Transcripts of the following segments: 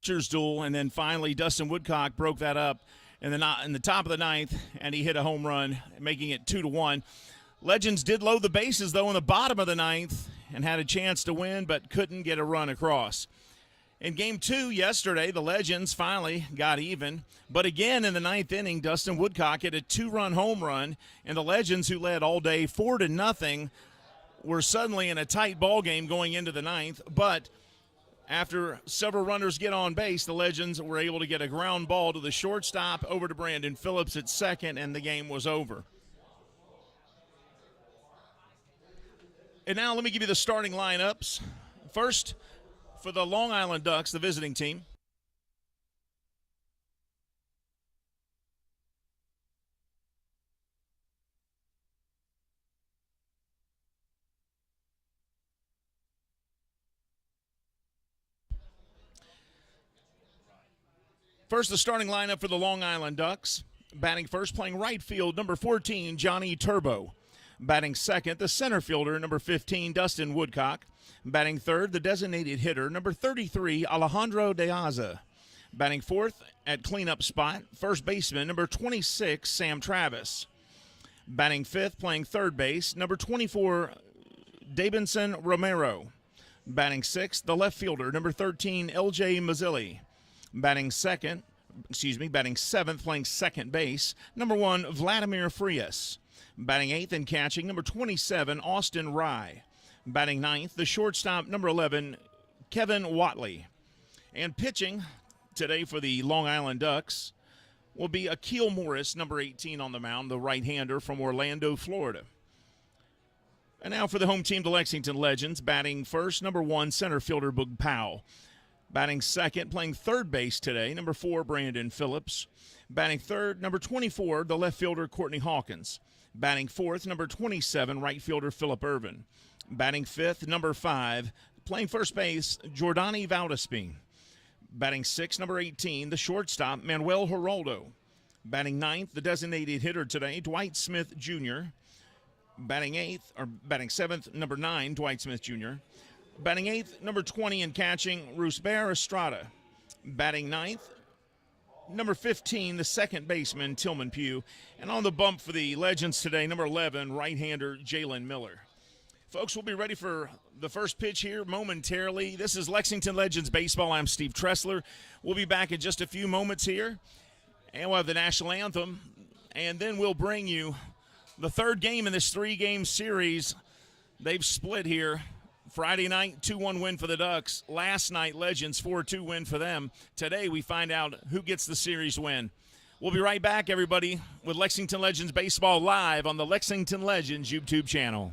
pitcher's duel, and then finally Dustin Woodcock broke that up in the top of the ninth, and he hit a home run, making it 2-1. Legends did load the bases, though, in the bottom of the ninth and had a chance to win, but couldn't get a run across. In Game 2 yesterday, the Legends finally got even. But again, in the ninth inning, Dustin Woodcock hit a 2-run home run, and the Legends, who led all day 4-0, were suddenly in a tight ball game going into the ninth. But after several runners get on base, the Legends were able to get a ground ball to the shortstop over to Brandon Phillips at second, and the game was over. And now let me give you the starting lineups. First, for the Long Island Ducks, the visiting team. First, the starting lineup for the Long Island Ducks. Batting first, playing right field, number 14, Johnny Turbo. Batting second, the center fielder, number 15, Dustin Woodcock. Batting third, the designated hitter, number 33, Alejandro De Aza. Batting fourth at cleanup spot, first baseman, number 26, Sam Travis. Batting fifth, playing third base, number 24, Davidson Romero. Batting sixth, the left fielder, number 13, LJ Mazzilli. Batting seventh, playing second base, number 1, Vladimir Frias. Batting eighth and catching, number 27, Austin Rye. Batting ninth, the shortstop, number 11, Kevin Watley. And pitching today for the Long Island Ducks will be Akil Morris, number 18 on the mound, the right-hander from Orlando, Florida. And now for the home team, the Lexington Legends. Batting first, number 1, center fielder Boog Powell. Batting second, playing third base today, number 4, Brandon Phillips. Batting third, number 24, the left fielder Courtney Hawkins. Batting fourth, number 27, right fielder Phillip Irvin. Batting fifth, number 5, playing first base, Jordani Valdespin. Batting sixth, number 18, the shortstop, Manuel Geraldo. Batting ninth, the designated hitter today, Dwight Smith Jr. Batting seventh, number 9, Dwight Smith Jr. Batting eighth, number 20 and catching, Rusber Estrada. Batting ninth, number 15, the second baseman, Tillman Pugh. And on the bump for the Legends today, number 11, right-hander Jalen Miller. Folks, we'll be ready for the first pitch here momentarily. This is Lexington Legends Baseball. I'm Steve Tressler. We'll be back in just a few moments here, and we'll have the national anthem, and then we'll bring you the third game in this 3-game series. They've split here. Friday night, 2-1 win for the Ducks. Last night, Legends, 4-2 win for them. Today, we find out who gets the series win. We'll be right back, everybody, with Lexington Legends Baseball live on the Lexington Legends YouTube channel.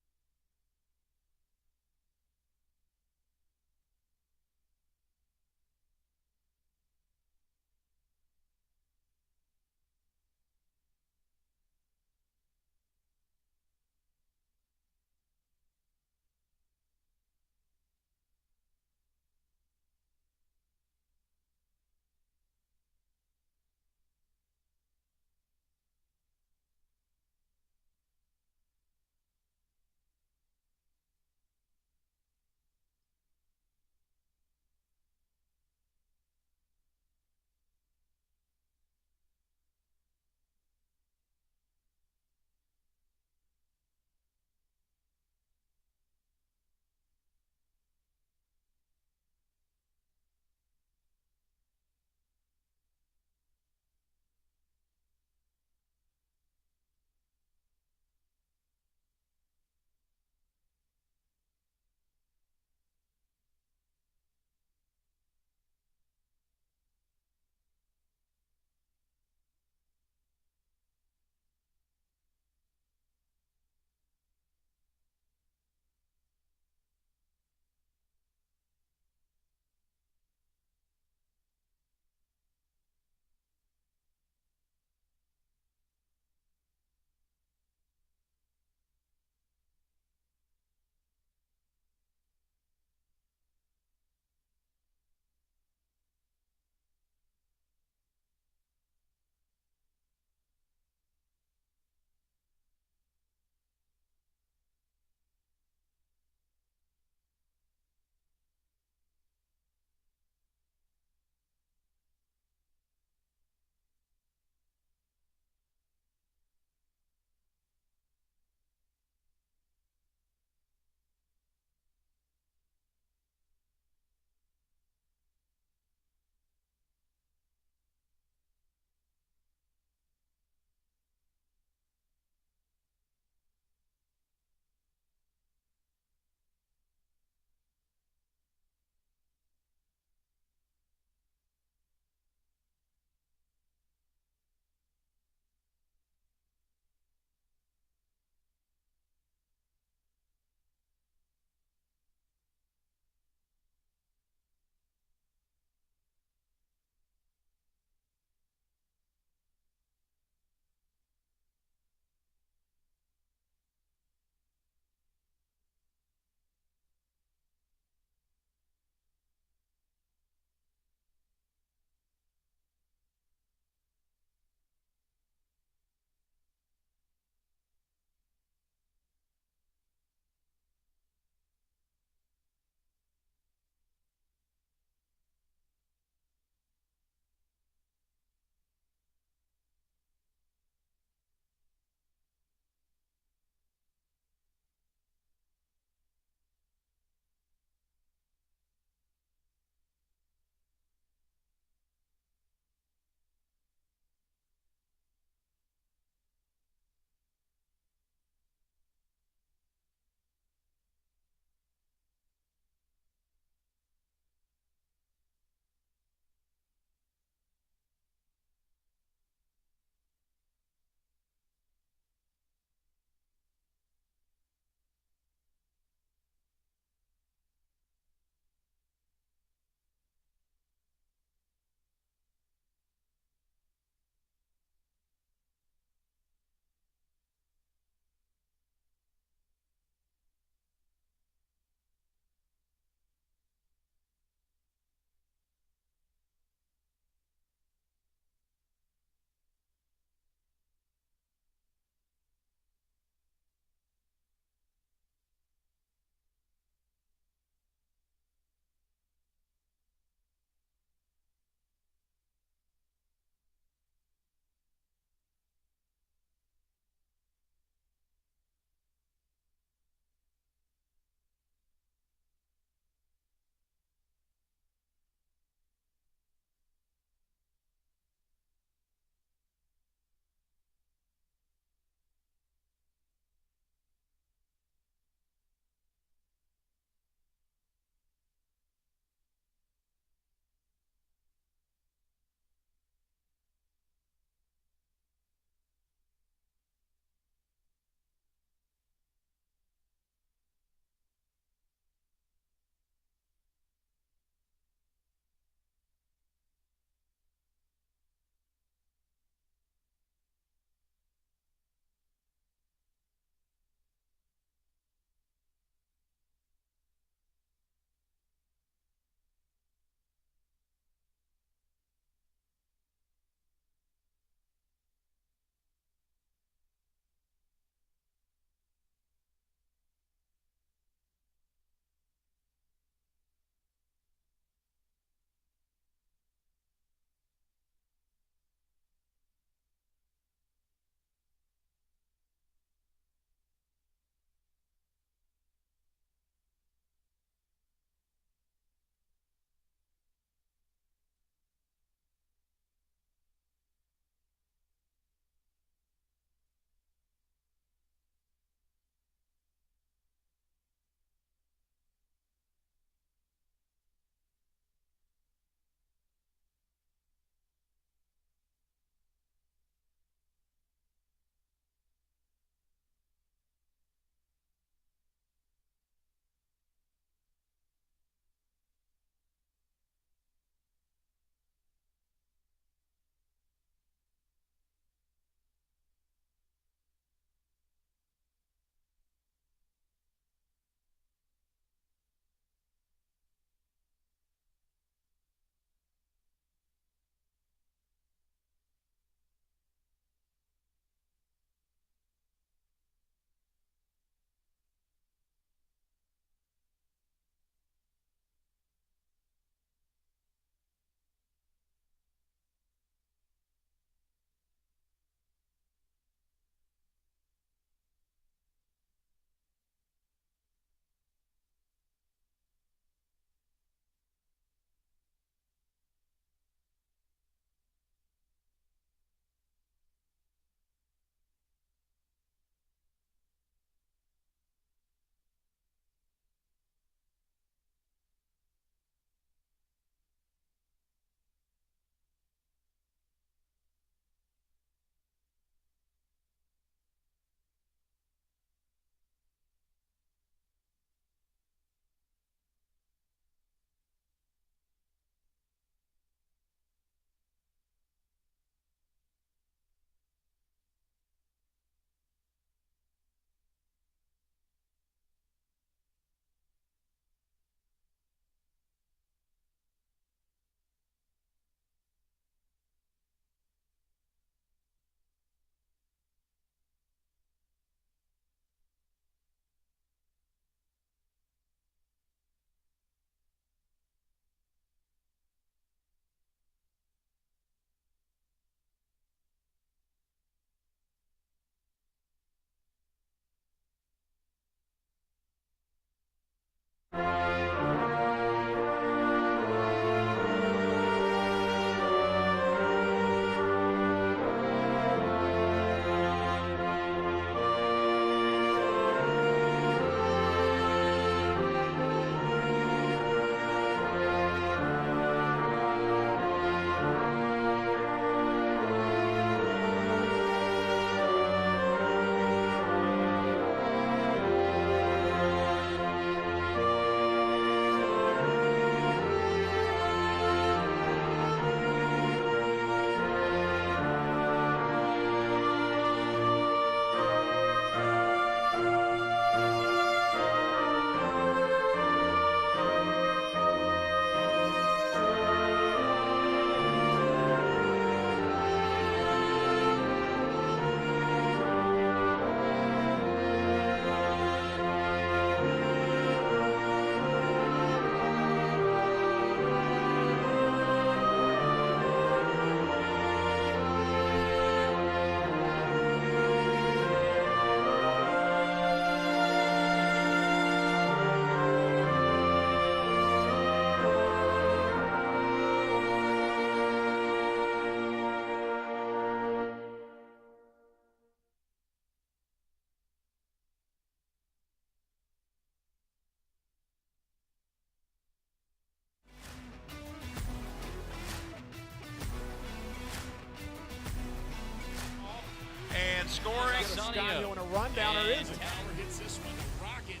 downer is it? Tower hits this one, rocket,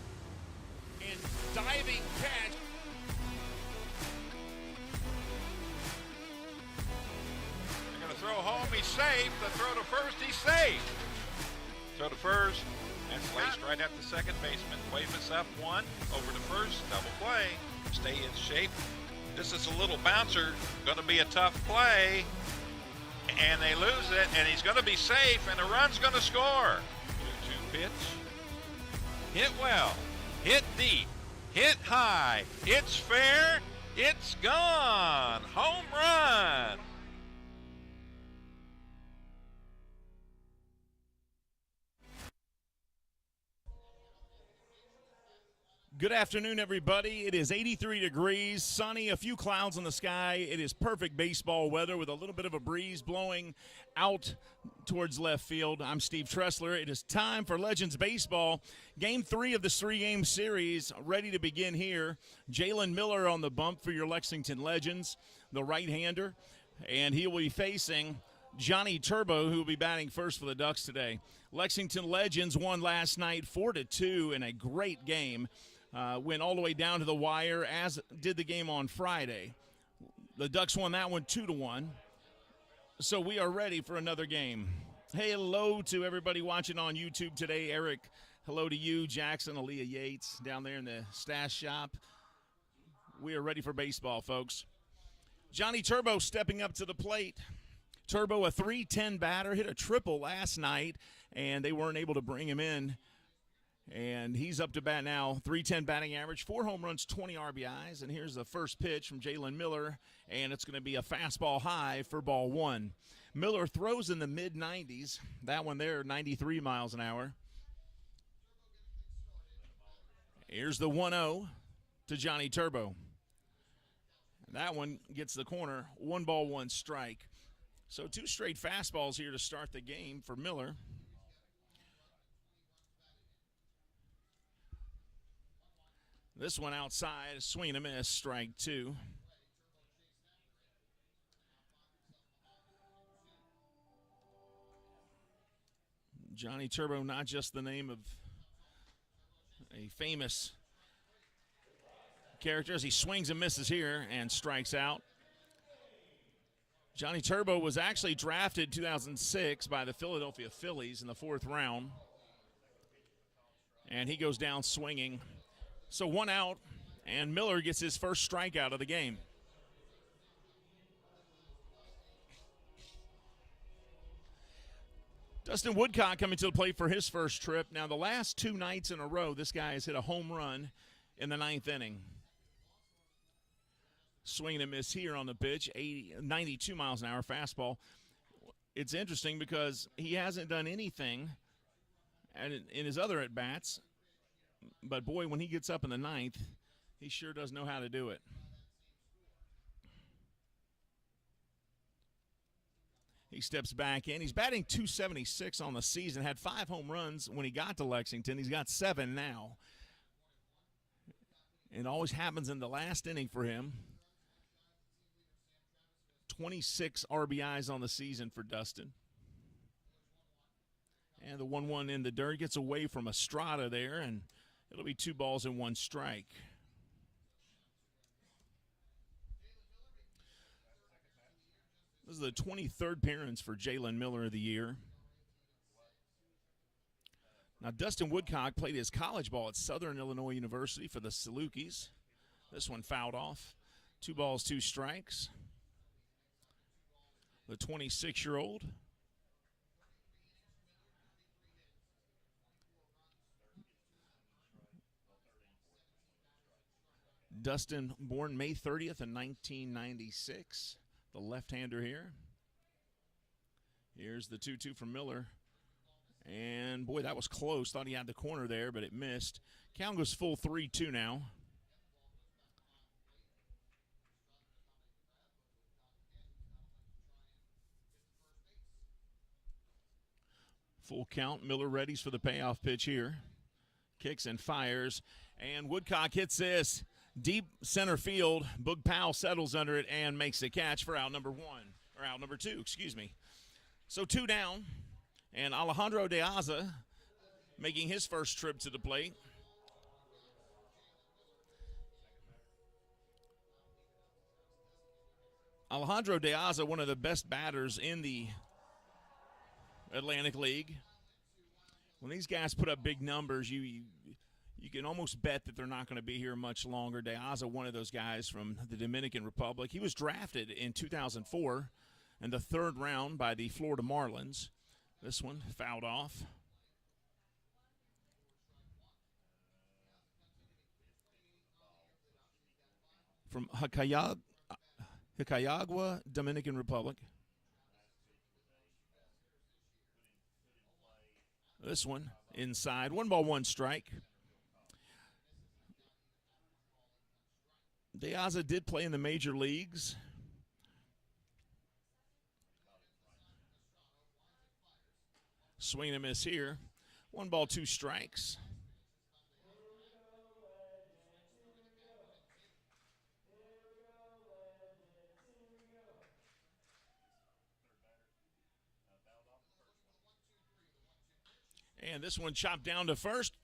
and diving catch. They're going to throw home, he's safe. The throw to first, he's safe. Throw to first, that's laced right at the second baseman. Wave us up one, over to first, double play. Stay in shape. This is a little bouncer, going to be a tough play. And they lose it, and he's going to be safe, and the run's going to score. 2-2 pitch. Hit well. Hit deep. Hit high. It's fair. It's gone. Home run. Good afternoon, everybody. It is 83 degrees, sunny, a few clouds in the sky. It is perfect baseball weather with a little bit of a breeze blowing out towards left field. I'm Steve Tressler. It is time for Legends Baseball. Game 3 of this 3-game series ready to begin here. Jalen Miller on the bump for your Lexington Legends, the right-hander, and he will be facing Johnny Turbo, who will be batting first for the Ducks today. Lexington Legends won last night 4-2 in a great game. Went all the way down to the wire, as did the game on Friday. The Ducks won that one 2-1. So we are ready for another game. Hey, hello to everybody watching on YouTube today. Eric, hello to you. Jackson, Aaliyah Yates down there in the stash shop. We are ready for baseball, folks. Johnny Turbo stepping up to the plate. Turbo, a .310 batter, hit a triple last night, and they weren't able to bring him in. And he's up to bat now, .310 batting average, 4 home runs, 20 RBIs. And here's the first pitch from Jalen Miller, and it's going to be a fastball high for ball 1. Miller throws in the mid-90s. That one there, 93 miles an hour. Here's the 1-0 to Johnny Turbo. That one gets the corner, 1 ball, 1 strike. So 2 straight fastballs here to start the game for Miller. This one outside, swing and a miss, strike 2. Johnny Turbo, not just the name of a famous character, as he swings and misses here and strikes out. Johnny Turbo was actually drafted 2006 by the Philadelphia Phillies in the 4th round. And he goes down swinging. So 1 out, and Miller gets his first strikeout of the game. Dustin Woodcock coming to the plate for his first trip. Now, the last 2 nights in a row, this guy has hit a home run in the 9th inning. Swing and a miss here on the pitch, 92 miles an hour fastball. It's interesting because he hasn't done anything in his other at-bats. But, boy, when he gets up in the 9th, he sure does know how to do it. He steps back in. He's batting .276 on the season, had 5 home runs when he got to Lexington. He's got 7 now. It always happens in the last inning for him. 26 RBIs on the season for Dustin. And the 1-1 in the dirt gets away from Estrada there, and it'll be 2 balls and 1 strike. This is the 23rd appearance for Jalen Miller of the year. Now, Dustin Woodcock played his college ball at Southern Illinois University for the Salukis. This one fouled off. 2 balls, 2 strikes. The 26-year-old. Dustin, born May 30th in 1996, the left-hander here. Here's the 2-2 from Miller. And, boy, that was close. Thought he had the corner there, but it missed. Count goes full 3-2 now. Full count. Miller readies for the payoff pitch here. Kicks and fires. And Woodcock hits this deep center field. Boog Powell settles under it and makes the catch for out number 2, excuse me. So 2 down. And Alejandro De Aza making his first trip to the plate. Alejandro De Aza, one of the best batters in the Atlantic League. When these guys put up big numbers, you can almost bet that they're not going to be here much longer. De Aza, one of those guys from the Dominican Republic. He was drafted in 2004 in the 3rd round by the Florida Marlins. This one fouled off. From Hicayagua, Dominican Republic. This one inside. 1-1 strike. De Aza did play in the major leagues. Swing and a miss here. 1-2 strikes. And this one chopped down to first,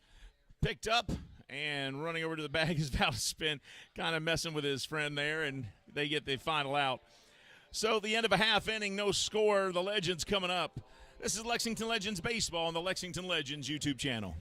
picked up, and running over to the bag is about to spin, kind of messing with his friend there, and they get the final out. So the end of a half inning, no score. The Legends coming up. This is Lexington Legends Baseball on the Lexington Legends YouTube channel.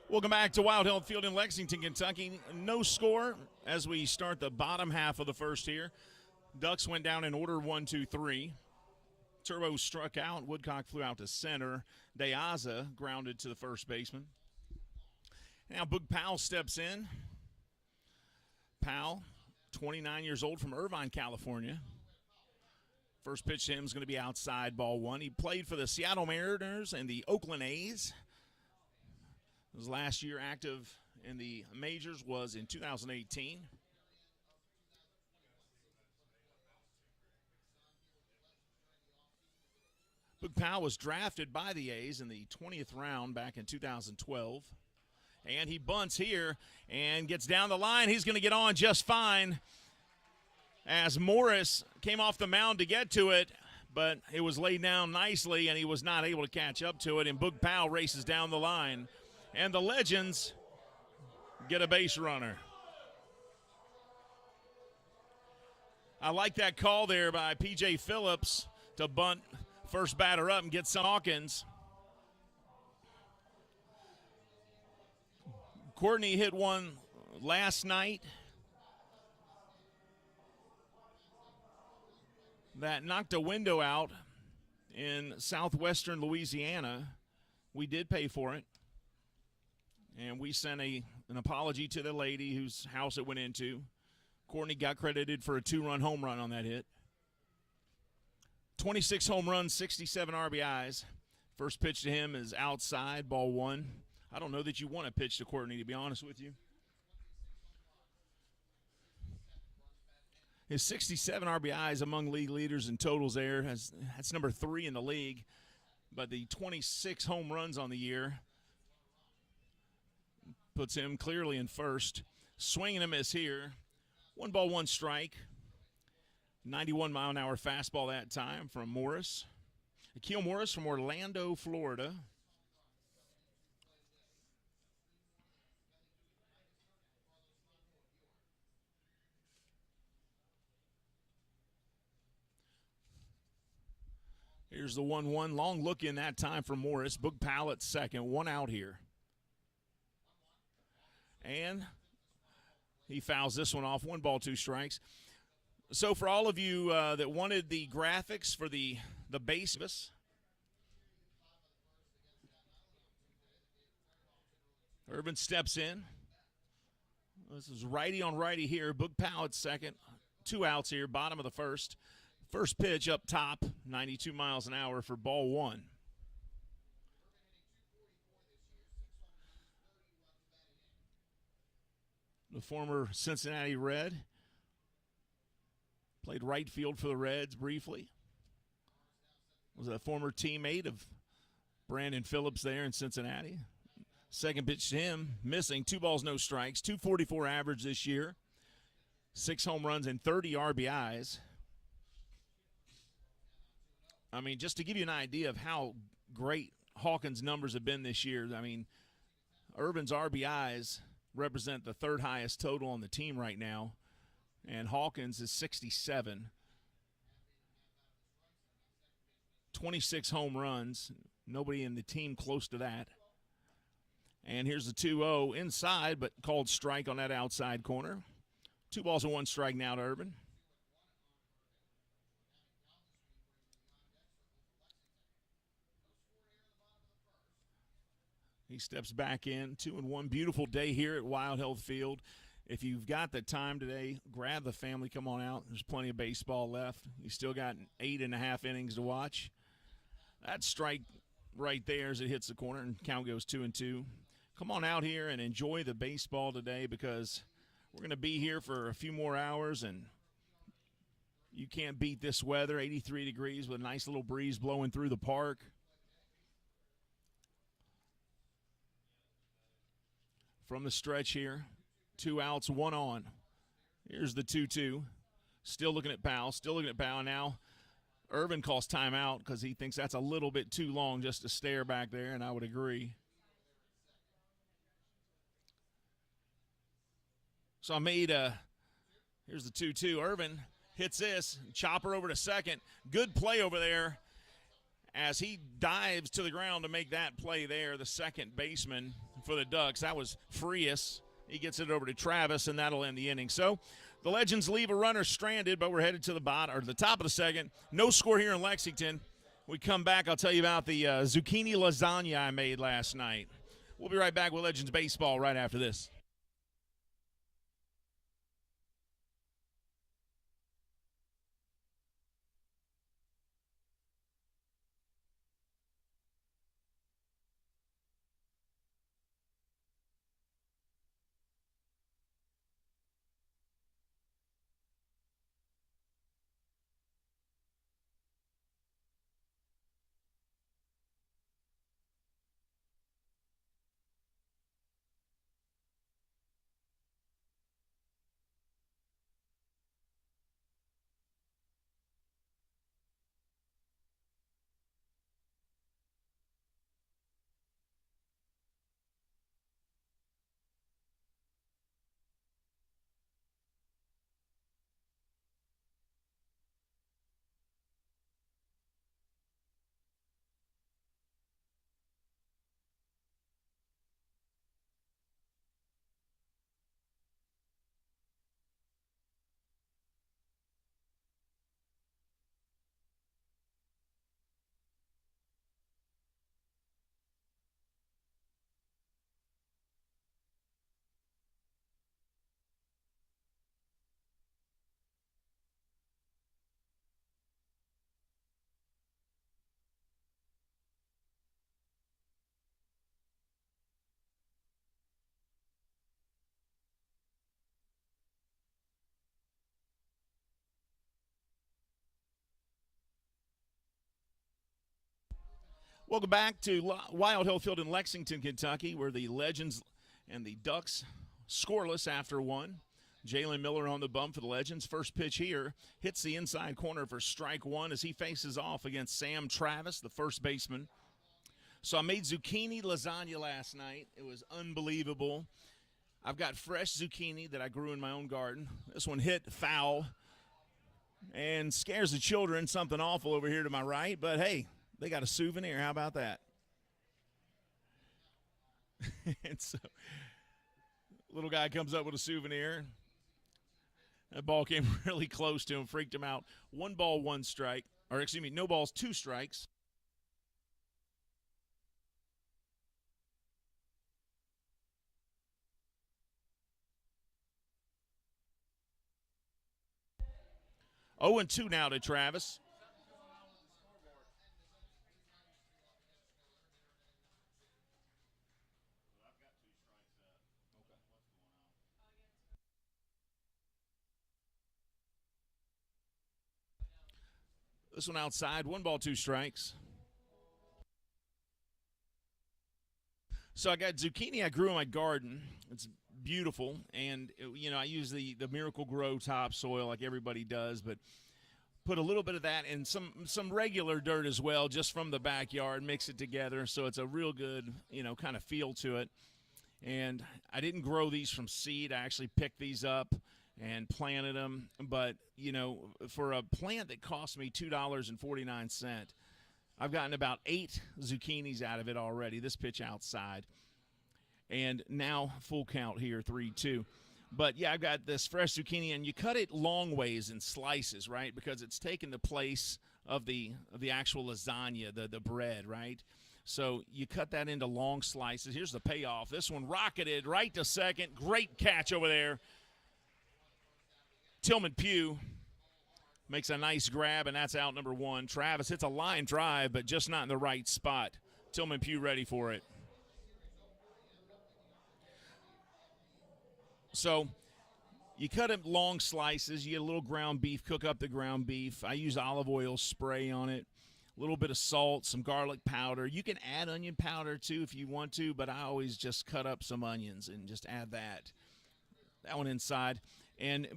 Welcome back to Wild Health Field in Lexington, Kentucky. No score as we start the bottom half of the first here. Ducks went down in order 1, 2, 3. Turbo struck out. Woodcock flew out to center. De Aza grounded to the first baseman. Now Boog Powell steps in. Powell, 29 years old, from Irvine, California. First pitch to him is going to be outside, ball 1. He played for the Seattle Mariners and the Oakland A's. His last year active in the majors was in 2018. Boog Powell was drafted by the A's in the 20th round back in 2012. And he bunts here and gets down the line. He's going to get on just fine as Morris came off the mound to get to it, but it was laid down nicely and he was not able to catch up to it, and Boog Powell races down the line. And the Legends get a base runner. I like that call there by P.J. Phillips to bunt first batter up and get some Hawkins. Courtney hit one last night that knocked a window out in southwestern Louisiana. We did pay for it, and we sent an apology to the lady whose house it went into. Courtney got credited for a 2-run home run on that hit. 26 home runs, 67 RBIs. First pitch to him is outside, ball 1. I don't know that you want to pitch to Courtney, to be honest with you. His 67 RBIs among league leaders in totals there. That's number 3 in the league. But the 26 home runs on the year puts him clearly in first. Swing and a miss here. 1 ball, 1 strike. 91-mile-an-hour fastball that time from Morris. Akil Morris from Orlando, Florida. Here's the 1-1. Long look in that time from Morris. Boog Powell at second. 1 out here. And he fouls this one off. 1 ball, 2 strikes. So for all of you that wanted the graphics for the base, Urban steps in. This is righty on righty here. Boog Powell at second. 2 outs here, bottom of the first. First pitch up top, 92 miles an hour for ball 1. The former Cincinnati Red played right field for the Reds briefly. Was a former teammate of Brandon Phillips there in Cincinnati. Second pitch to him, missing. 2 balls, no strikes. 244 average this year. 6 home runs and 30 RBIs. I mean, just to give you an idea of how great Hawkins' numbers have been this year, I mean, Urban's RBIs represent the 3rd highest total on the team right now, and Hawkins is 67. 26 home runs, nobody in the team close to that. And here's the 2-0 inside, but called strike on that outside corner. 2 balls and 1 strike now to Urban. He steps back in, 2-1. Beautiful day here at Wild Health Field. If you've got the time today, grab the family, come on out. There's plenty of baseball left. You still got 8.5 innings to watch. That strike right there as it hits the corner, and count goes 2-2. Come on out here and enjoy the baseball today, because we're going to be here for a few more hours, and you can't beat this weather. 83 degrees with a nice little breeze blowing through the park. From the stretch here, 2 outs, 1 on. Here's the 2-2. Still looking at Powell. Now Irvin calls timeout because he thinks that's a little bit too long just to stare back there, and I would agree. So I made here's the 2-2. Irvin hits this, chopper over to second. Good play over there as he dives to the ground to make that play there, the second baseman for the Ducks. That was Frias. He gets it over to Travis, and that'll end the inning. So the Legends leave a runner stranded, but we're headed to the bottom, or the top of the second. No score here in Lexington. We come back, I'll tell you about the zucchini lasagna I made last night. We'll be right back with Legends Baseball right after this. Welcome back to Wild Hill Field in Lexington, Kentucky, where the Legends and the Ducks scoreless after one. Jalen Miller on the bump for the Legends. First pitch here hits the inside corner for strike one as he faces off against Sam Travis, the first baseman. So I made zucchini lasagna last night. It was unbelievable. I've got fresh zucchini that I grew in my own garden. This one hit foul and scares the children, something awful over here to my right. But, hey, they got a souvenir. How about that? And so little guy comes up with a souvenir. That ball came really close to him, freaked him out. 1 ball, 1 strike. Or, excuse me, no balls, 2 strikes. Oh, and 2 now to Travis. This one outside, 1 ball, 2 strikes. So I got zucchini I grew in my garden. It's beautiful, and I use the Miracle Grow topsoil like everybody does, but put a little bit of that and some regular dirt as well, just from the backyard, mix it together, so it's a real good kind of feel to it. And I didn't grow these from seed. I actually picked these up and planted them, but for a plant that cost me $2.49, I've gotten about 8 zucchinis out of it already. This pitch outside, and now full count here, 3-2. But yeah, I've got this fresh zucchini, and you cut it long ways in slices, right? Because it's taken the place of the actual lasagna, the bread, right? So you cut that into long slices. Here's the payoff. This one rocketed right to second. Great catch over there. Tillman Pugh makes a nice grab, and that's out number 1. Travis hits a line drive, but just not in the right spot. Tillman Pugh ready for it. So you cut it long slices. You get a little ground beef, cook up the ground beef. I use olive oil spray on it, a little bit of salt, some garlic powder. You can add onion powder too if you want to, but I always just cut up some onions and just add that. That one inside.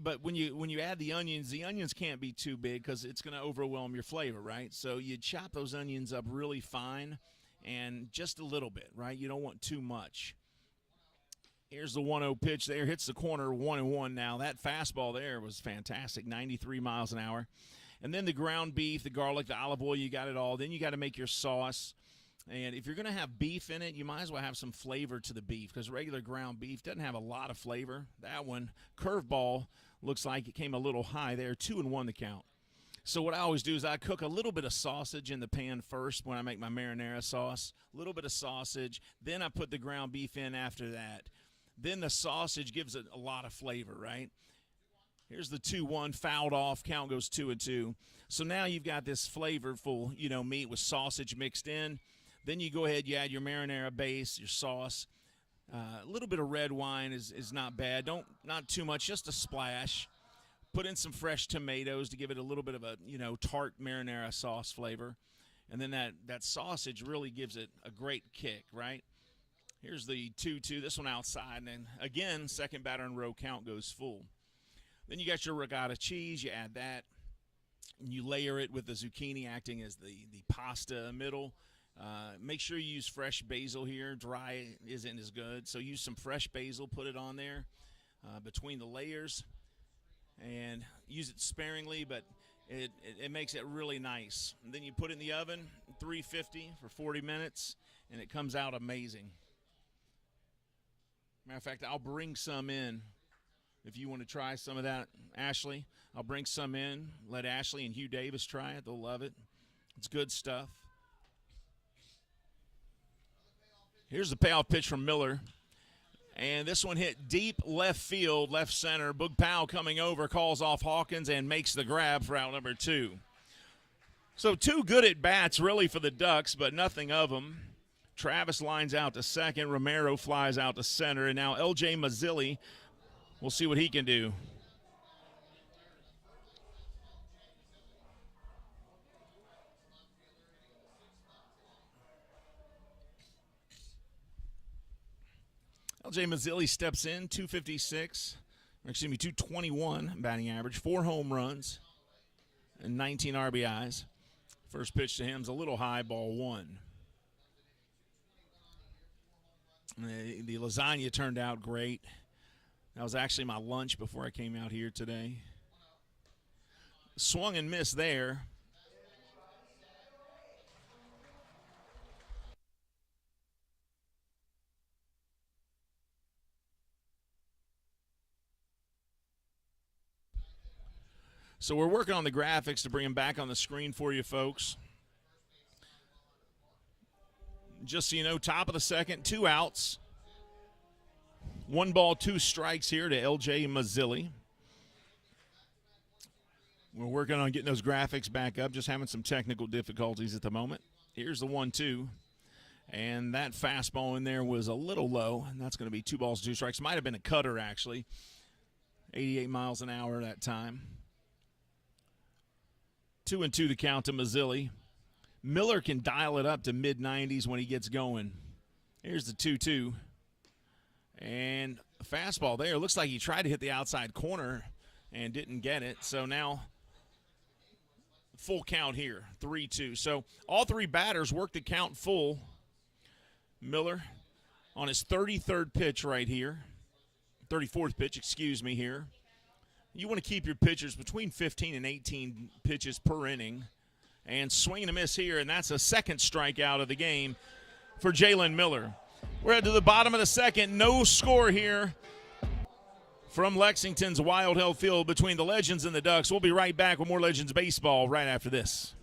But when you add the onions can't be too big because it's going to overwhelm your flavor, right? So you chop those onions up really fine and just a little bit, right? You don't want too much. Here's the 1-0 pitch there. Hits the corner, 1-1 now. That fastball there was fantastic, 93 miles an hour. And then the ground beef, the garlic, the olive oil, you got it all. Then you got to make your sauce. And if you're going to have beef in it, you might as well have some flavor to the beef because regular ground beef doesn't have a lot of flavor. That one, curveball, looks like it came a little high there. 2-1 the count. So what I always do is I cook a little bit of sausage in the pan first when I make my marinara sauce. A little bit of sausage. Then I put the ground beef in after that. Then the sausage gives it a lot of flavor, right? Here's the 2-1, fouled off, count goes 2-2. So now you've got this flavorful, meat with sausage mixed in. Then you go ahead, you add your marinara base, your sauce. A little bit of red wine is not bad. Not too much, just a splash. Put in some fresh tomatoes to give it a little bit of a, tart marinara sauce flavor. And then that sausage really gives it a great kick, right? Here's the 2-2, this one outside, and then again, second batter in row, count goes full. Then you got your ricotta cheese, you add that, and you layer it with the zucchini acting as the pasta middle. Make sure you use fresh basil here. Dry isn't as good, so use some fresh basil, put it on there between the layers, and use it sparingly, but it makes it really nice. And then you put it in the oven, 350 for 40 minutes, and it comes out amazing. Matter of fact, I'll bring some in if you want to try some of that, Ashley. I'll bring some in. Let Ashley and Hugh Davis try it. They'll love it. It's good stuff. Here's the payoff pitch from Miller. And this one hit deep left field, left center. Boog Powell coming over, calls off Hawkins, and makes the grab for out number 2. So 2 good at-bats really for the Ducks, but nothing of them. Travis lines out to second. Romero flies out to center. And now L.J. Mazzilli, we'll see what he can do. LJ Mazzilli steps in, 221 batting average, 4 home runs, and 19 RBIs. First pitch to him is a little high, ball 1. The lasagna turned out great. That was actually my lunch before I came out here today. Swung and missed there. So we're working on the graphics to bring them back on the screen for you folks. Just so you know, top of the second, 2 outs. 1 ball, 2 strikes here to LJ Mazzilli. We're working on getting those graphics back up, just having some technical difficulties at the moment. Here's the 1-2. And that fastball in there was a little low, and that's going to be 2 balls, 2 strikes. Might have been a cutter, actually. 88 miles an hour that time. 2-2 the count to Mazzilli. Miller can dial it up to mid-90s when he gets going. Here's the 2-2. And a fastball there. Looks like he tried to hit the outside corner and didn't get it. So now full count here, 3-2. So all 3 batters work the count full. Miller on his 33rd pitch right here. 34th pitch, excuse me, here. You want to keep your pitchers between 15 and 18 pitches per inning. And swing and a miss here, and that's a second strikeout of the game for Jalen Miller. We're at to the bottom of the second. No score here from Lexington's Wild Health Field between the Legends and the Ducks. We'll be right back with more Legends baseball right after this.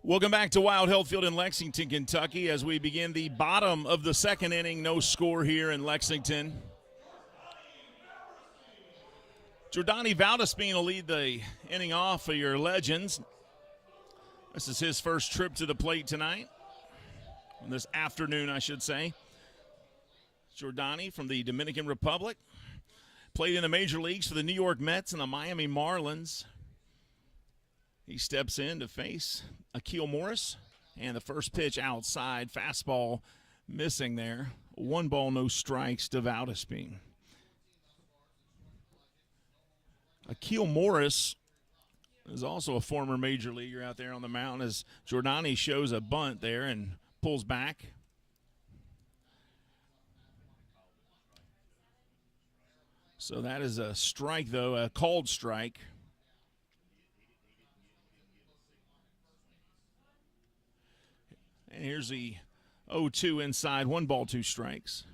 Welcome back to Wild Health Field in Lexington, Kentucky, as we begin the bottom of the second inning. No score here in Lexington. Jordani Valdespin will lead the inning off for your Legends. This is his first trip to the plate tonight, this afternoon, I should say. Jordani from the Dominican Republic. Played in the major leagues for the New York Mets and the Miami Marlins. He steps in to face Akil Morris, and the first pitch outside, fastball missing there. 1 ball, no strikes to Valdespin. Akil Morris is also a former major leaguer out there on the mound as Jordani shows a bunt there and pulls back. So that is a strike, though, a called strike. And here's the 0-2 inside, 1 ball, 2 strikes.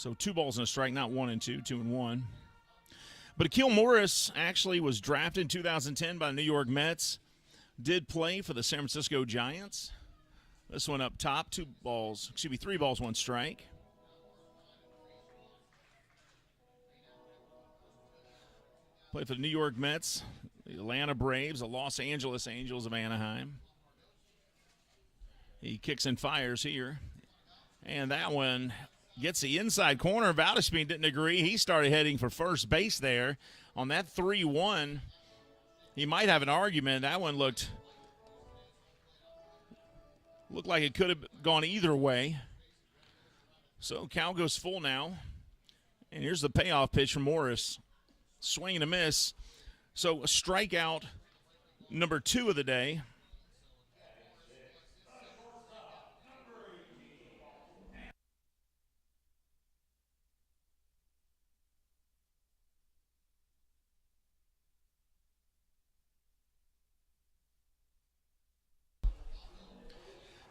So 2 balls and a strike, not 1 and 2, 2 and 1. But Akil Morris actually was drafted in 2010 by the New York Mets. Did play for the San Francisco Giants. This one up top, 3 balls, 1 strike. Played for the New York Mets, the Atlanta Braves, the Los Angeles Angels of Anaheim. He kicks and fires here. And that one gets the inside corner. Valdespin didn't agree. He started heading for first base there. On that 3-1, he might have an argument. That one looked like it could have gone either way. So count goes full now. And here's the payoff pitch from Morris. Swing and a miss. So a strikeout number 2 of the day.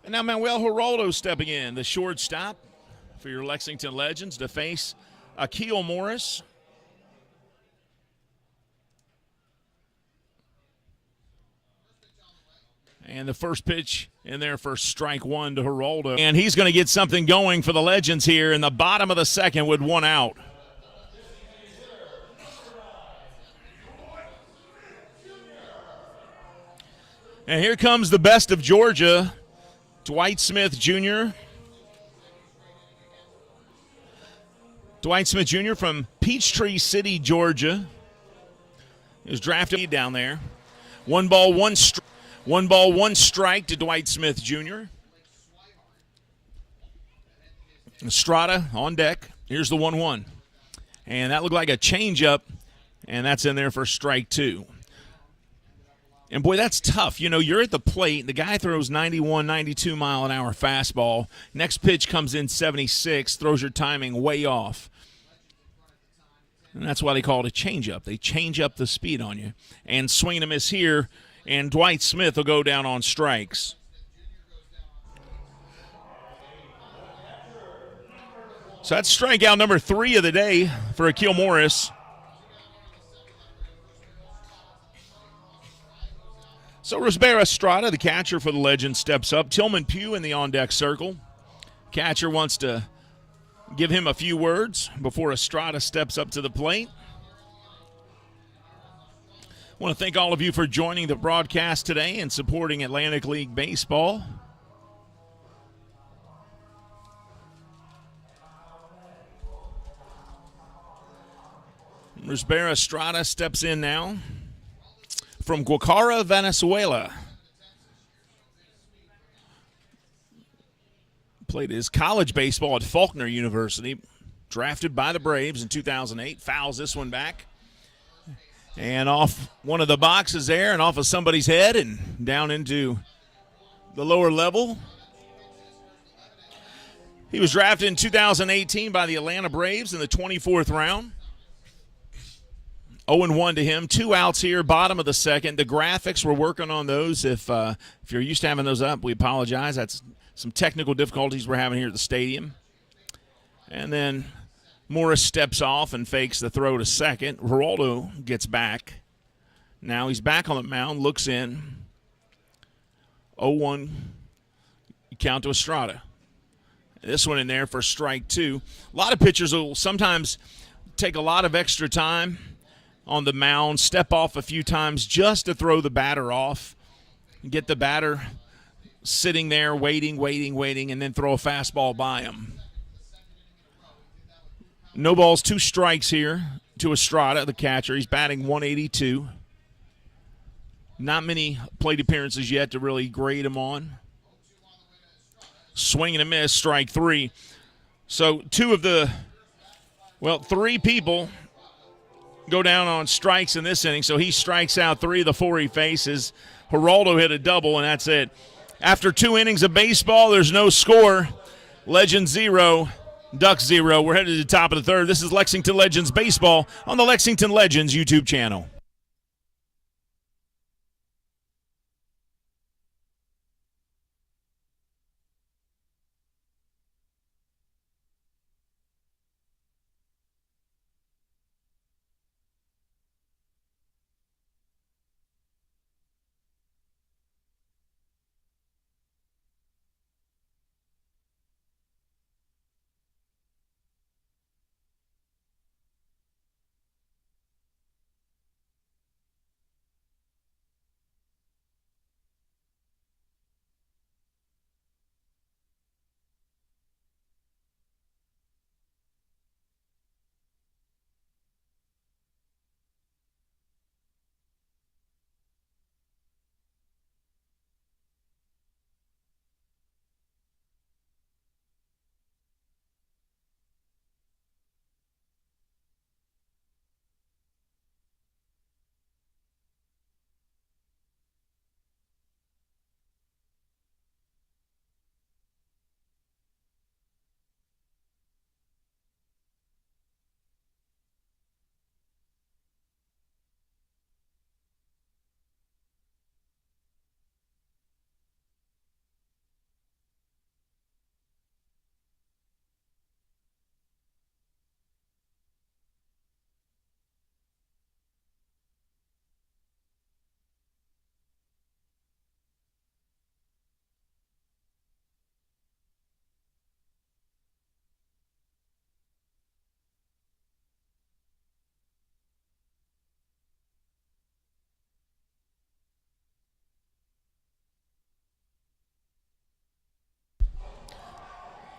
And now Manuel Geraldo stepping in, the shortstop for your Lexington Legends to face Akil Morris. And the first pitch in there for strike 1 to Geraldo. And he's going to get something going for the Legends here in the bottom of the second with 1 out. And here comes the best of Georgia, Dwight Smith Jr. Dwight Smith Jr. from Peachtree City, Georgia. He was drafted down there. 1 ball, 1 strike to Dwight Smith Jr. Estrada on deck. Here's the 1-1. And that looked like a changeup, and that's in there for strike 2. And, boy, that's tough. You know, you're at the plate. The guy throws 91, 92-mile-an-hour fastball. Next pitch comes in 76, throws your timing way off. And that's why they call it a changeup. They change up the speed on you. And swing and a miss here, and Dwight Smith will go down on strikes. So that's strikeout number 3 of the day for Akil Morris. So Rosbera Estrada, the catcher for the Legends, steps up. Tillman Pugh in the on-deck circle. Catcher wants to give him a few words before Estrada steps up to the plate. I want to thank all of you for joining the broadcast today and supporting Atlantic League Baseball. Rosbera Estrada steps in now from Guacara, Venezuela. Played his college baseball at Faulkner University. Drafted by the Braves in 2008. Fouls this one back. And off one of the boxes there and off of somebody's head and down into the lower level. He was drafted in 2018 by the Atlanta Braves in the 24th round. 0-1 to him. 2 outs here, bottom of the second. The graphics, we're working on those. If you're used to having those up, we apologize. That's some technical difficulties we're having here at the stadium. And then Morris steps off and fakes the throw to second. Geraldo gets back. Now he's back on the mound, looks in. 0-1. You count to Estrada. This one in there for strike 2. A lot of pitchers will sometimes take a lot of extra time on the mound, step off a few times just to throw the batter off, get the batter sitting there waiting, and then throw a fastball by him. No balls, 2 strikes here to Estrada, the catcher. He's batting 182. Not many plate appearances yet to really grade him on. Swing and a miss, strike 3. So 3 people go down on strikes in this inning, so he strikes out 3 of the 4 he faces. Geraldo hit a double, and that's it. After 2 innings of baseball, there's no score. Legends 0, Ducks 0. We're headed to the top of the 3rd. This is Lexington Legends Baseball on the Lexington Legends YouTube channel.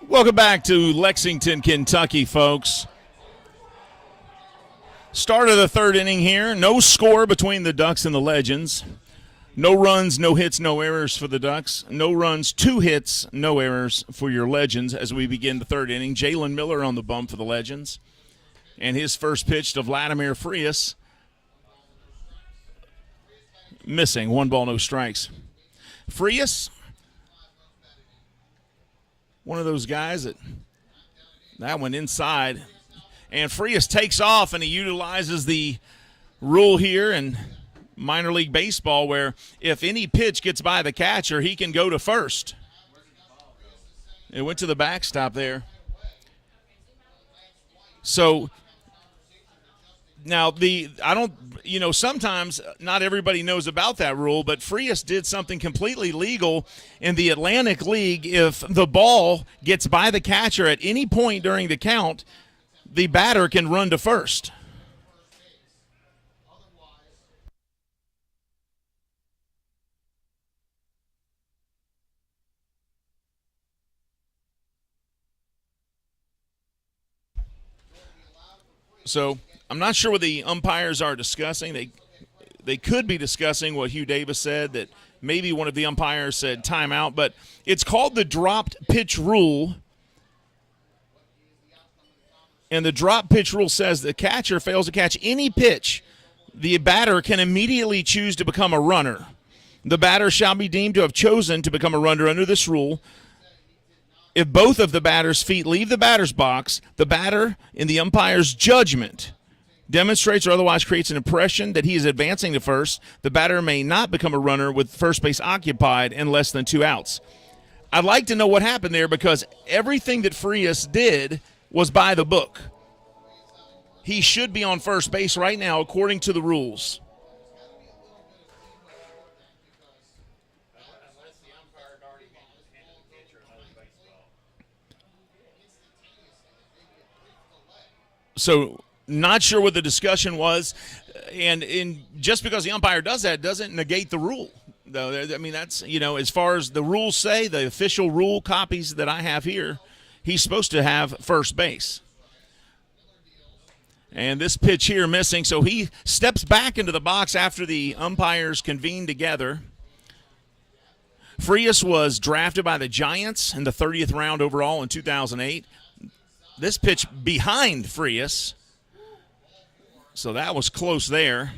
Welcome back to Lexington, Kentucky, folks. Start of the third inning here. No score between the Ducks and the Legends. No runs, no hits, no errors for the Ducks. No runs, 2 hits, no errors for your Legends as we begin the third inning. Jalen Miller on the bump for the Legends. And his first pitch to Vladimir Frias. Missing. 1 ball, no strikes. Frias, one of those guys that went inside. And Frias takes off, and he utilizes the rule here in minor league baseball where if any pitch gets by the catcher, he can go to first. It went to the backstop there. So now sometimes not everybody knows about that rule, but Frias did something completely legal in the Atlantic League. If the ball gets by the catcher at any point during the count, the batter can run to first. So I'm not sure what the umpires are discussing. They could be discussing what Hugh Davis said, that maybe one of the umpires said timeout, but it's called the dropped pitch rule. And the drop pitch rule says the catcher fails to catch any pitch, the batter can immediately choose to become a runner. The batter shall be deemed to have chosen to become a runner under this rule. If both of the batter's feet leave the batter's box, the batter, in the umpire's judgment, demonstrates or otherwise creates an impression that he is advancing to first. The batter may not become a runner with first base occupied and less than 2 outs. I'd like to know what happened there because everything that Frias did was by the book. He should be on first base right now according to the rules. So not sure what the discussion was, and just because the umpire does that doesn't negate the rule. Though I mean, that's, as far as the rules say, the official rule copies that I have here, he's supposed to have first base. And this pitch here missing, so he steps back into the box after the umpires convene together. Frias was drafted by the Giants in the 30th round overall in 2008. This pitch behind Frias, so that was close there.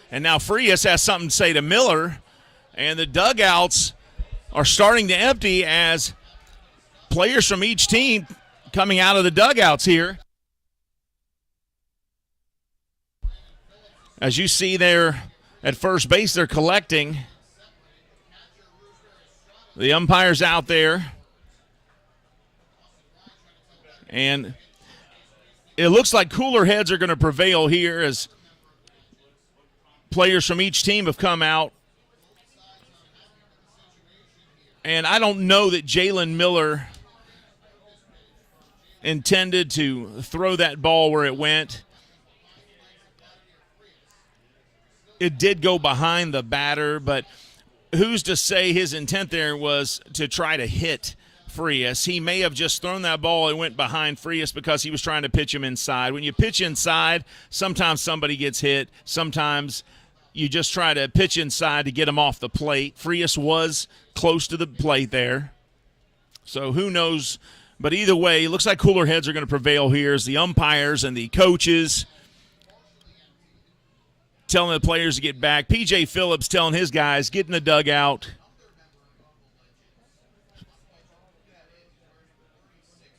And now Frias has something to say to Miller, and the dugouts are starting to empty as players from each team coming out of the dugouts here. As you see there at first base, they're collecting. The umpire's out there. And it looks like cooler heads are going to prevail here as players from each team have come out. And I don't know that Jalen Miller intended to throw that ball where it went. It did go behind the batter, but who's to say his intent there was to try to hit Frias? He may have just thrown that ball and went behind Frias because he was trying to pitch him inside. When you pitch inside, sometimes somebody gets hit. Sometimes you just try to pitch inside to get him off the plate. Frias was close to the plate there. So who knows? But either way, it looks like cooler heads are going to prevail here as the umpires and the coaches telling the players to get back. P.J. Phillips telling his guys, get in the dugout.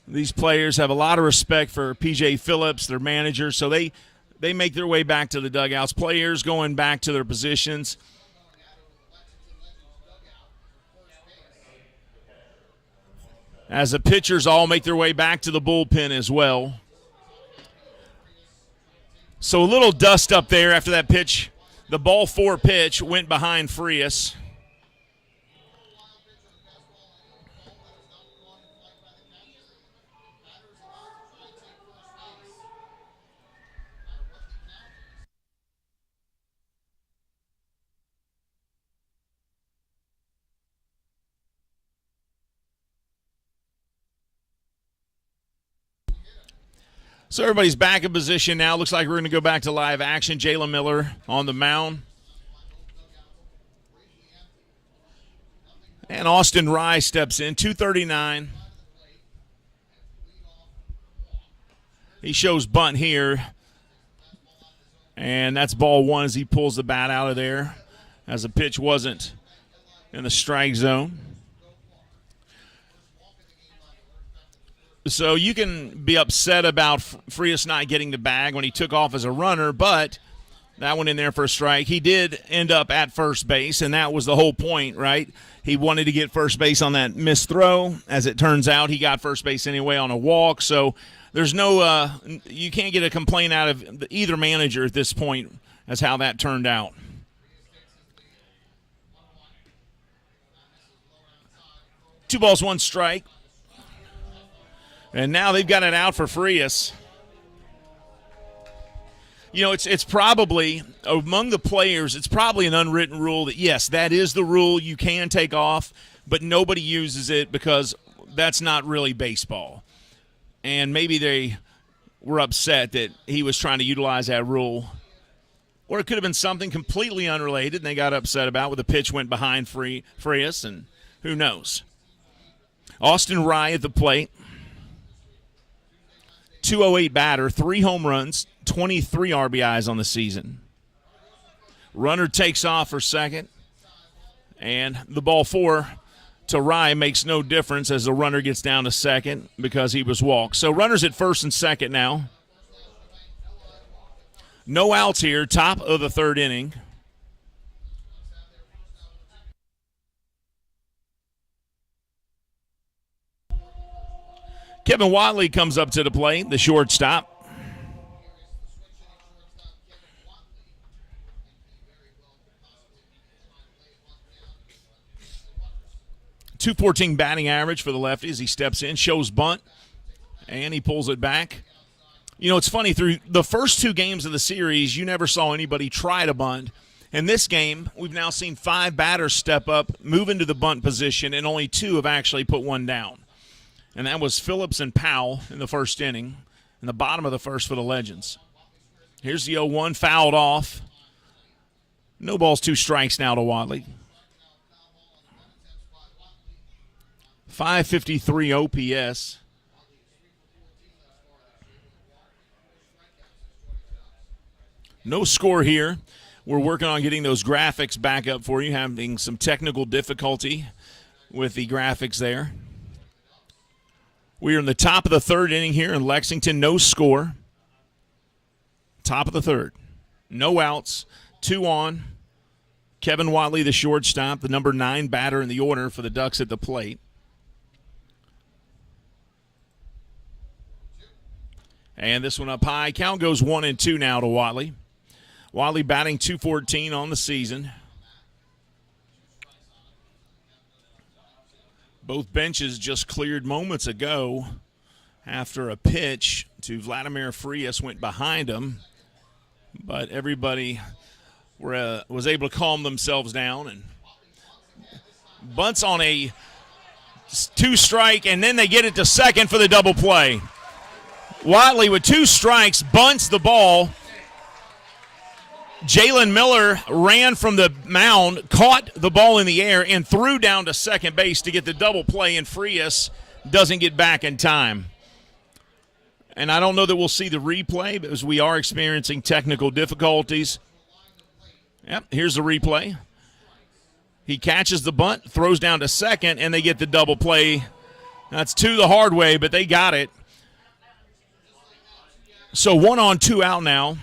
These players have a lot of respect for P.J. Phillips, their manager, so they make their way back to the dugouts. Players going back to their positions. As the pitchers all make their way back to the bullpen as well. So a little dust up there after that pitch. The ball 4 pitch went behind Frias. So everybody's back in position now. Looks like we're going to go back to live action. Jalen Miller on the mound. And Austin Rye steps in, 239. He shows bunt here. And that's ball one as he pulls the bat out of there, as the pitch wasn't in the strike zone. So you can be upset about Frias not getting the bag when he took off as a runner, but that went in there for a strike. He did end up at first base, and that was the whole point, right? He wanted to get first base on that missed throw. As it turns out, he got first base anyway on a walk. So there's no you can't get a complaint out of either manager at this point as how that turned out. Two balls, one strike. And now they've got it out for Frias. You know, it's probably, among the players, it's probably an unwritten rule that, yes, that is the rule. You can take off, but nobody uses it because that's not really baseball. And maybe they were upset that he was trying to utilize that rule. Or it could have been something completely unrelated and they got upset about where the pitch went behind Frias, and who knows. Austin Rye at the plate. 208 batter, 3 home runs, 23 RBIs on the season. Runner takes off for second, and the ball 4 to Rye makes no difference as the runner gets down to second because he was walked. So runners at first and second now. No outs here, top of the third inning. Kevin Watley comes up to the plate, the shortstop. .214 batting average for the lefty as he steps in, shows bunt, and he pulls it back. You know, it's funny, through the first 2 games of the series, you never saw anybody try to bunt. In this game, we've now seen 5 batters step up, move into the bunt position, and only 2 have actually put one down. And that was Phillips and Powell in the first inning, in the bottom of the first for the Legends. Here's the 0-1, fouled off. No balls, 2 strikes now to Watley. .553 OPS. No score here. We're working on getting those graphics back up for you, having some technical difficulty with the graphics there. We are in the top of the third inning here in Lexington. No score. Top of the third. No outs. 2 on. Kevin Watley, the shortstop, the number 9 batter in the order for the Ducks at the plate. And this one up high. Count goes 1-2 now to Watley. Watley batting .214 on the season. Both benches just cleared moments ago after a pitch to Vladimir Frias went behind him. But everybody was able to calm themselves down and bunts on a 2-strike, and then they get it to second for the double play. Watley with 2 strikes bunts the ball. Jalen Miller ran from the mound, caught the ball in the air, and threw down to second base to get the double play, and Frias doesn't get back in time. And I don't know that we'll see the replay because we are experiencing technical difficulties. Yep, here's the replay. He catches the bunt, throws down to second, and they get the double play. That's 2 the hard way, but they got it. So 1 on, 2 out now.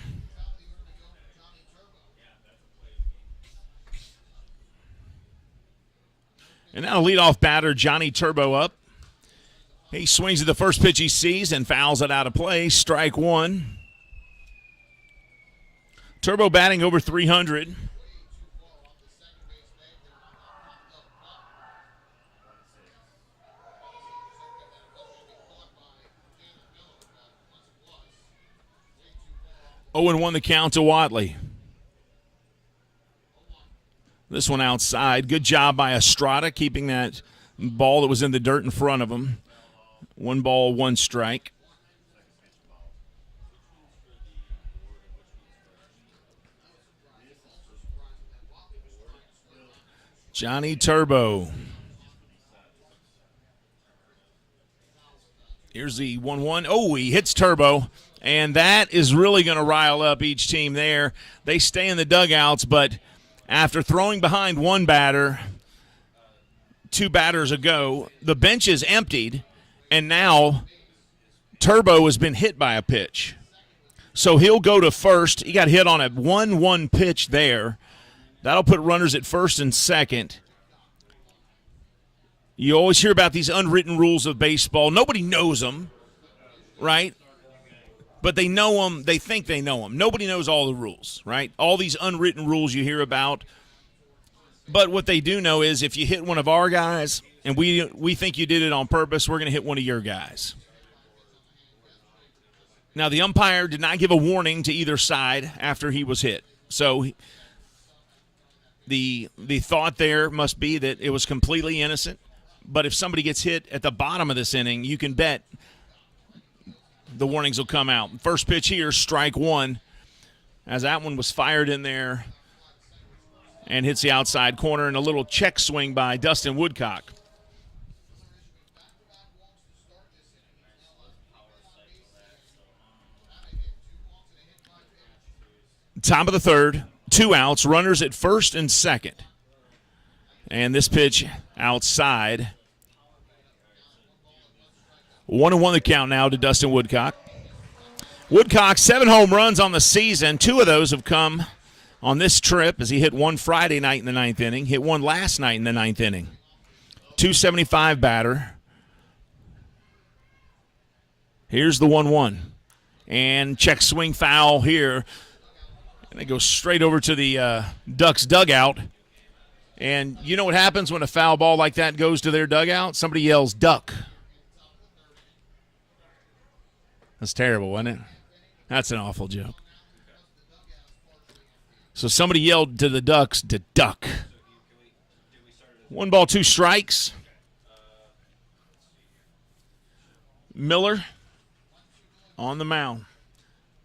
And now leadoff batter Johnny Turbo up. He swings at the first pitch he sees and fouls it out of play. Strike 1. Turbo batting over 300. Oh, and 1 the count to Watley. This one outside. Good job by Estrada keeping that ball that was in the dirt in front of him. 1 ball, 1 strike. Johnny Turbo. Here's the 1-1. Oh, he hits Turbo, and that is really going to rile up each team there. They stay in the dugouts, but after throwing behind one batter 2 batters ago, the bench is emptied, and now Turbo has been hit by a pitch. So he'll go to first. He got hit on a 1-1 pitch there. That'll put runners at first and second. You always hear about these unwritten rules of baseball. Nobody knows them, right? But they know them. They think they know them. Nobody knows all the rules, right? All these unwritten rules you hear about. But what they do know is if you hit one of our guys and we think you did it on purpose, we're going to hit one of your guys. Now, the umpire did not give a warning to either side after he was hit. So the thought there must be that it was completely innocent. But if somebody gets hit at the bottom of this inning, you can bet the warnings will come out. First pitch here, strike 1, as that one was fired in there and hits the outside corner, and a little check swing by Dustin Woodcock. Top of the third, 2 outs, runners at first and second. And this pitch outside. 1-1 the count now to Dustin Woodcock. Woodcock, 7 home runs on the season. 2 of those have come on this trip as he hit 1 Friday night in the 9th inning, hit 1 last night in the 9th inning. 275 batter. Here's the 1-1. And check swing foul here. And it goes straight over to the Ducks dugout. And you know what happens when a foul ball like that goes to their dugout? Somebody yells, duck. That's terrible, wasn't it? That's an awful joke. So somebody yelled to the Ducks to duck. 1 ball, 2 strikes. Miller on the mound.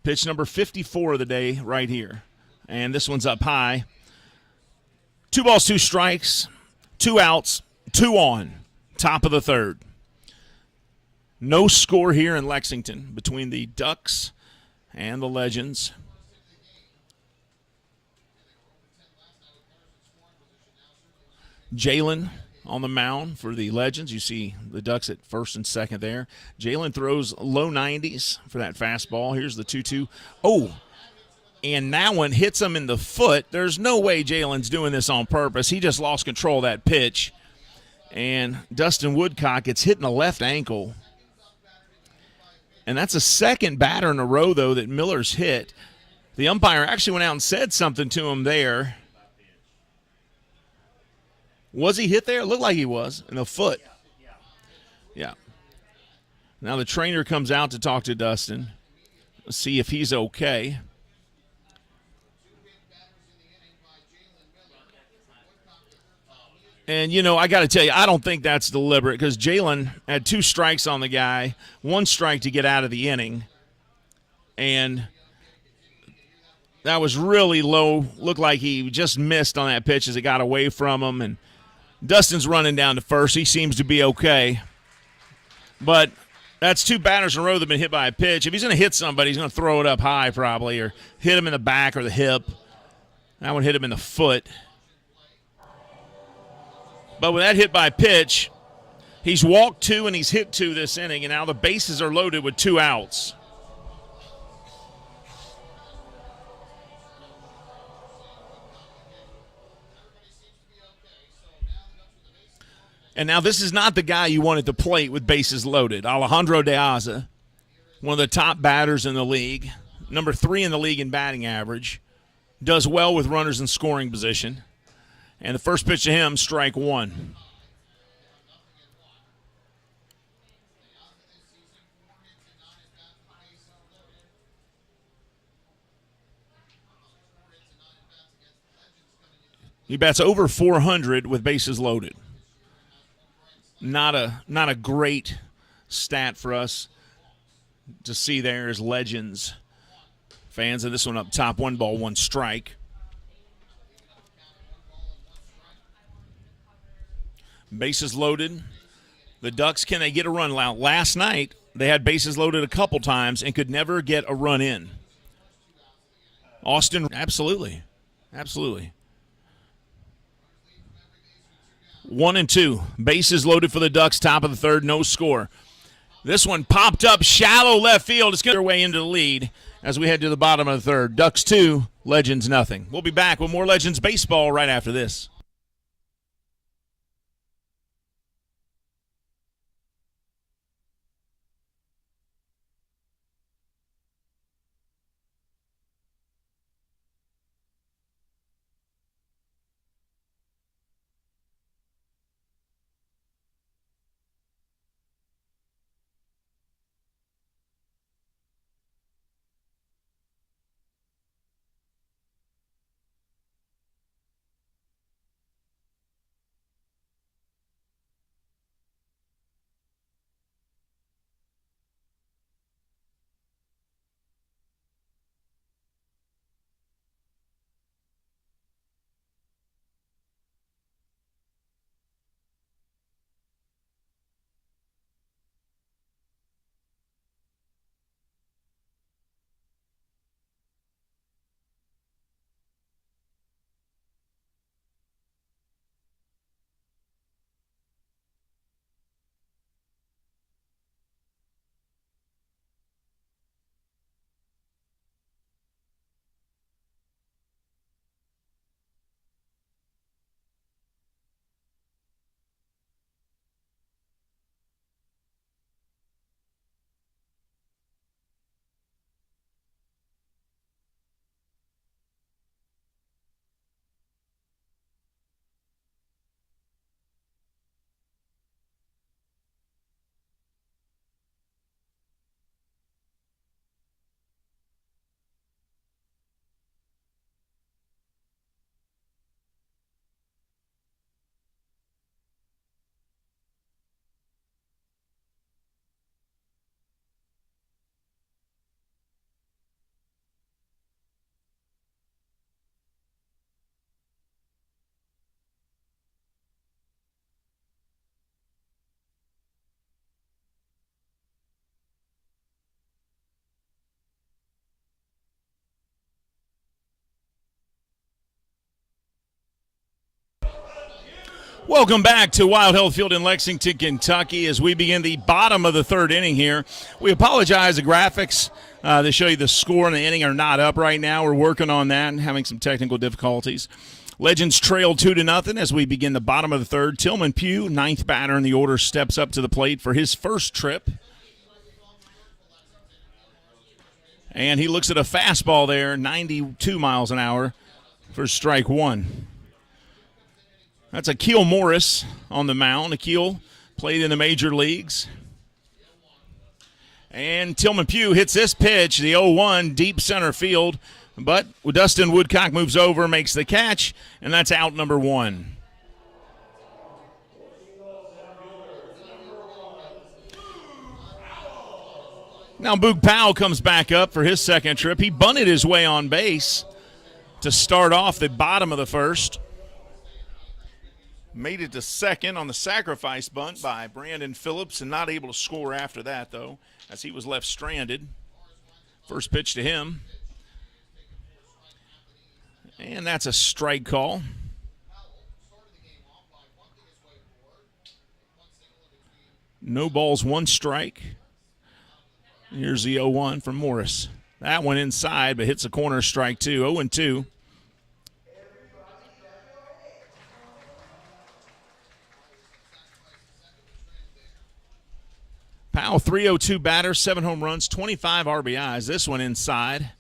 Pitch number 54 of the day right here. And this one's up high. 2 balls, 2 strikes, 2 outs, 2 on, top of the third. No score here in Lexington between the Ducks and the Legends. Jalen on the mound for the Legends. You see the Ducks at first and second there. Jalen throws low 90s for that fastball. Here's the 2-2. Oh, and that one hits him in the foot. There's no way Jalen's doing this on purpose. He just lost control of that pitch. And Dustin Woodcock gets hit in the left ankle. And that's a second batter in a row, though, that Miller's hit. The umpire actually went out and said something to him there. Was he hit there? It looked like he was, in the foot. Yeah. Now the trainer comes out to talk to Dustin. Let's see if he's okay. And, you know, I got to tell you, I don't think that's deliberate because Jalen had 2 strikes on the guy, 1 strike to get out of the inning. And that was really low. Looked like he just missed on that pitch as it got away from him. And Dustin's running down to first. He seems to be okay. But that's 2 batters in a row that have been hit by a pitch. If he's going to hit somebody, he's going to throw it up high probably or hit him in the back or the hip. That one hit him in the foot. But with that hit by pitch, he's walked 2 and he's hit 2 this inning, and now the bases are loaded with 2 outs. And now this is not the guy you want at the plate with bases loaded. Alejandro De Aza, one of the top batters in the league, number 3 in the league in batting average, does well with runners in scoring position. And the first pitch to him, strike 1. He bats over 400 with bases loaded. Not a great stat for us to see there as Legends fans. And this one up top, 1 ball, 1 strike. Bases loaded. The Ducks, can they get a run? Last night, they had bases loaded a couple times and could never get a run in. Austin, absolutely. 1-2. Bases loaded for the Ducks, top of the third, no score. This one popped up shallow left field. It's going their way into the lead as we head to the bottom of the third. Ducks 2, Legends nothing. We'll be back with more Legends baseball right after this. Welcome back to Wild Health Field in Lexington, Kentucky, as we begin the bottom of the third inning here. We apologize, the graphics that show you the score in the inning are not up right now. We're working on that and having some technical difficulties. Legends trail 2-0 as we begin the bottom of the third. Tillman Pugh, ninth batter in the order, steps up to the plate for his first trip. And he looks at a fastball there, 92 miles an hour for strike one. That's Akil Morris on the mound. Akil played in the major leagues. And Tillman Pugh hits this pitch, the 0-1, deep center field. But Dustin Woodcock moves over, makes the catch, and that's out number one. Now Boog Powell comes back up for his second trip. He bunted his way on base to start off the bottom of the first. Made it to second on the sacrifice bunt by Brandon Phillips and not able to score after that, though, as he was left stranded. First pitch to him. And that's a strike call. No balls, one strike. Here's the 0-1 from Morris. That one inside, but hits a corner, strike two. 0-2. Powell, 302 batter, 7 home runs, 25 RBIs. This one inside.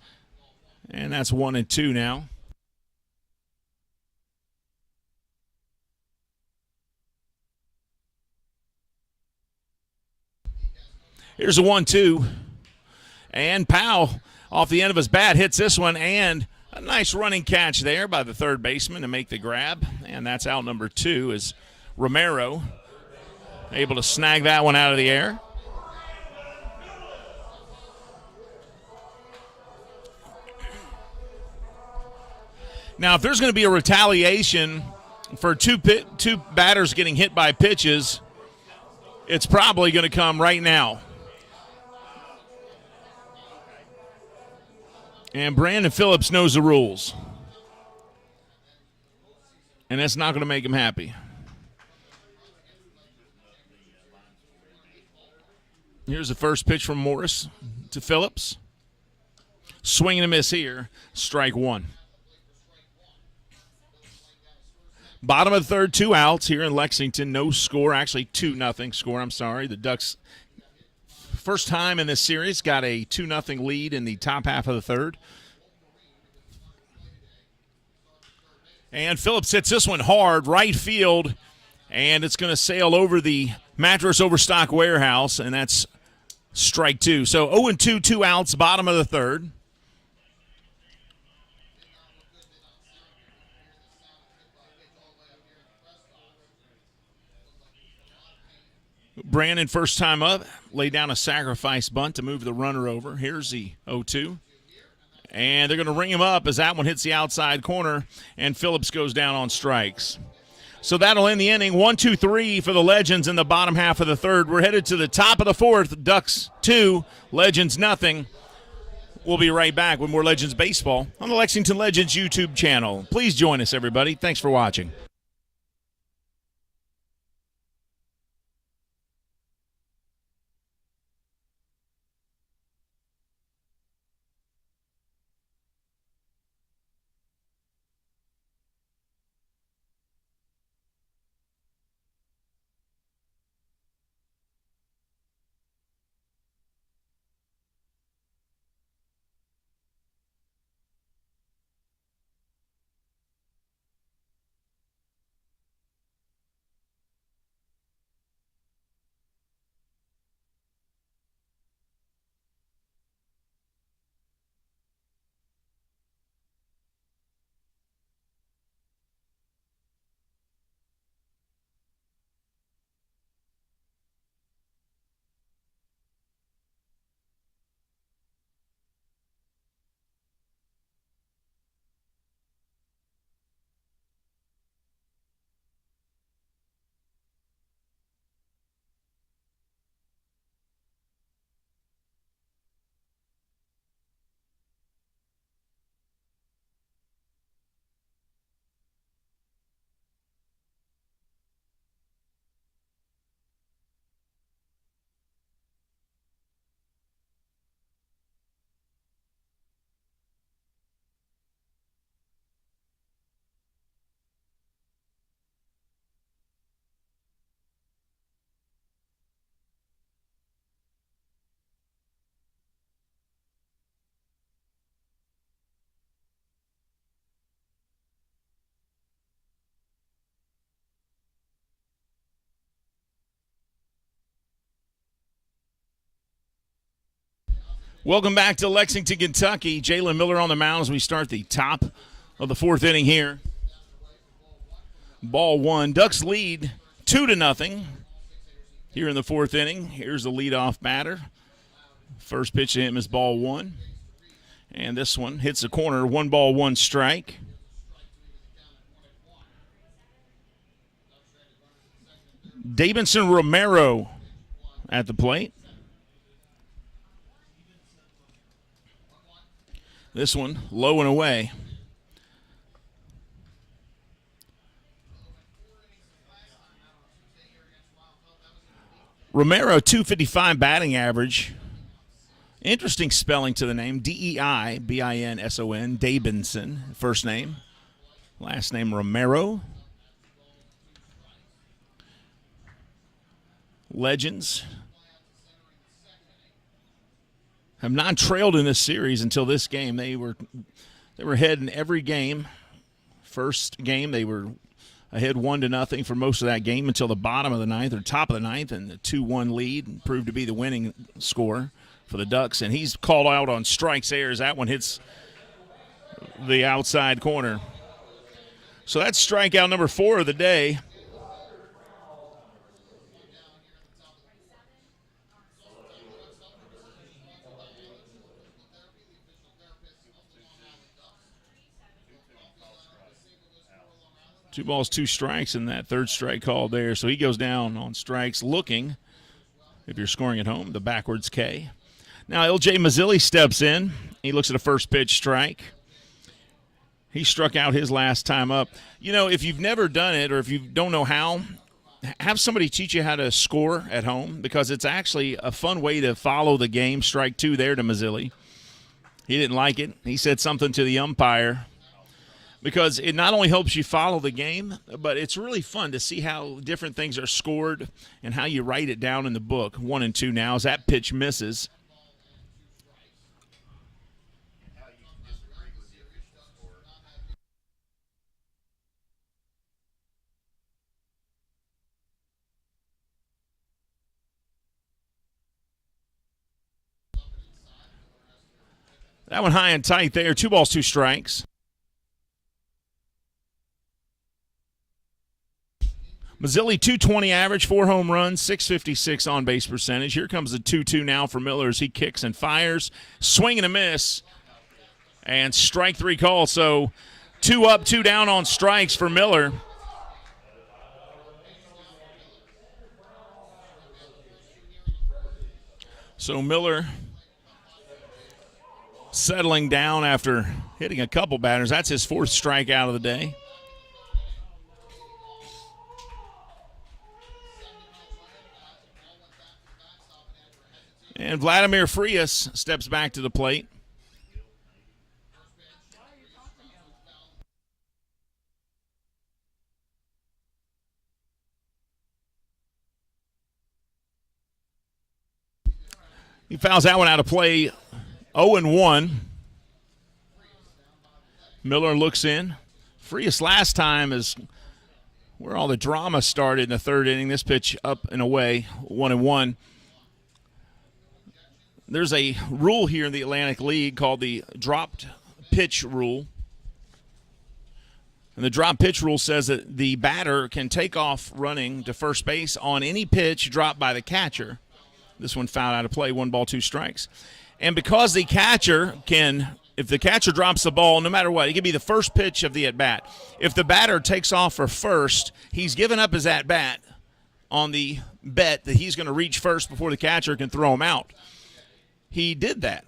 And that's 1-2 now. Here's a 1-2. And Powell, off the end of his bat, hits this one. And a nice running catch there by the third baseman to make the grab. And that's out number two as Romero able to snag that one out of the air. Now, if there's going to be a retaliation For two batters getting hit by pitches, it's probably going to come right now. And Brandon Phillips knows the rules. And that's not going to make him happy. Here's the first pitch from Morris to Phillips. Swing and a miss here. Strike one. Bottom of the third, 2 outs here in Lexington. No score. Actually, 2-0 score. I'm sorry. The Ducks, first time in this series, got a 2-0 lead in the top half of the third. And Phillips hits this one hard, right field, and it's going to sail over the Mattress Overstock Warehouse, and that's strike two. So 0-2, 2 outs, bottom of the third. Brandon, first time up, laid down a sacrifice bunt to move the runner over. Here's the 0-2. And they're going to ring him up as that one hits the outside corner, and Phillips goes down on strikes. So that'll end the inning. 1-2-3 for the Legends in the bottom half of the third. We're headed to the top of the fourth. Ducks 2, Legends nothing. We'll be right back with more Legends baseball on the Lexington Legends YouTube channel. Please join us, everybody. Thanks for watching. Welcome back to Lexington, Kentucky. Jalen Miller on the mound as we start the top of the fourth inning here. Ball one. Ducks lead 2-0 here in the fourth inning. Here's the leadoff batter. First pitch to him is ball one. And this one hits the corner. 1-1 strike. Davidson Romero at the plate. This one low and away. Romero, 255 batting average. Interesting spelling to the name. D-E-I-B-I-N-S-O-N. Davidson, first name. Last name Romero. Legends have not trailed in this series until this game. They were ahead in every game. First game, they were ahead 1-0 for most of that game until the bottom of the ninth or top of the ninth, and the 2-1 lead proved to be the winning score for the Ducks. And he's called out on strikes there as that one hits the outside corner. So that's strikeout number 4 of the day. 2 balls, 2 strikes, and that third strike called there. So he goes down on strikes looking, if you're scoring at home, the backwards K. Now L.J. Mazzilli steps in. He looks at a first pitch strike. He struck out his last time up. You know, if you've never done it or if you don't know how, have somebody teach you how to score at home, because it's actually a fun way to follow the game. Strike 2 there to Mazzilli. He didn't like it. He said something to the umpire, because it not only helps you follow the game, but it's really fun to see how different things are scored and how you write it down in the book. 1-2 now as that pitch misses. That one high and tight there. 2 balls, 2 strikes. Mazzilli, 220 average, 4 home runs, 656 on-base percentage. Here comes the 2-2 now for Miller as he kicks and fires. Swing and a miss. And strike 3 call. So 2 up, 2 down on strikes for Miller. So Miller settling down after hitting a couple batters. That's his 4th strikeout of the day. And Vladimir Frias steps back to the plate. He fouls that one out of play. 0-1. Miller looks in. Frias last time is where all the drama started in the 3rd inning. This pitch up and away, 1-1. There's a rule here in the Atlantic League called the dropped pitch rule. And the drop pitch rule says that the batter can take off running to first base on any pitch dropped by the catcher. This one fouled out of play, 1 ball, 2 strikes. And because the catcher can, if the catcher drops the ball, no matter what, it could be the first pitch of the at-bat. If the batter takes off for first, he's given up his at-bat on the bet that he's going to reach first before the catcher can throw him out. He did that.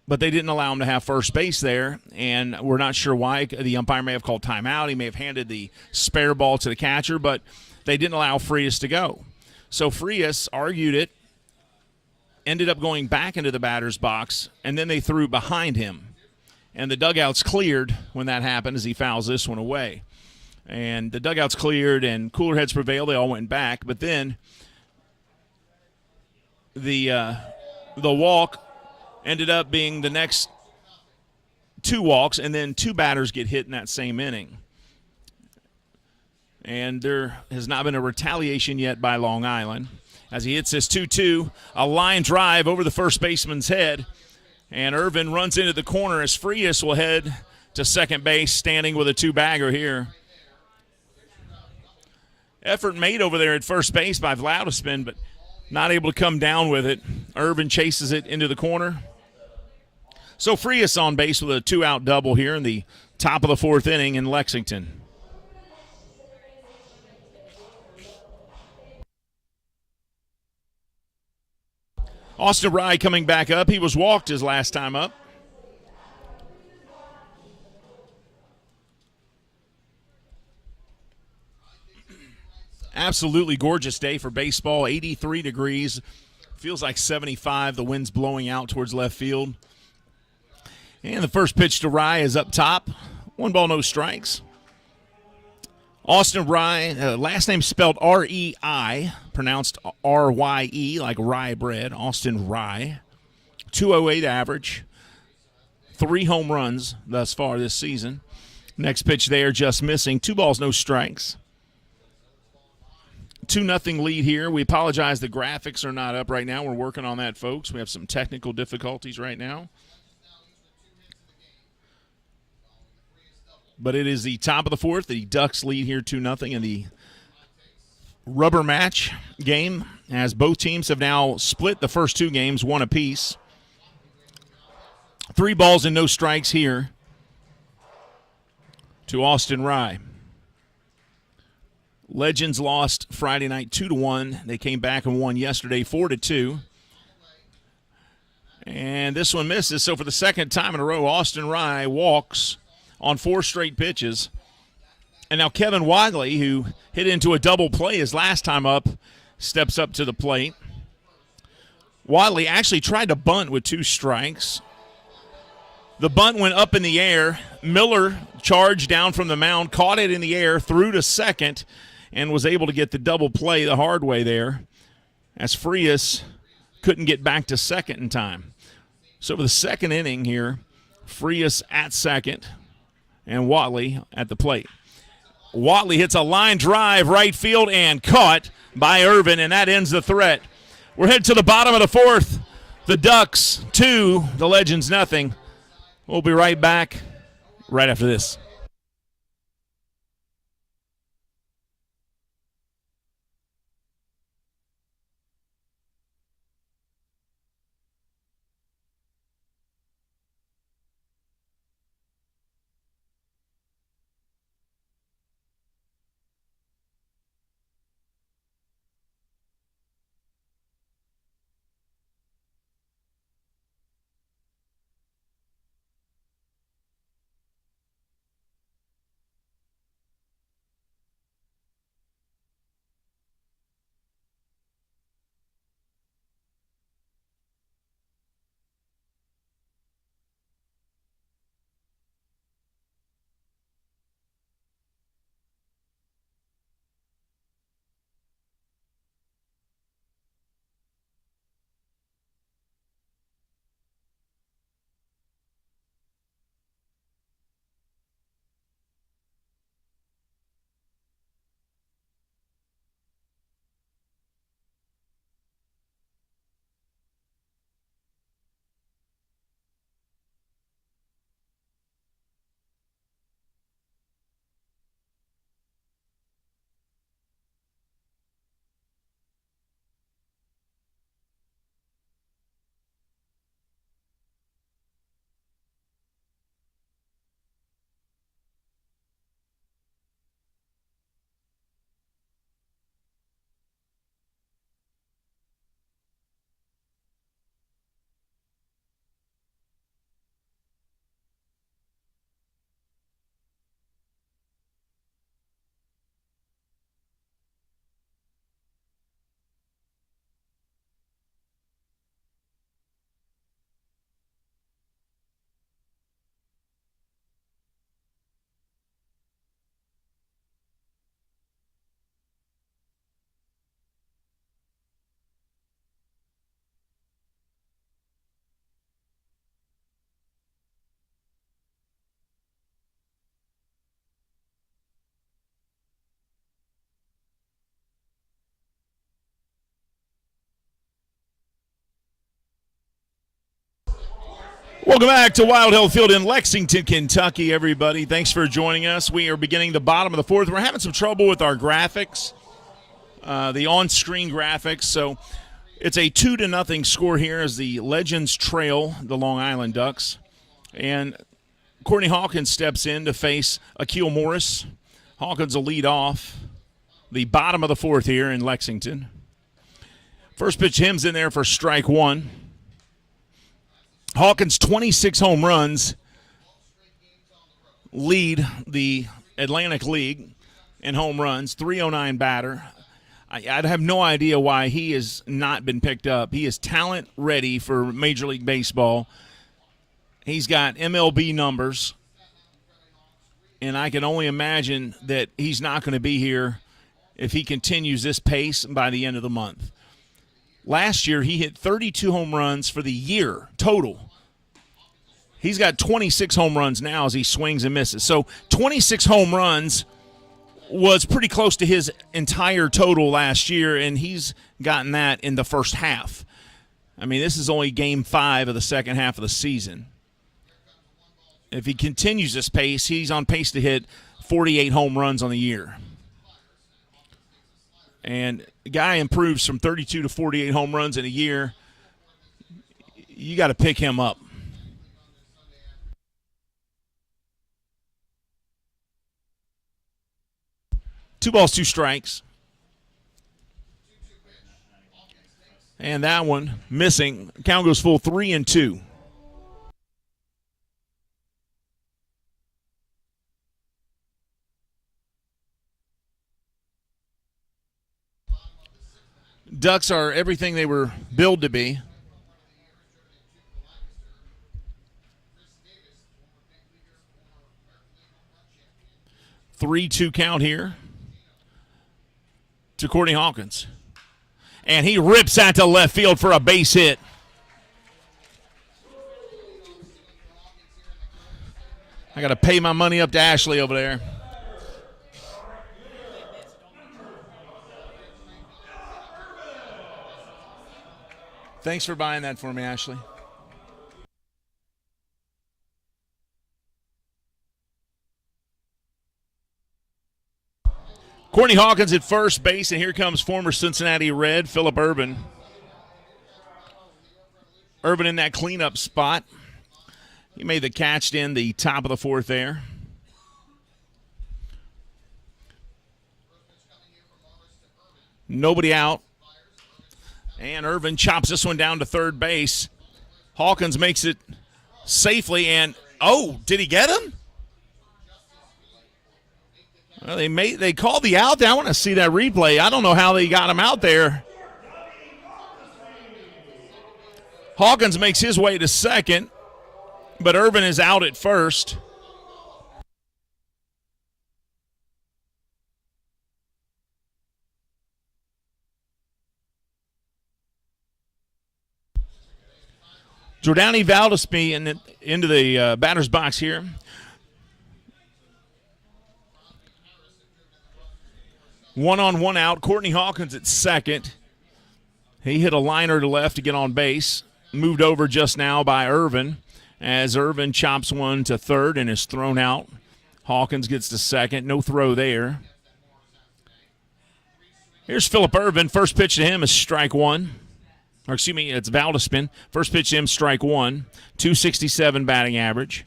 But they didn't allow him to have first base there, and we're not sure why. The umpire may have called timeout. He may have handed the spare ball to the catcher, but they didn't allow Frias to go. So Frias argued it, ended up going back into the batter's box, and then they threw behind him. And the dugout's cleared when that happened as he fouls this one away. And the dugout's cleared, and cooler heads prevailed. They all went back. But then the walk ended up being the next 2 walks, and then 2 batters get hit in that same inning. And there has not been a retaliation yet by Long Island. As he hits this 2-2, a line drive over the first baseman's head. And Irvin runs into the corner as Frias will head to second base, standing with a 2-bagger here. Effort made over there at first base by Vladespin, but not able to come down with it. Irvin chases it into the corner. So Frias on base with a 2-out double here in the top of the 4th inning in Lexington. Austin Rye coming back up. He was walked his last time up. Absolutely gorgeous day for baseball. 83 degrees. Feels like 75. The wind's blowing out towards left field. And the first pitch to Rye is up top. 1 ball, no strikes. Austin Rye, last name spelled R-E-I, pronounced R-Y-E, like rye bread. Austin Rye, 208 average, 3 home runs thus far this season. Next pitch there, just missing. 2 balls, no strikes. 2-0 lead here. We apologize, the graphics are not up right now. We're working on that, folks. We have some technical difficulties right now. But it is the top of the 4th. The Ducks lead here 2-0 in the rubber match game, as both teams have now split the first 2 games, 1 apiece. 3 balls and no strikes here. to Austin Rye. Legends lost Friday night 2-1. They came back and won yesterday 4-2. And this one misses. So for the second time in a row, Austin Rye walks on 4 straight pitches. And now Kevin Wadley, who hit into a double play his last time up, steps up to the plate. Wadley actually tried to bunt with 2 strikes. The bunt went up in the air. Miller charged down from the mound, caught it in the air, threw to second, and was able to get the double play the hard way there, as Frias couldn't get back to second in time. So for the second inning here, Frias at second and Watley at the plate. Watley hits a line drive right field and caught by Irvin, and that ends the threat. We're headed to the bottom of the 4th. The Ducks 2, the Legends nothing. We'll be right back right after this. Welcome back to Wild Hill Field in Lexington, Kentucky, everybody. Thanks for joining us. We are beginning the bottom of the 4th. We're having some trouble with our graphics, the on-screen graphics. So it's a 2-0 score here as the Legends trail the Long Island Ducks. And Courtney Hawkins steps in to face Akil Morris. Hawkins will lead off the bottom of the 4th here in Lexington. First pitch, Hims in there for strike 1. Hawkins' 26 home runs lead the Atlantic League in home runs, 309 batter. I have no idea why he has not been picked up. He is talent ready for Major League Baseball. He's got MLB numbers, and I can only imagine that he's not going to be here if he continues this pace by the end of the month. Last year, he hit 32 home runs for the year total. He's got 26 home runs now as he swings and misses. So 26 home runs was pretty close to his entire total last year, and he's gotten that in the first half. I mean, this is only game 5 of the second half of the season. If he continues this pace, he's on pace to hit 48 home runs on the year. And the guy improves from 32 to 48 home runs in a year. You got to pick him up. 2 balls, 2 strikes. And that one missing. Count goes full 3-2. Ducks are everything they were billed to be. 3-2 count here to Courtney Hawkins. And he rips that to left field for a base hit. I got to pay my money up to Ashley over there. Thanks for buying that for me, Ashley. Courtney Hawkins at first base, and here comes former Cincinnati Red, Phillip Urban. Urban in that cleanup spot. He made the catch in the top of the 4th there. Nobody out. And Urban chops this one down to third base. Hawkins makes it safely, and oh, did he get him? Well, they called the out there. I want to see that replay. I don't know how they got him out there. Hawkins makes his way to second, but Urban is out at first. Jordani Valdesby into the batter's box here. One on, one out. Courtney Hawkins at second. He hit a liner to left to get on base. Moved over just now by Irvin as Irvin chops one to third and is thrown out. Hawkins gets to second. No throw there. Here's Phillip Irvin. First pitch to him is strike one. Or excuse me, it's Valdespin. First pitch to him, strike one. 267 batting average.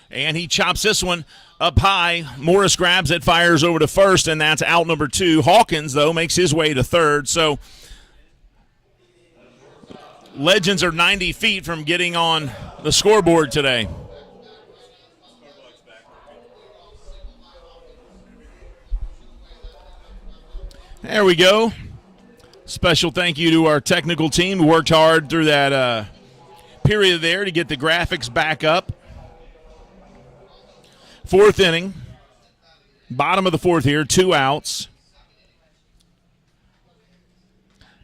And he chops this one up high. Morris grabs it, fires over to first, and that's out number 2. Hawkins, though, makes his way to third. So Legends are 90 feet from getting on the scoreboard today. There we go. Special thank you to our technical team who worked hard through that period there to get the graphics back up. 4th inning. Bottom of the 4th here, 2 outs.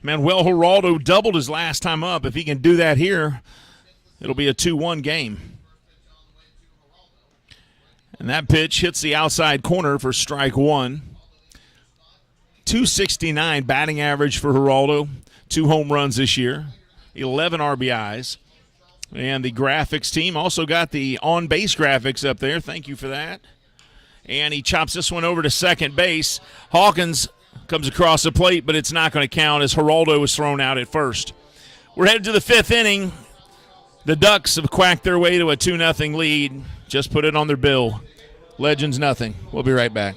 Manuel Geraldo doubled his last time up. If he can do that here, it'll be a 2-1 game. And that pitch hits the outside corner for strike one. 269 batting average for Geraldo. 2 home runs this year. 11 RBIs. And the graphics team also got the on-base graphics up there. Thank you for that. And he chops this one over to second base. Hawkins comes across the plate, but it's not going to count as Geraldo is thrown out at first. We're headed to the 5th inning. The Ducks have quacked their way to a 2-0 lead. Just put it on their bill. Legends nothing. We'll be right back.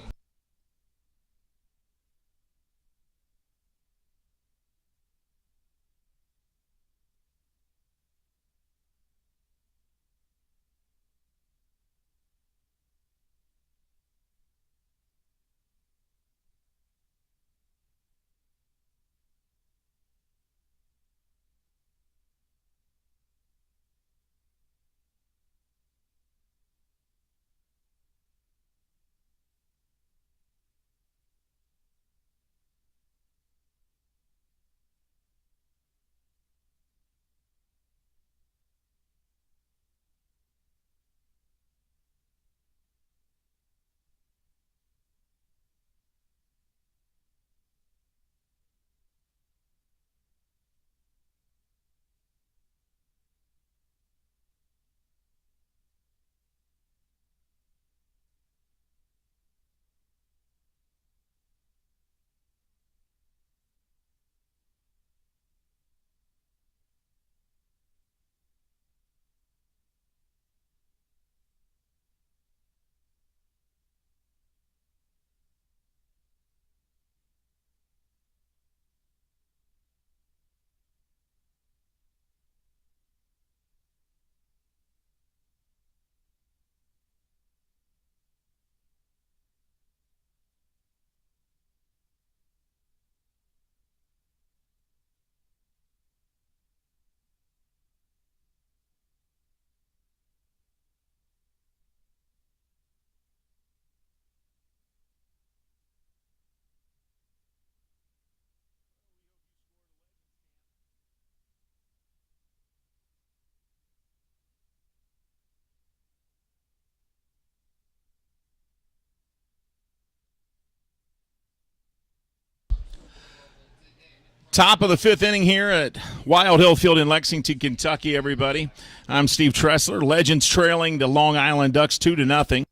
Top of the fifth inning here at Wild Hill Field in Lexington, Kentucky, everybody. I'm Steve Tressler. Legends trailing the Long Island Ducks 2-0.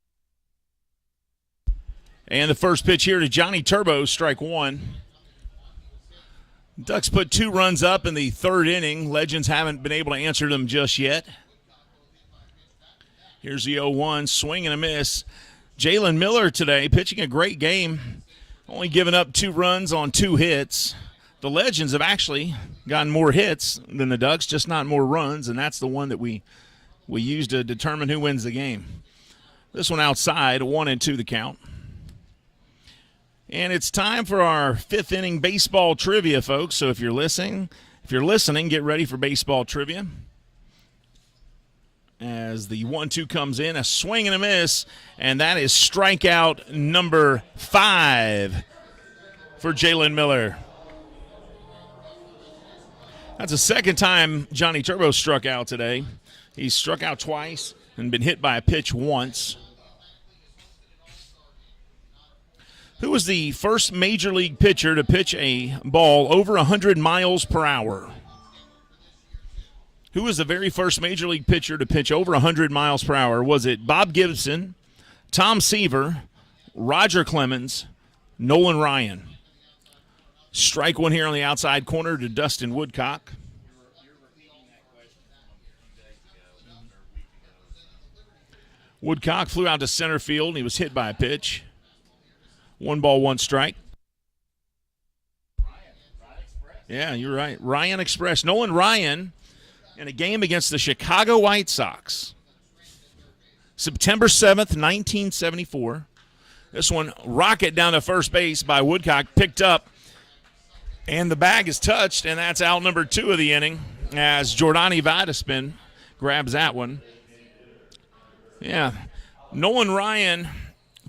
And the first pitch here to Johnny Turbo, strike one. Ducks put 2 runs up in the third inning. Legends haven't been able to answer them just yet. Here's the 0-1, swing and a miss. Jalen Miller today pitching a great game, only giving up 2 runs on 2 hits. The Legends have actually gotten more hits than the Ducks, just not more runs, and that's the one that we use to determine who wins the game. This one outside, 1-2 the count. And it's time for our fifth inning baseball trivia, folks. So if you're listening, get ready for baseball trivia. As the 1-2 comes in, a swing and a miss, and that is strikeout number 5 for Jalen Miller. That's the second time Johnny Turbo struck out today. He's struck out twice and been hit by a pitch once. Who was the first major league pitcher to pitch a ball over 100 miles per hour? Who was the very first major league pitcher to pitch over 100 miles per hour? Was it Bob Gibson, Tom Seaver, Roger Clemens, Nolan Ryan? Strike one here on the outside corner to Dustin Woodcock. Woodcock flew out to center field, and he was hit by a pitch. 1 ball, 1 strike. Yeah, you're right. Ryan Express. Nolan Ryan in a game against the Chicago White Sox. September 7th, 1974. This one, rocket down to first base by Woodcock, picked up. And the bag is touched, and that's out number 2 of the inning as Jordani Vadaspin grabs that one. Yeah, Nolan Ryan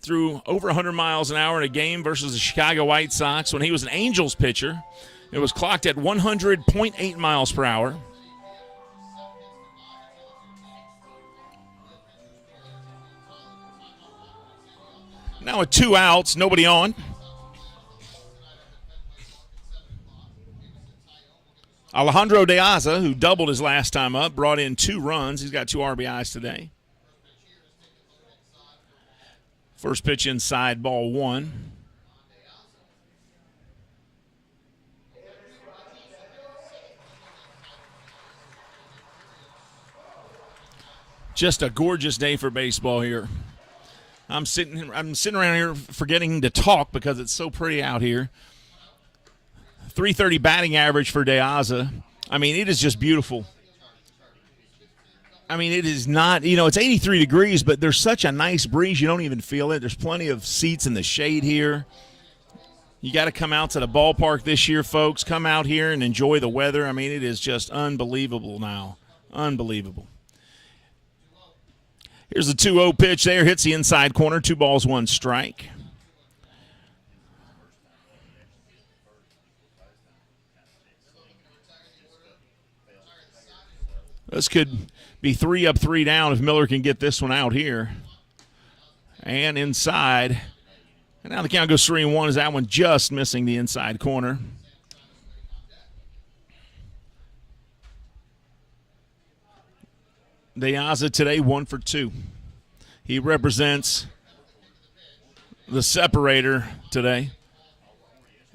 threw over 100 miles an hour in a game versus the Chicago White Sox when he was an Angels pitcher. It was clocked at 100.8 miles per hour. Now with 2 outs, nobody on. Alejandro De Aza, who doubled his last time up, brought in 2 runs. He's got 2 RBIs today. First pitch inside, ball 1. Just a gorgeous day for baseball here. I'm sitting around here forgetting to talk because it's so pretty out here. 330 batting average for De Aza. I mean, it is just beautiful. I mean, it is not, it's 83 degrees, but there's such a nice breeze, you don't even feel it. There's plenty of seats in the shade here. You got to come out to the ballpark this year, folks. Come out here and enjoy the weather. I mean, it is just unbelievable now. Unbelievable. Here's the 2-0 pitch there. Hits the inside corner. 2 balls, 1 strike. This could be 3 up, 3 down if Miller can get this one out here. And inside. And now the count goes 3-1 as that one just missing the inside corner. De Aza today 1 for 2. He represents the separator today.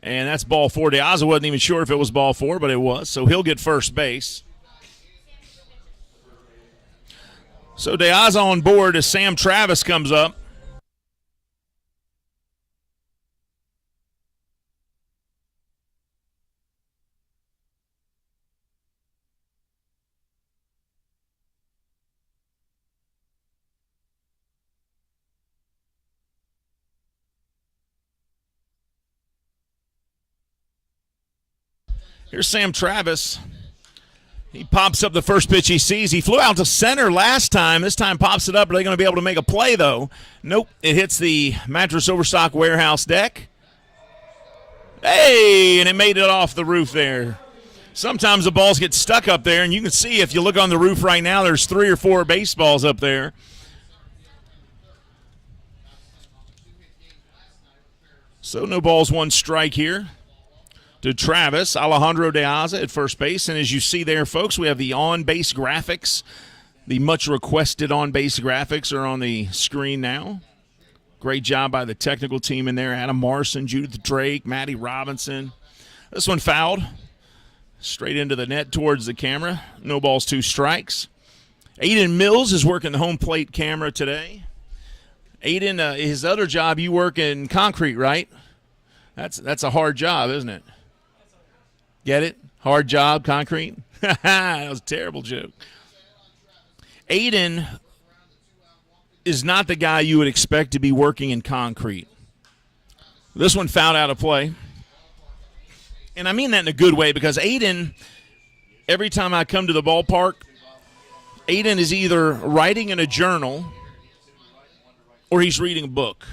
And that's ball 4. De Aza wasn't even sure if it was ball 4, but it was. So he'll get first base. So De Aza on board as Sam Travis comes up. Here's Sam Travis. He pops up the first pitch he sees. He flew out to center last time. This time pops it up. Are they going to be able to make a play, though? Nope. It hits the Mattress Overstock warehouse deck. Hey, and it made it off the roof there. Sometimes the balls get stuck up there, and you can see if you look on the roof right now, there's 3 or 4 baseballs up there. So no balls, 1 strike here. to Travis. Alejandro De Aza at first base. And as you see there, folks, we have the on-base graphics. The much-requested on-base graphics are on the screen now. Great job by the technical team in there. Adam Marson, Judith Drake, Maddie Robinson. This one fouled. Straight into the net towards the camera. No balls, 2 strikes. Aiden Mills is working the home plate camera today. Aiden, his other job, you work in concrete, right? That's a hard job, isn't it? Get it? Hard job, concrete? That was a terrible joke. Aiden is not the guy you would expect to be working in concrete. This one fouled out of play. And I mean that in a good way because Aiden, every time I come to the ballpark, Aiden is either writing in a journal or he's reading a book.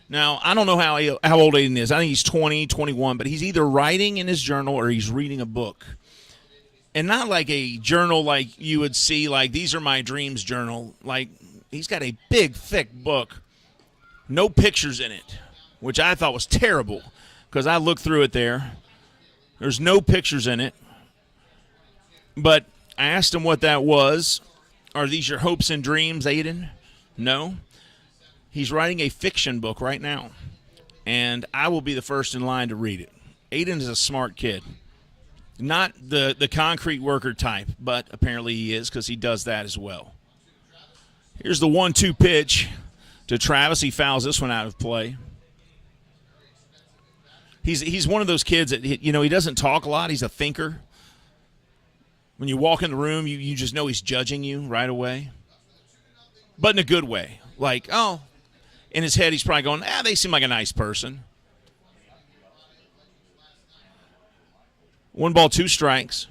Now, I don't know how old Aiden is. I think he's 20, 21, but he's either writing in his journal or he's reading a book. And not like a journal like you would see, like These Are My Dreams journal. Like, he's got a big, thick book, no pictures in it, which I thought was terrible because I looked through it there. There's no pictures in it. But I asked him what that was. Are these your hopes and dreams, Aiden? No. He's writing a fiction book right now, and I will be the first in line to read it. Aiden is a smart kid. Not the concrete worker type, but apparently he is because he does that as well. Here's the 1-2 pitch to Travis. He fouls this one out of play. He's one of those kids that, you know, he doesn't talk a lot. He's a thinker. When you walk in the room, you just know he's judging you right away. But in a good way. Like, oh, in his head he's probably going, they seem like a nice person. 1 ball, 2 strikes.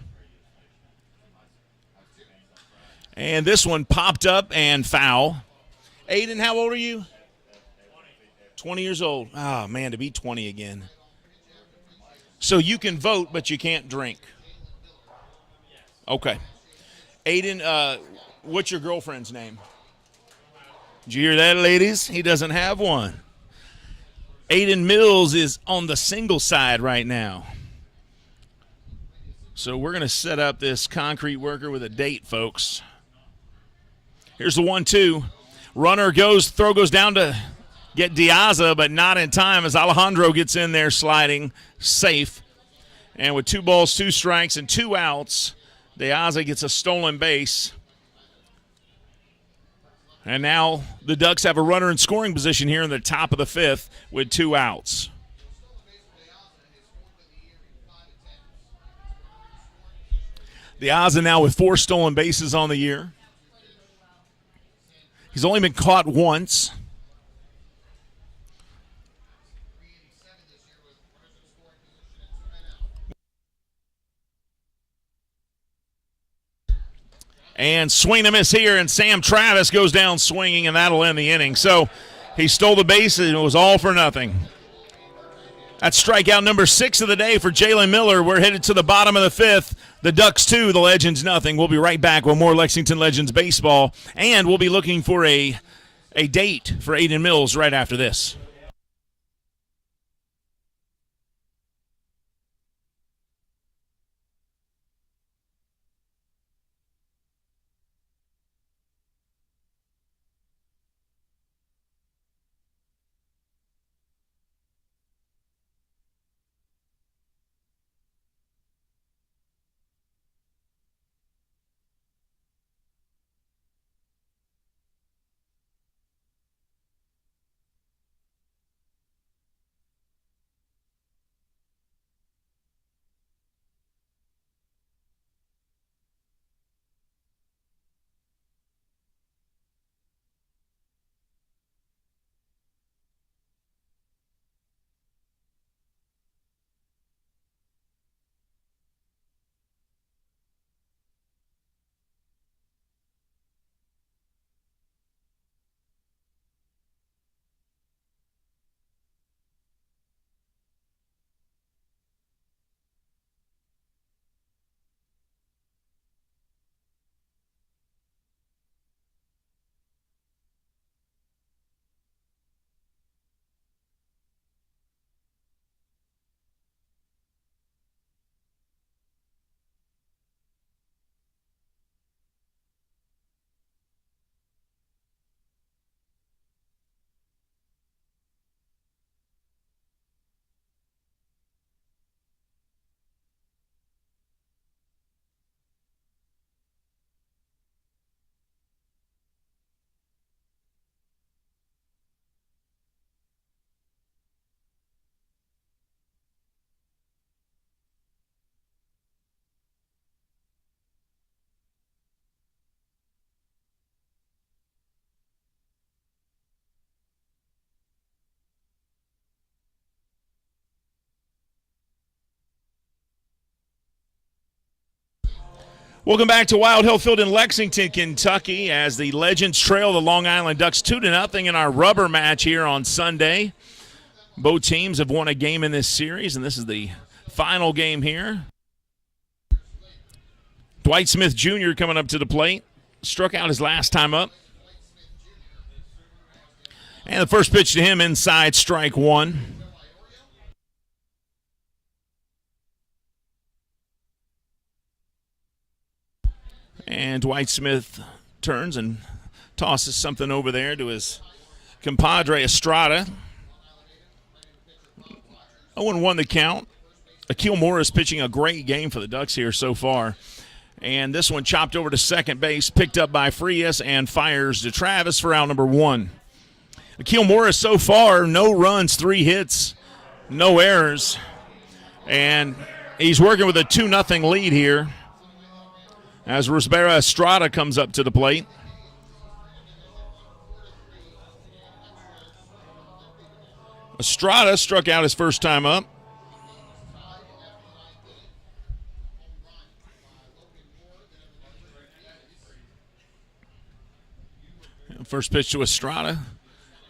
And this one popped up and foul. Aiden, how old are you? 20 years old. Oh, man, to be 20 again. So you can vote, but you can't drink. Okay. Aiden, what's your girlfriend's name? Did you hear that, ladies? He doesn't have one. Aiden Mills is on the single side right now. So we're going to set up this concrete worker with a date, folks. Here's the 1-2. Runner goes, throw goes down to get Diaza, but not in time as Alejandro gets in there sliding safe. And with 2 balls, 2 strikes, and 2 outs, Diaza gets a stolen base. And now the Ducks have a runner in scoring position here in the top of the 5th with 2 outs. Diaza now with 4 stolen bases on the year. He's only been caught once. And swing and miss here, and Sam Travis goes down swinging, and that'll end the inning. So he stole the base, and it was all for nothing. That's strikeout number 6 of the day for Jalen Miller. We're headed to the bottom of the 5th. The Ducks 2, the Legends nothing. We'll be right back with more Lexington Legends baseball, and we'll be looking for a date for Aiden Mills right after this. Welcome back to Wild Hill Field in Lexington, Kentucky, as the Legends trail the Long Island Ducks 2-0 in our rubber match here on Sunday. Both teams have won a game in this series, and this is the final game here. Dwight Smith Jr. coming up to the plate. Struck out his last time up. And the first pitch to him inside, strike one. And Dwight Smith turns and tosses something over there to his compadre Estrada. 0-1 the count. Akil Morris pitching a great game for the Ducks here so far. And this one chopped over to second base, picked up by Frias, and fires to Travis for out number one. Akil Morris so far, no runs, 3 hits, no errors. And he's working with a 2-0 lead here as Rosbera Estrada comes up to the plate. Estrada struck out his first time up. First pitch to Estrada.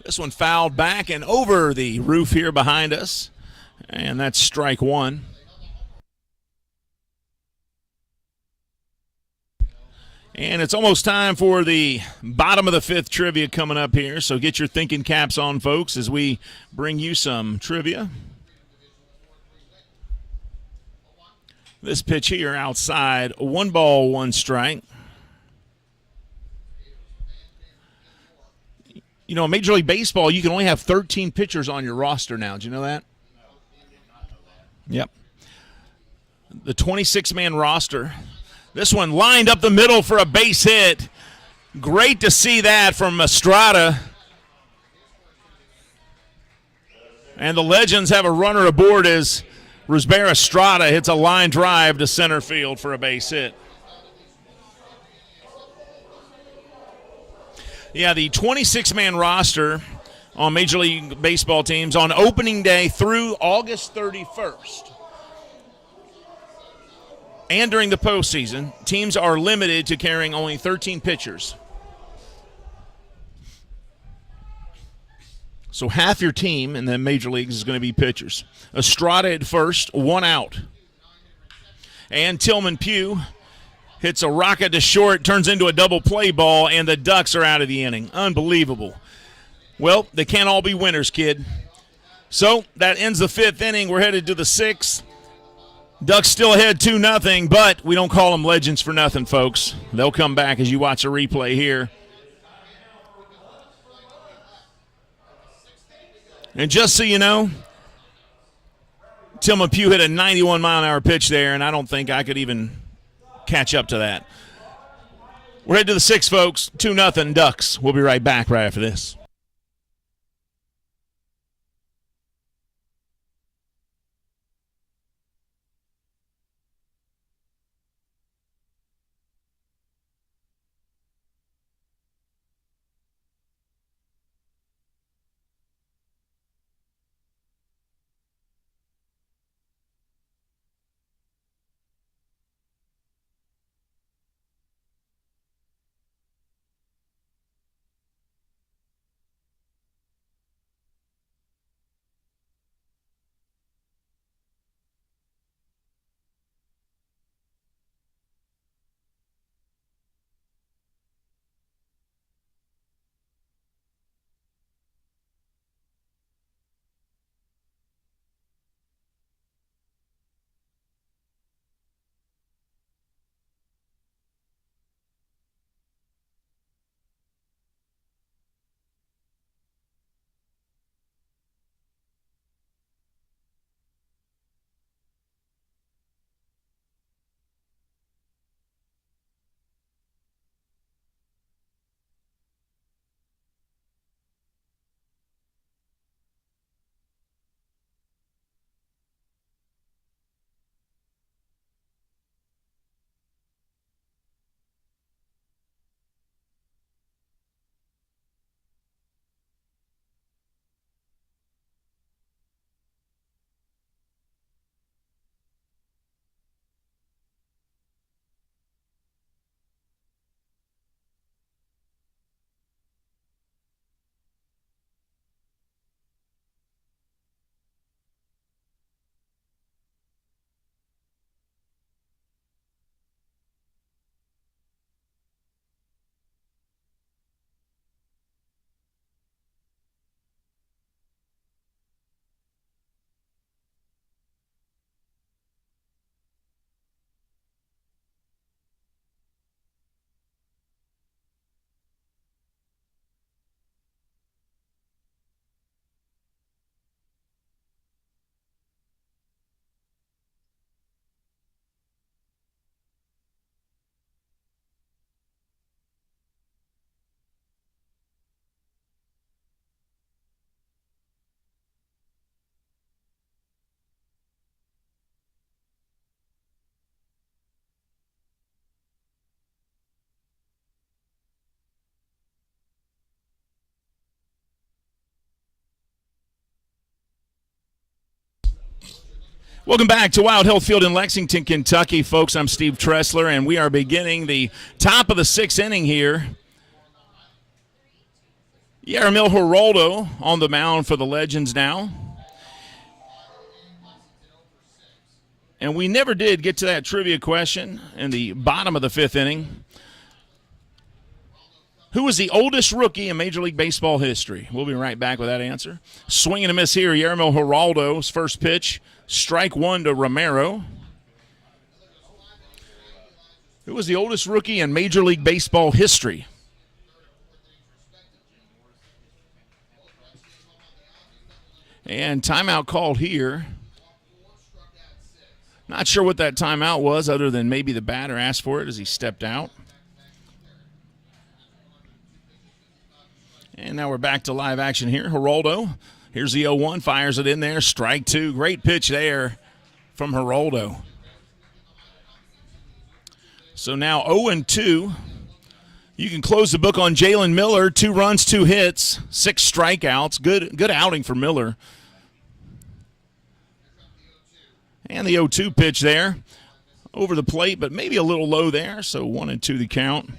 This one fouled back and over the roof here behind us. And that's strike one. And it's almost time for the bottom of the fifth trivia coming up here. So get your thinking caps on, folks, as we bring you some trivia. This pitch here outside, 1 ball, 1 strike. You know, in Major League Baseball, you can only have 13 pitchers on your roster now. Did you know that? Yep. The 26-man roster. This one lined up the middle for a base hit. Great to see that from Estrada. And the Legends have a runner aboard as Rosbera Estrada hits a line drive to center field for a base hit. Yeah, the 26-man roster on Major League Baseball teams on opening day through August 31st. And during the postseason, teams are limited to carrying only 13 pitchers. So half your team in the major leagues is going to be pitchers. Estrada at first, 1 out. And Tillman Pugh hits a rocket to short, turns into a double play ball, and the Ducks are out of the inning. Unbelievable. Well, they can't all be winners, kid. So that ends the 5th inning. We're headed to the 6th. Ducks still ahead 2-0, but we don't call them Legends for nothing, folks. They'll come back as you watch a replay here. And just so you know, Tillman Pugh hit a 91-mile-an-hour pitch there, and I don't think I could even catch up to that. We're headed to the 6th, folks. 2-0 Ducks. We'll be right back right after this. Welcome back to Wild Health Field in Lexington, Kentucky. Folks, I'm Steve Tressler, and we are beginning the top of the sixth inning here. Yaramil Geraldo on the mound for the Legends now. And we never did get to that trivia question in the bottom of the fifth inning. Who is the oldest rookie in Major League Baseball history? We'll be right back with that answer. Swing and a miss here. Yaramil Geraldo's first pitch. Strike one to Romero. Who was the oldest rookie in Major League Baseball history? And timeout called here. Not sure what that timeout was other than maybe the batter asked for it as he stepped out. And now we're back to live action here. Geraldo, here's the 0-1, fires it in there. Strike two. Great pitch there from Geraldo. So now 0-2. You can close the book on Jalen Miller. 2 runs, 2 hits, 6 strikeouts. Good outing for Miller. And the 0-2 pitch there. Over the plate, but maybe a little low there. So 1-2 the count.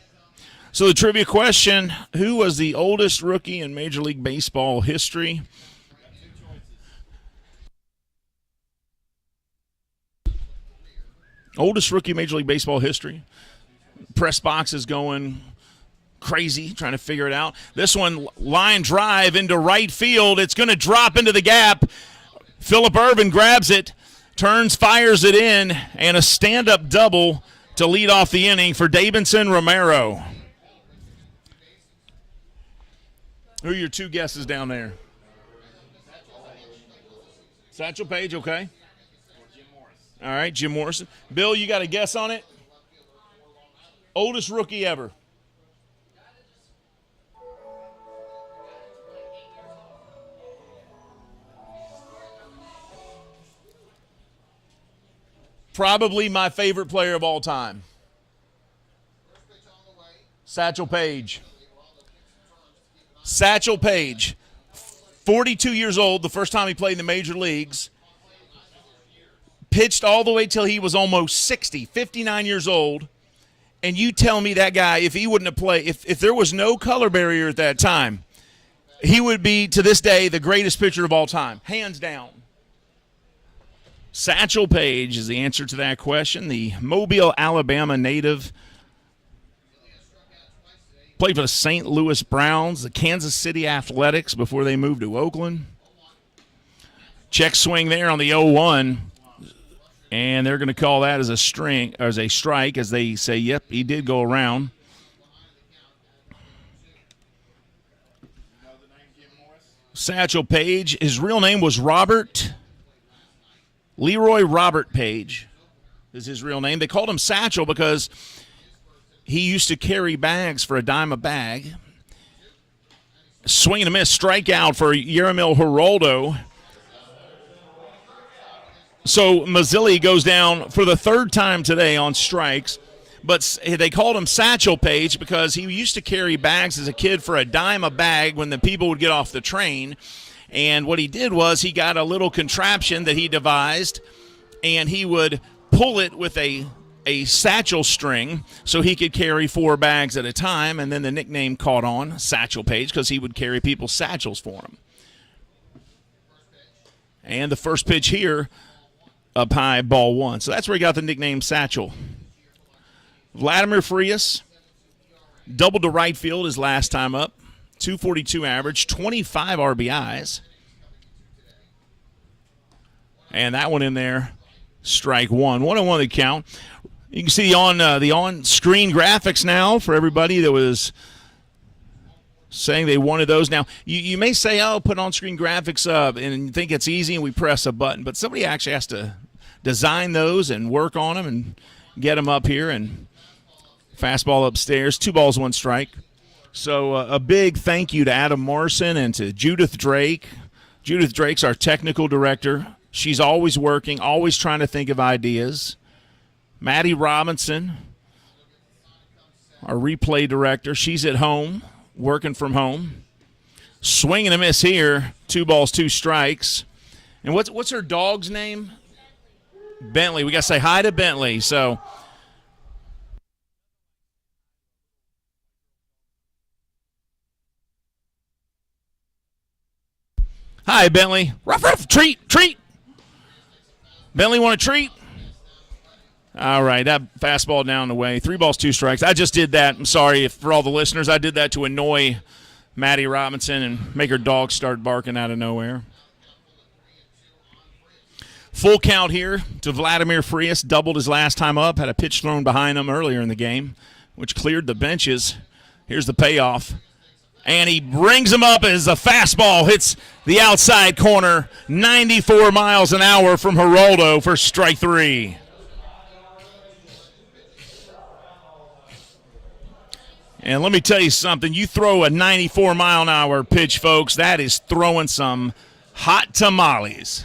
So the trivia question, who was the oldest rookie in Major League Baseball history? Oldest rookie in Major League Baseball history. Press box is going crazy trying to figure it out. This one, line drive into right field. It's going to drop into the gap. Phillip Ervin grabs it, turns, fires it in, and a stand-up double to lead off the inning for Davidson Romero. Who are your 2 guesses down there? Satchel Paige, okay. All right, Jim Morrison. Bill, you got a guess on it? Oldest rookie ever. Probably my favorite player of all time. Satchel Paige. Satchel Paige, 42 years old, the first time he played in the major leagues. Pitched all the way till he was almost 60, 59 years old. And you tell me that guy, if he wouldn't have played, if there was no color barrier at that time, he would be, to this day, the greatest pitcher of all time, hands down. Satchel Paige is the answer to that question. The Mobile, Alabama native. Played for the St. Louis Browns, the Kansas City Athletics before they moved to Oakland. Check swing there on the 0-1. And they're going to call that as a strike, as they say, yep, he did go around. Satchel Paige, his real name was Leroy Robert Page is his real name. They called him Satchel because he used to carry bags for $10 a bag. Swing and a miss, strikeout for Yaramil Geraldo. So Mazzilli goes down for the 3rd time today on strikes, but they called him Satchel Paige because he used to carry bags as a kid for $10 a bag when the people would get off the train. And what he did was he got a little contraption that he devised, and he would pull it with a satchel string so he could carry 4 bags at a time, and then the nickname caught on, Satchel Paige, because he would carry people's satchels for him. And the first pitch here, up high, ball 1. So that's where he got the nickname Satchel. Vladimir Frias doubled to right field his last time up. 242 average, 25 RBIs. And that one in there, strike 1. 1-1 the count. You can see the on-screen graphics now for everybody that was saying they wanted those. Now, you may say, oh, put on-screen graphics up, and you think it's easy and we press a button. But somebody actually has to design those and work on them and get them up here. And fastball upstairs, 2 balls, 1 strike. So a big thank you to Adam Morrison and to Judith Drake. Judith Drake's our technical director. She's always working, always trying to think of ideas. Maddie Robinson, our replay director. She's at home, working from home. Swing and a miss here. 2 balls, 2 strikes. And what's her dog's name? Bentley. We got to say hi to Bentley. So, hi, Bentley. Ruff, ruff, treat. Bentley, want a treat? All right, that fastball down the way. 3 balls, 2 strikes. I just did that. I'm sorry for all the listeners. I did that to annoy Maddie Robinson and make her dog start barking out of nowhere. Full count here to Vladimir Frias. Doubled his last time up. Had a pitch thrown behind him earlier in the game, which cleared the benches. Here's the payoff. And he brings him up as a fastball hits the outside corner. 94 miles an hour from Geraldo for strike 3. And let me tell you something. You throw a 94-mile-an-hour pitch, folks, that is throwing some hot tamales.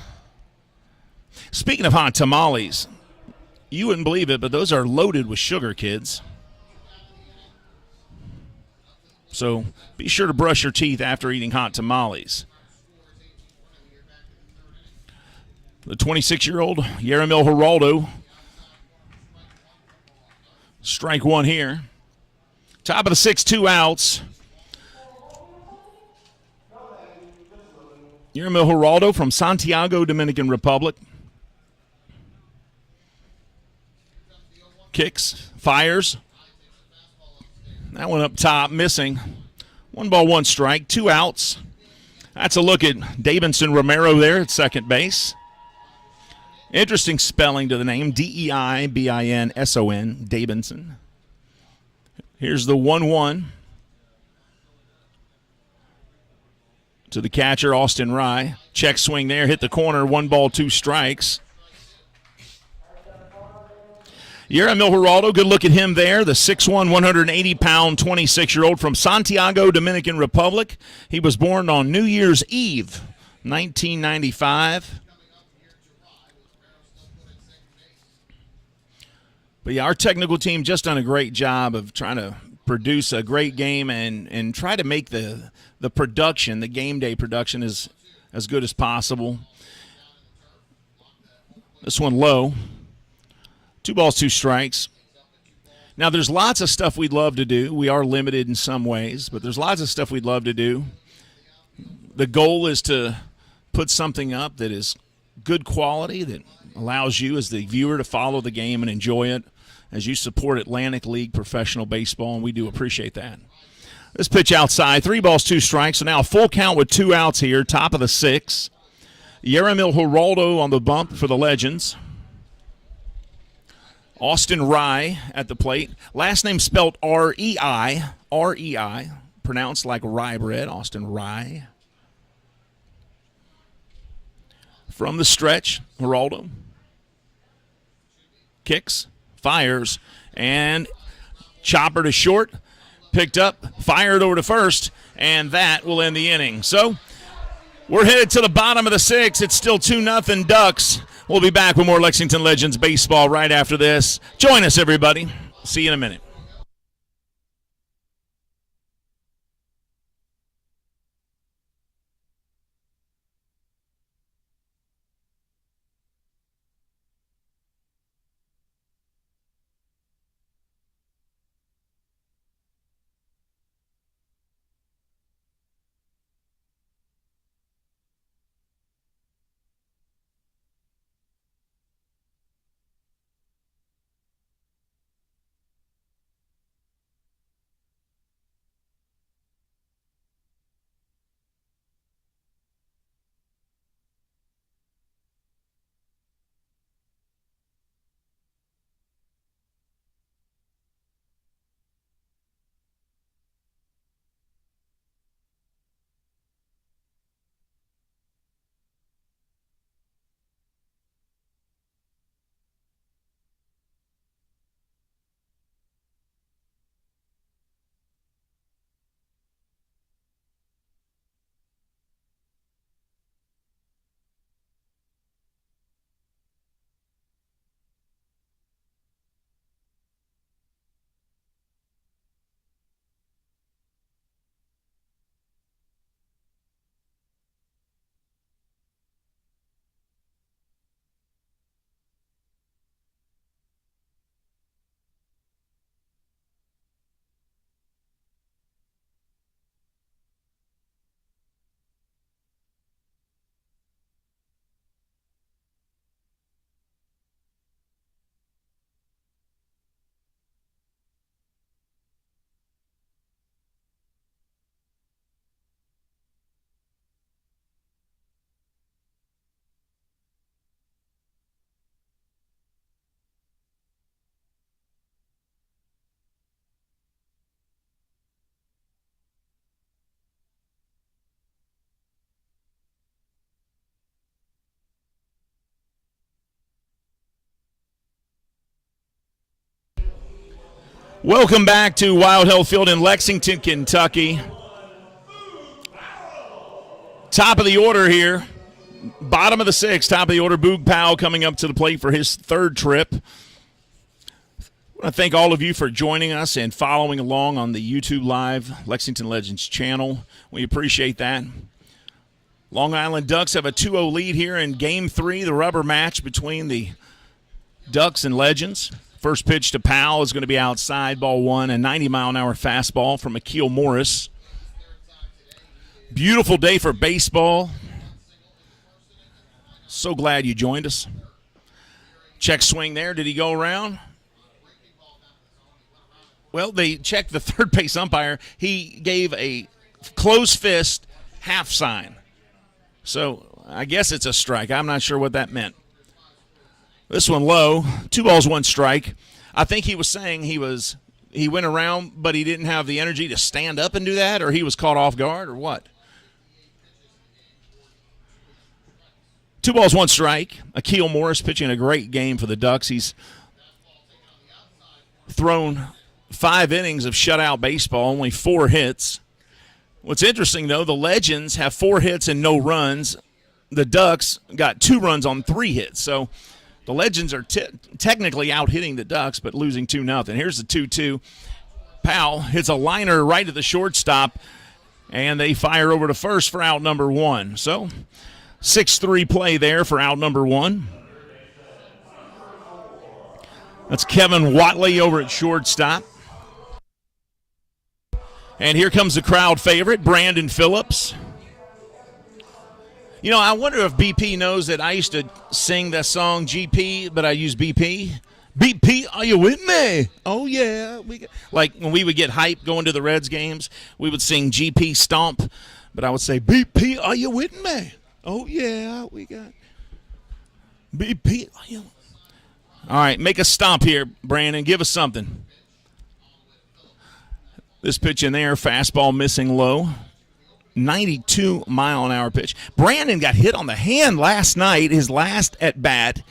Speaking of hot tamales, you wouldn't believe it, but those are loaded with sugar, kids. So be sure to brush your teeth after eating hot tamales. The 26-year-old Yeramil Geraldo. Strike 1 here. Top of the 6, 2 outs. Yeramil Geraldo from Santiago, Dominican Republic. Kicks, fires. That one up top, missing. 1 ball, 1 strike, 2 outs. That's a look at Davidson Romero there at second base. Interesting spelling to the name, Deibinson, Davidson. Here's the 1-1 to the catcher, Austin Rye. Check swing there, hit the corner, 1 ball, 2 strikes. Yeramil Geraldo, good look at him there, the 6'1", 180-pound, 26-year-old from Santiago, Dominican Republic. He was born on New Year's Eve, 1995. But yeah, our technical team just done a great job of trying to produce a great game and try to make the production, the game day production, as good as possible. This one low. 2 balls, 2 strikes. Now, there's lots of stuff we'd love to do. We are limited in some ways, but there's lots of stuff we'd love to do. The goal is to put something up that is good quality, that allows you as the viewer to follow the game and enjoy it as you support Atlantic League professional baseball, and we do appreciate that. This pitch outside, 3 balls, 2 strikes. So now a full count with 2 outs here, top of the 6. Yeramil Geraldo on the bump for the Legends. Austin Rye at the plate. Last name spelled R-E-I, pronounced like rye bread, Austin Rye. From the stretch, Geraldo kicks, fires, and chopper to short, picked up, fired over to first, and that will end the inning. So we're headed to the bottom of the 6th. It's still 2-0 Ducks. We'll be back with more Lexington Legends baseball right after this. Join us, everybody. See you in a minute. Welcome back to Wild Health Field in Lexington, Kentucky. Top of the order here. Bottom of the sixth, top of the order, Boog Powell coming up to the plate for his third trip. I want to thank all of you for joining us and following along on the YouTube Live Lexington Legends channel. We appreciate that. Long Island Ducks have a 2-0 lead here in Game 3, the rubber match between the Ducks and Legends. First pitch to Powell is going to be outside, ball one, a 90-mile-an-hour fastball from Akil Morris. Beautiful day for baseball. So glad you joined us. Check swing there. Did he go around? Well, they checked the third base umpire. He gave a closed fist half sign. So I guess it's a strike. I'm not sure what that meant. This one low, 2 balls, 1 strike. I think he was saying he went around, but he didn't have the energy to stand up and do that, or he was caught off guard, or what? 2 balls, 1 strike. Akil Morris pitching a great game for the Ducks. He's thrown 5 innings of shutout baseball, only 4 hits. What's interesting, though, the Legends have 4 hits and no runs. The Ducks got 2 runs on 3 hits. So the Legends are technically out-hitting the Ducks, but losing 2-0. Here's the 2-2. Powell hits a liner right at the shortstop, and they fire over to first for out number 1. So 6-3 play there for out number 1. That's Kevin Watley over at shortstop. And here comes the crowd favorite, Brandon Phillips. You know, I wonder if BP knows that I used to sing that song GP, but I use BP. BP, are you with me? Oh, yeah. Like when we would get hype going to the Reds games, we would sing GP Stomp, but I would say, BP, are you with me? Oh, yeah, we got BP. Are you? All right, make a stomp here, Brandon. Give us something. This pitch in there, fastball missing low. 92-mile-an-hour pitch. Brandon got hit on the hand last night, his last at-bat.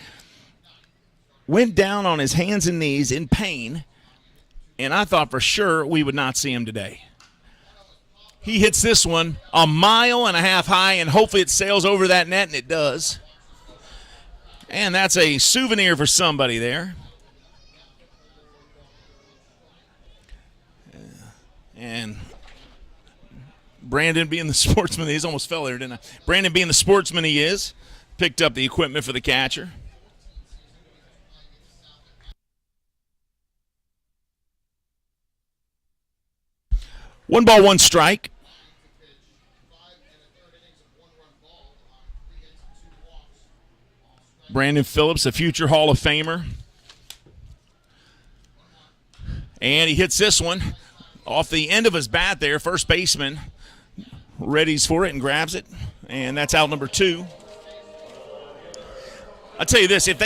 Went down on his hands and knees in pain, and I thought for sure we would not see him today. He hits this one a mile and a half high, and hopefully it sails over that net, and it does. And that's a souvenir for somebody there. And Brandon being the sportsman he is, almost fell there, didn't I? Brandon being the sportsman he is, picked up the equipment for the catcher. One ball, 1 strike. Brandon Phillips, a future Hall of Famer. And he hits this one off the end of his bat there. First baseman readies for it and grabs it. And that's out number 2. I'll tell you this, if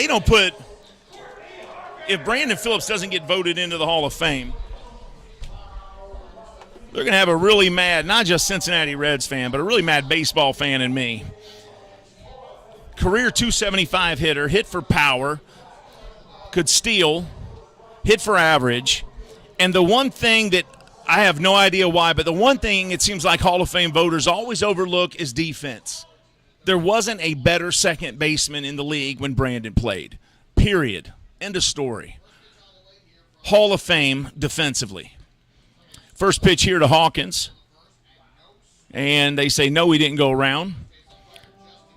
Brandon Phillips doesn't get voted into the Hall of Fame, they're going to have a really mad, not just Cincinnati Reds fan, but a really mad baseball fan in me. Career 275 hitter, hit for power, could steal, hit for average. And the one thing that I have no idea why, but the one thing it seems like Hall of Fame voters always overlook is defense. There wasn't a better second baseman in the league when Brandon played. Period. End of story. Hall of Fame defensively. First pitch here to Hawkins. And they say, no, he didn't go around.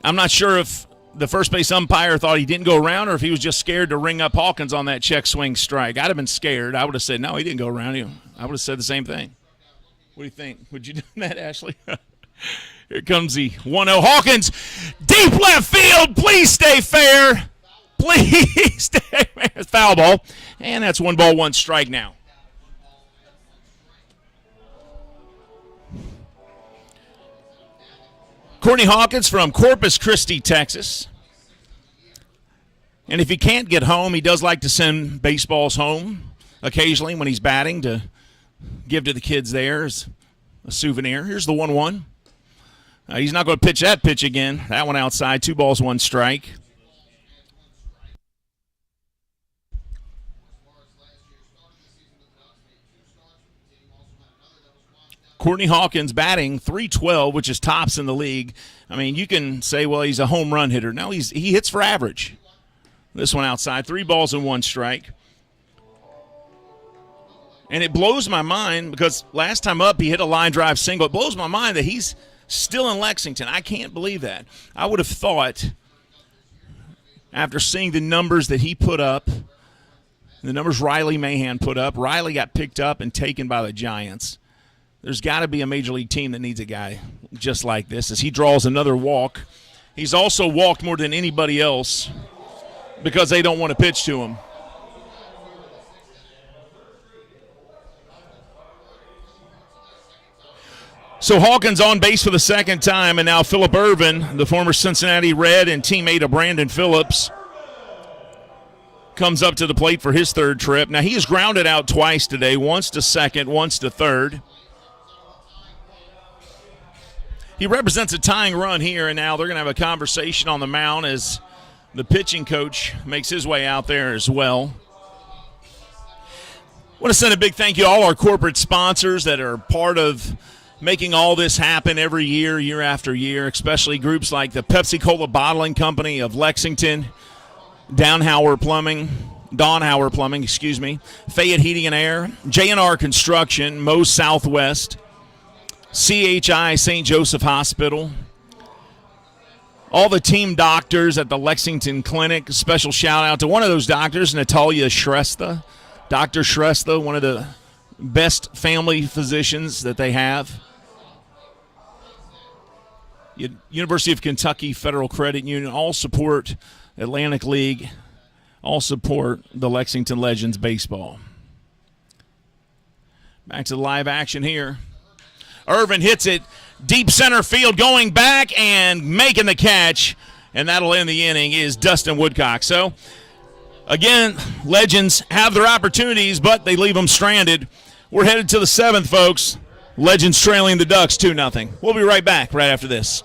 I'm not sure if the first base umpire thought he didn't go around or if he was just scared to ring up Hawkins on that check swing strike. I'd have been scared. I would have said, no, he didn't go around. I would have said the same thing. What do you think? Would you do that, Ashley? Here comes the 1-0. Hawkins, deep left field. Please stay fair. Please stay fair. Foul ball. And that's 1 ball, 1 strike now. Courtney Hawkins from Corpus Christi, Texas. And if he can't get home, he does like to send baseballs home occasionally when he's batting to give to the kids there as a souvenir. Here's the 1-1. He's not going to pitch that pitch again. That one outside, 2 balls, 1 strike. Courtney Hawkins batting .312, which is tops in the league. I mean, you can say, well, he's a home run hitter. No, he hits for average. This one outside, 3 balls and 1 strike. And it blows my mind because last time up he hit a line drive single. It blows my mind that he's still in Lexington. I can't believe that. I would have thought after seeing the numbers that he put up, the numbers Riley Mahan put up, Riley got picked up and taken by the Giants. There's got to be a major league team that needs a guy just like this as he draws another walk. He's also walked more than anybody else because they don't want to pitch to him. So Hawkins on base for the second time, and now Phillip Ervin, the former Cincinnati Red and teammate of Brandon Phillips, comes up to the plate for his third trip. Now he has grounded out twice today, once to second, once to third. He represents a tying run here, and now they're going to have a conversation on the mound as the pitching coach makes his way out there as well. I want to send a big thank you to all our corporate sponsors that are part of making all this happen every year, year after year, especially groups like the Pepsi-Cola Bottling Company of Lexington, Donhauer Plumbing, Fayette Heating and Air, J&R Construction, Moe's Southwest, CHI St. Joseph Hospital, all the team doctors at the Lexington Clinic. A special shout out to one of those doctors, Natalia Shrestha. Dr. Shrestha, one of the best family physicians that they have. University of Kentucky Federal Credit Union, all support Atlantic League, all support the Lexington Legends baseball. Back to the live action here. Ervin hits it deep center field, going back and making the catch, and that'll end the inning is Dustin Woodcock. So, again, Legends have their opportunities, but they leave them stranded. We're headed to the 7th, folks. Legends trailing the Ducks 2-0. We'll be right back right after this.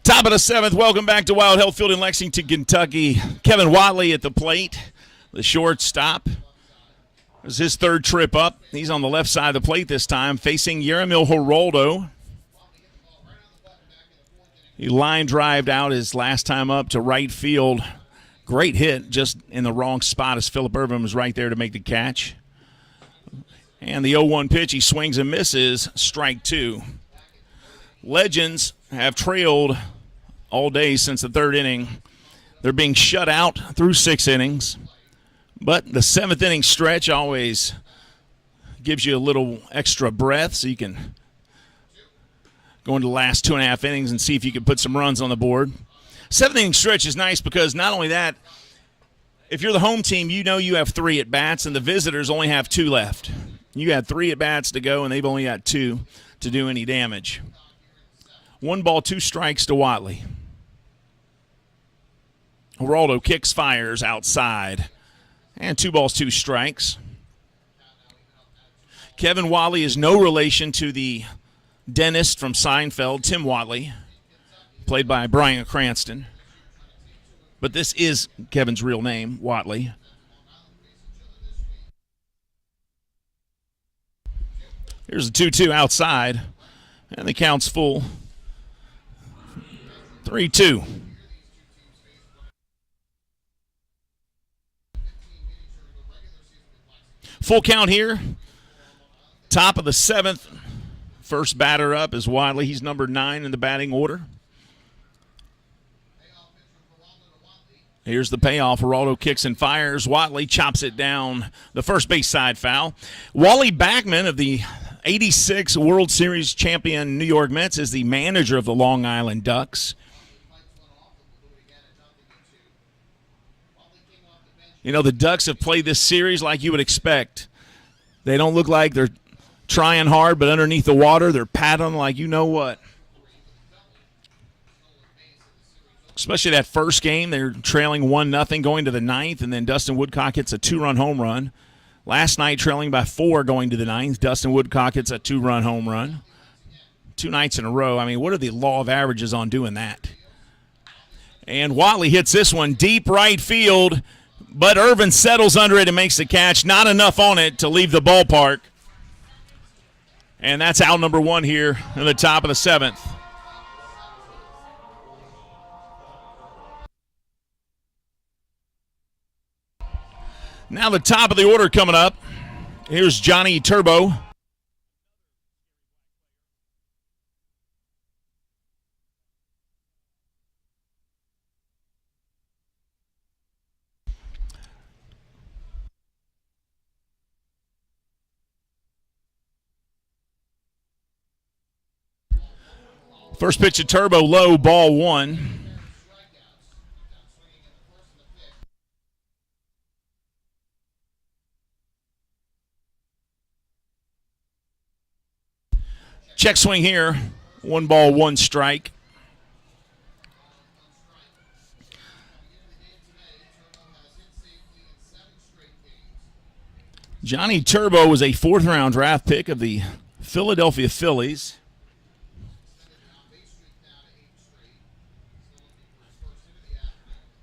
Top of the 7th, welcome back to Wild Health Field in Lexington, Kentucky. Kevin Watley at the plate, the shortstop. This is his third trip up. He's on the left side of the plate this time, facing Yeramil Geraldo. He line drived out his last time up to right field Great hit, just in the wrong spot as Phillip Irvin was right there to make the catch. And the 0-1 pitch, he swings and misses, strike two. Legends have trailed all day since the third inning. They're being shut out through 6 innings. But the 7th inning stretch always gives you a little extra breath so you can go into the last 2.5 innings and see if you can put some runs on the board. 7th inning stretch is nice because not only that, if you're the home team, you know you have 3 at-bats, and the visitors only have 2 left. You had 3 at-bats to go, and they've only got 2 to do any damage. 1 ball, 2 strikes to Watley. Geraldo kicks, fires outside, and 2 balls, 2 strikes. Kevin Watley is no relation to the dentist from Seinfeld, Tim Watley, played by Bryan Cranston. But this is Kevin's real name, Watley. Here's a 2-2 outside, and the count's full. 3-2. Full count here. Top of the 7th. First batter up is Watley. He's number 9 in the batting order. Here's the payoff. Geraldo kicks and fires. Watley chops it down the first base side foul. Wally Backman of the 86 World Series champion New York Mets is the manager of the Long Island Ducks. You know, the Ducks have played this series like you would expect. They don't look like they're trying hard, but underneath the water, they're paddling like you know what. Especially that first game, they're trailing 1-0 going to the 9th, and then Dustin Woodcock hits a 2-run home run. Last night, trailing by 4 going to the 9th, Dustin Woodcock hits a 2-run home run. 2 nights in a row. I mean, what are the law of averages on doing that? And Watley hits this one deep right field, but Irvin settles under it and makes the catch. Not enough on it to leave the ballpark. And that's out number 1 here in the top of the 7th. Now the top of the order coming up. Here's Johnny Turbo. First pitch of Turbo, low, ball 1. Check swing here. 1 ball, 1 strike. Johnny Turbo was a 4th-round draft pick of the Philadelphia Phillies.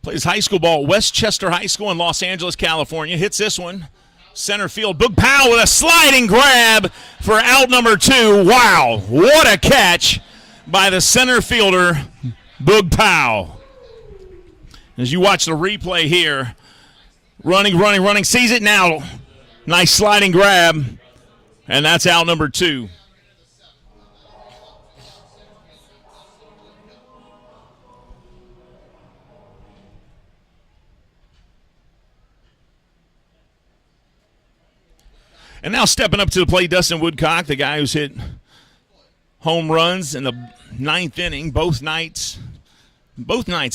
Plays high school ball at Westchester High School in Los Angeles, California. Hits this one. Center field. Boog Powell with a sliding grab for out number 2. Wow, what a catch by the center fielder, Boog Powell. As you watch the replay here, running, sees it now. Nice sliding grab, and that's out number 2. And now stepping up to the plate, Dustin Woodcock, the guy who's hit home runs in the 9th inning both nights.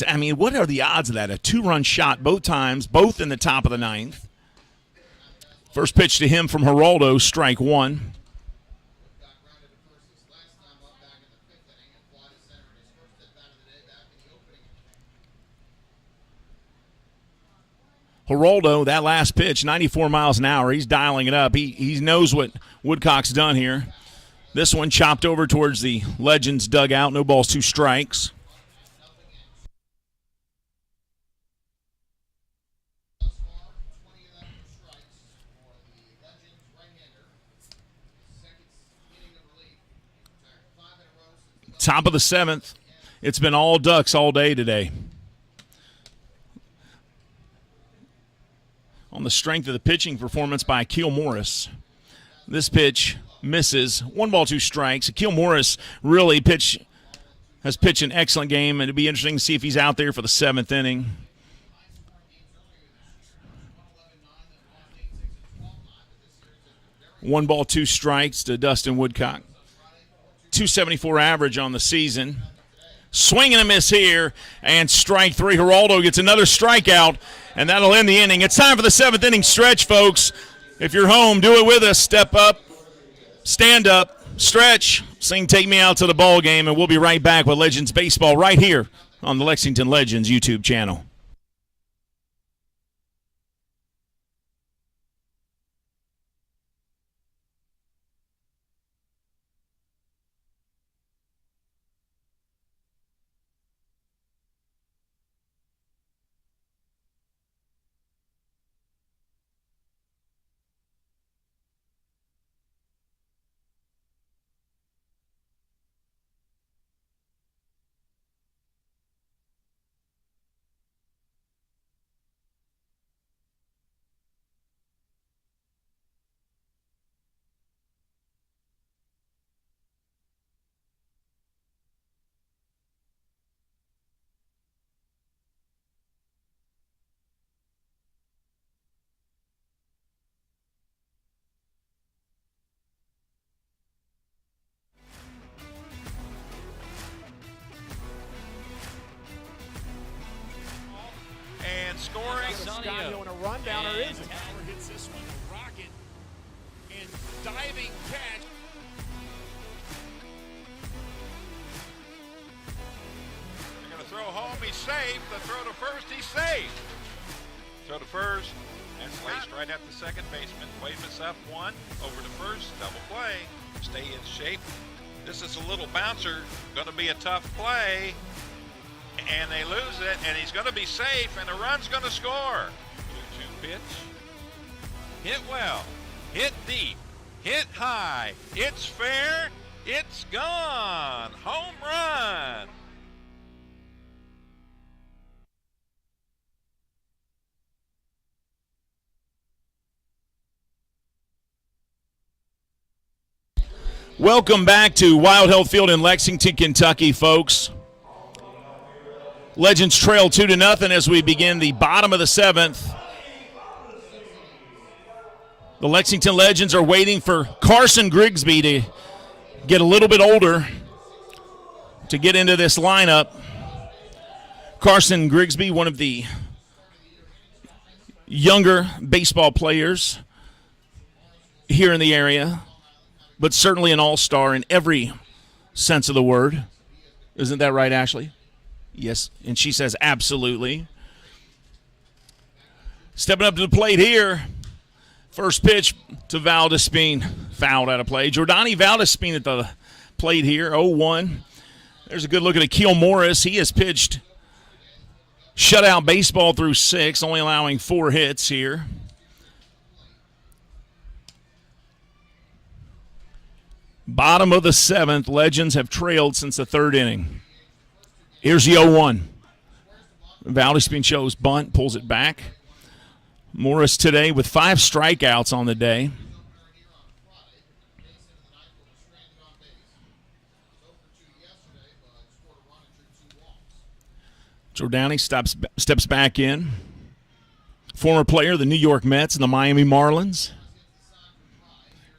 I mean, what are the odds of that? A 2-run shot both times, both in the top of the 9th. First pitch to him from Geraldo, strike 1. Geraldo, that last pitch, 94 miles an hour. He's dialing it up. He knows what Woodcock's done here. This one chopped over towards the Legends dugout. No balls, 2 strikes. Top of the 7th. It's been all Ducks all day today. on the strength of the pitching performance by Akil Morris. This pitch misses. 1 ball, 2 strikes. Akil Morris really has pitched an excellent game, and it'd be interesting to see if he's out there for the 7th inning. One ball, 2 strikes to Dustin Woodcock. 274 average on the season. Swing and a miss here, and strike 3. Geraldo gets another strikeout, and that'll end the inning. It's time for the 7th inning stretch, folks. If you're home, do it with us. Step up, stand up, stretch, sing Take Me Out to the Ball Game, and we'll be right back with Legends Baseball right here on the Lexington Legends YouTube channel. Scoring. Scotty on a rundown, or is it? Tower hits this one, a rocket, and diving catch. They're going to throw home. He's safe. The throw to first. He's safe. Throw to first. That's laced right at the second baseman. Wave is up 1. Over to first. Double play. Stay in shape. This is a little bouncer. Going to be a tough play. And they lose it, and he's going to be safe, and the run's going to score. 2-2 pitch. Hit well. Hit deep. Hit high. It's fair. It's gone. Home run. Welcome back to Wild Health Field in Lexington, Kentucky, folks. Legends trail 2-0 as we begin the bottom of the 7th. The Lexington Legends are waiting for Carson Grigsby to get a little bit older to get into this lineup. Carson Grigsby, one of the younger baseball players here in the area, but certainly an all-star in every sense of the word. Isn't that right, Ashley? Yes, and she says absolutely. Stepping up to the plate here. First pitch to Valdespine. Fouled out of play. Jordani Valdespine at the plate here, 0-1. There's a good look at Akil Morris. He has pitched shutout baseball through 6, only allowing 4 hits here. Bottom of the 7th. Legends have trailed since the 3rd inning. Here's the 0-1. Valdespine shows bunt, pulls it back. Morris today with 5 strikeouts on the day. Jordani steps back in. Former player of the New York Mets and the Miami Marlins.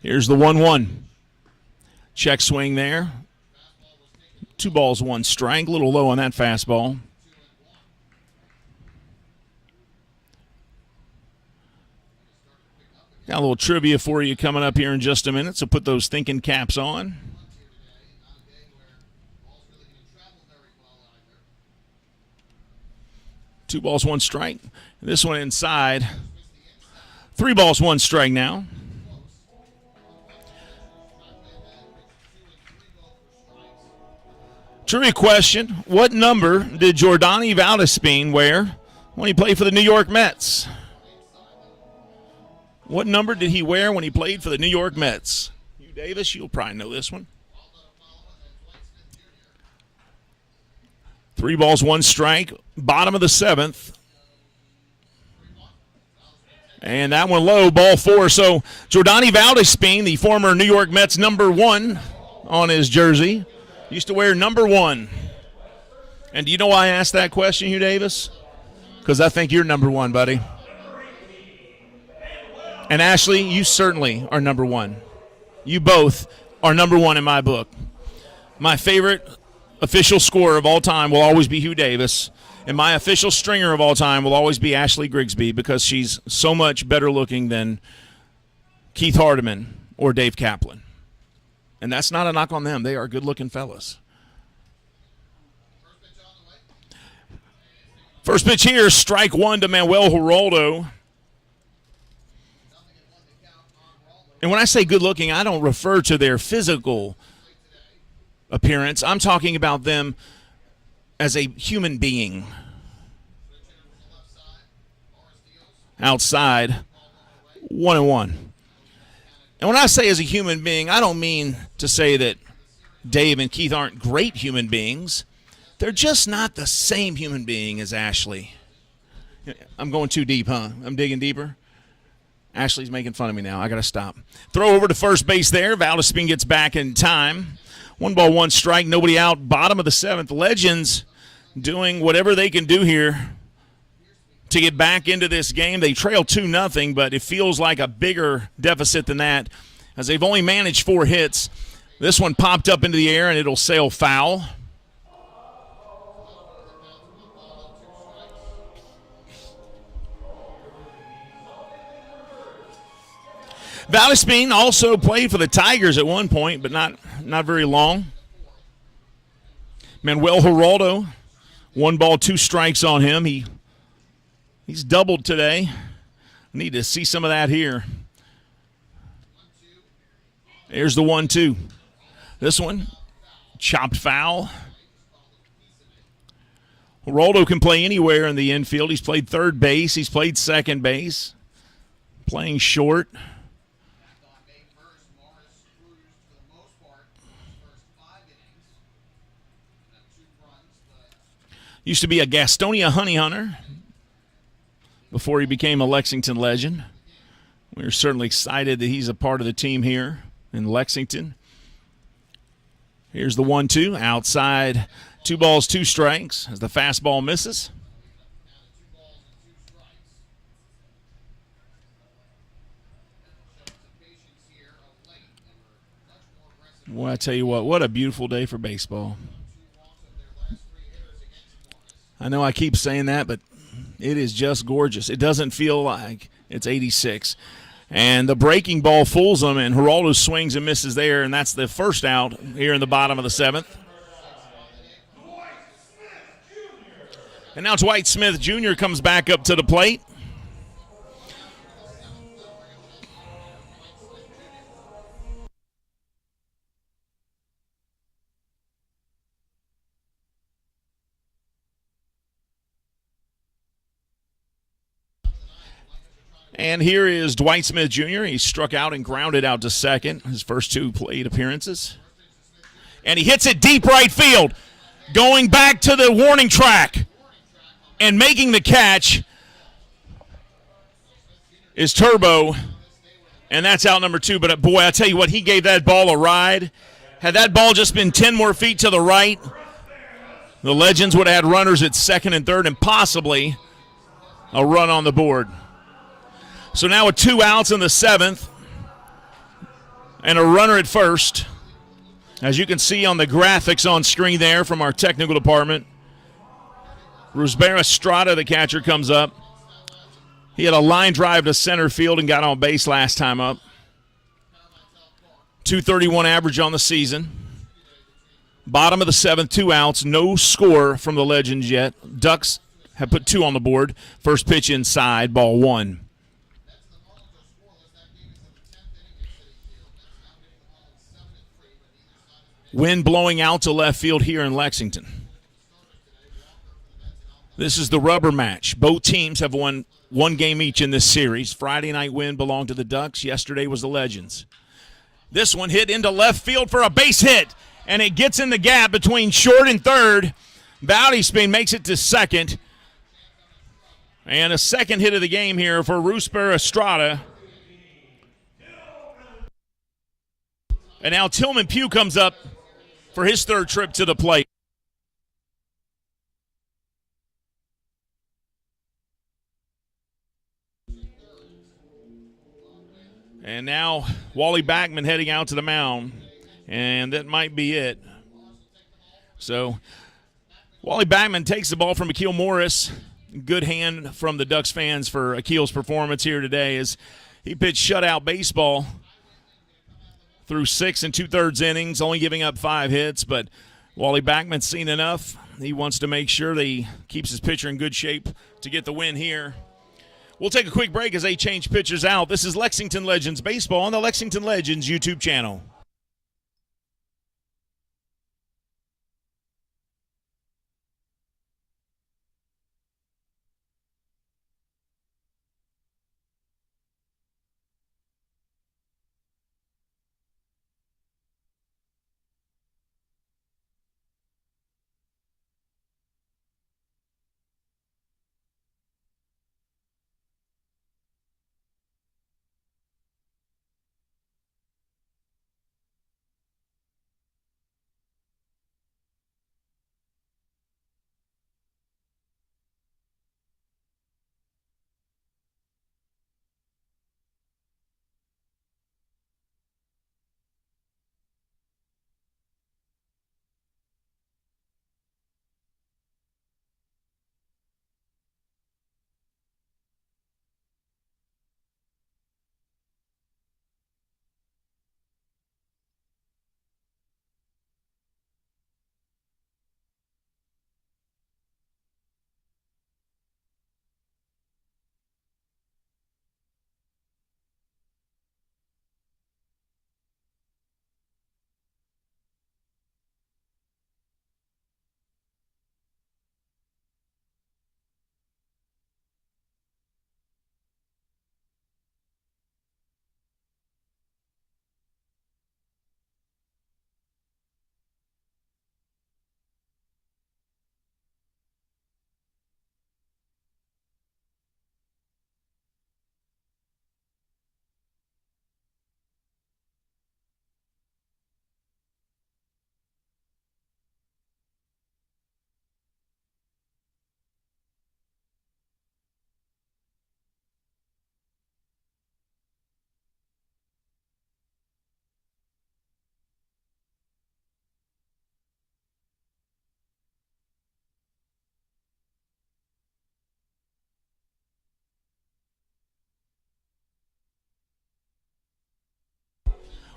Here's the 1-1. Check swing there. 2 balls, 1 strike. A little low on that fastball. Got a little trivia for you coming up here in just a minute, so put those thinking caps on. Two balls, 1 strike. This one inside. 3 balls, 1 strike now. Trivia question, what number did Jordani Valdespine wear when he played for the New York Mets? What number did he wear when he played for the New York Mets? You, Davis, you'll probably know this one. 3 balls, 1 strike. Bottom of the 7th. And that one low, ball 4. So Jordani Valdespin, the former New York Mets #1 on his jersey, used to wear #1. And do you know why I asked that question, Hugh Davis? Because I think you're #1, buddy. And Ashley, you certainly are #1. You both are #1 in my book. My favorite official scorer of all time will always be Hugh Davis. And my official stringer of all time will always be Ashley Grigsby because she's so much better looking than Keith Hardiman or Dave Kaplan. And that's not a knock on them. They are good-looking fellas. First pitch here, strike 1 to Manuel Geraldo. And when I say good-looking, I don't refer to their physical appearance. I'm talking about them as a human being. Outside, 1-1. And when I say as a human being, I don't mean to say that Dave and Keith aren't great human beings. They're just not the same human being as Ashley. I'm going too deep, huh? I'm digging deeper. Ashley's making fun of me now. I got to stop. Throw over to first base there. Valdespin gets back in time. 1-1 strike, nobody out. Bottom of the 7th. Legends doing whatever they can do here to get back into this game. They trail 2-0, but it feels like a bigger deficit than that as they've only managed 4 hits. This one popped up into the air, and it'll sail foul. Valdespin also played for the Tigers at one point, but not very long. Manuel Geraldo, 1 ball, 2 strikes on him. He's doubled today. Need to see some of that here. There's the 1-2. This one, chopped foul. Geraldo can play anywhere in the infield. He's played third base. He's played second base. Playing short. Used to be a Gastonia honey hunter before he became a Lexington legend. We're certainly excited that he's a part of the team here in Lexington. Here's the 1-2 outside. 2 balls, 2 strikes as the fastball misses. Well, I tell you what a beautiful day for baseball. I know I keep saying that, but it is just gorgeous. It doesn't feel like it's 86. And the breaking ball fools them, and Geraldo swings and misses there, and that's the first out here in the bottom of the 7th. And now Dwight Smith Jr. comes back up to the plate. And here is Dwight Smith Jr. He struck out and grounded out to second, his first 2 plate appearances. And he hits it deep right field, going back to the warning track. And making the catch is Turbo, and that's out number 2. But, boy, I tell you what, he gave that ball a ride. Had that ball just been 10 more feet to the right, the Legends would have had runners at second and third and possibly a run on the board. So now with 2 outs in the 7th and a runner at first. As you can see on the graphics on screen there from our technical department, Rusbera Estrada, the catcher, comes up. He had a line drive to center field and got on base last time up. 231 average on the season. Bottom of the 7th, 2 outs, no score from the Legends yet. Ducks have put 2 on the board. First pitch inside, ball 1. Wind blowing out to left field here in Lexington. This is the rubber match. Both teams have won 1 game each in this series. Friday night win belonged to the Ducks. Yesterday was the Legends. This one hit into left field for a base hit, and it gets in the gap between short and third. Valdespin makes it to second, And a second hit of the game here for Rusper Estrada. And now Tillman Pugh comes up for his third trip to the plate. And now Wally Backman heading out to the mound. And that might be it. So Wally Backman takes the ball from Akil Morris. Good hand from the Ducks fans for Akil's performance here today as he pitched shutout baseball through 6 2/3 innings, only giving up 5 hits. But Wally Backman's seen enough. He wants to make sure that he keeps his pitcher in good shape to get the win here. We'll take a quick break as they change pitchers out. This is Lexington Legends Baseball on the Lexington Legends YouTube channel.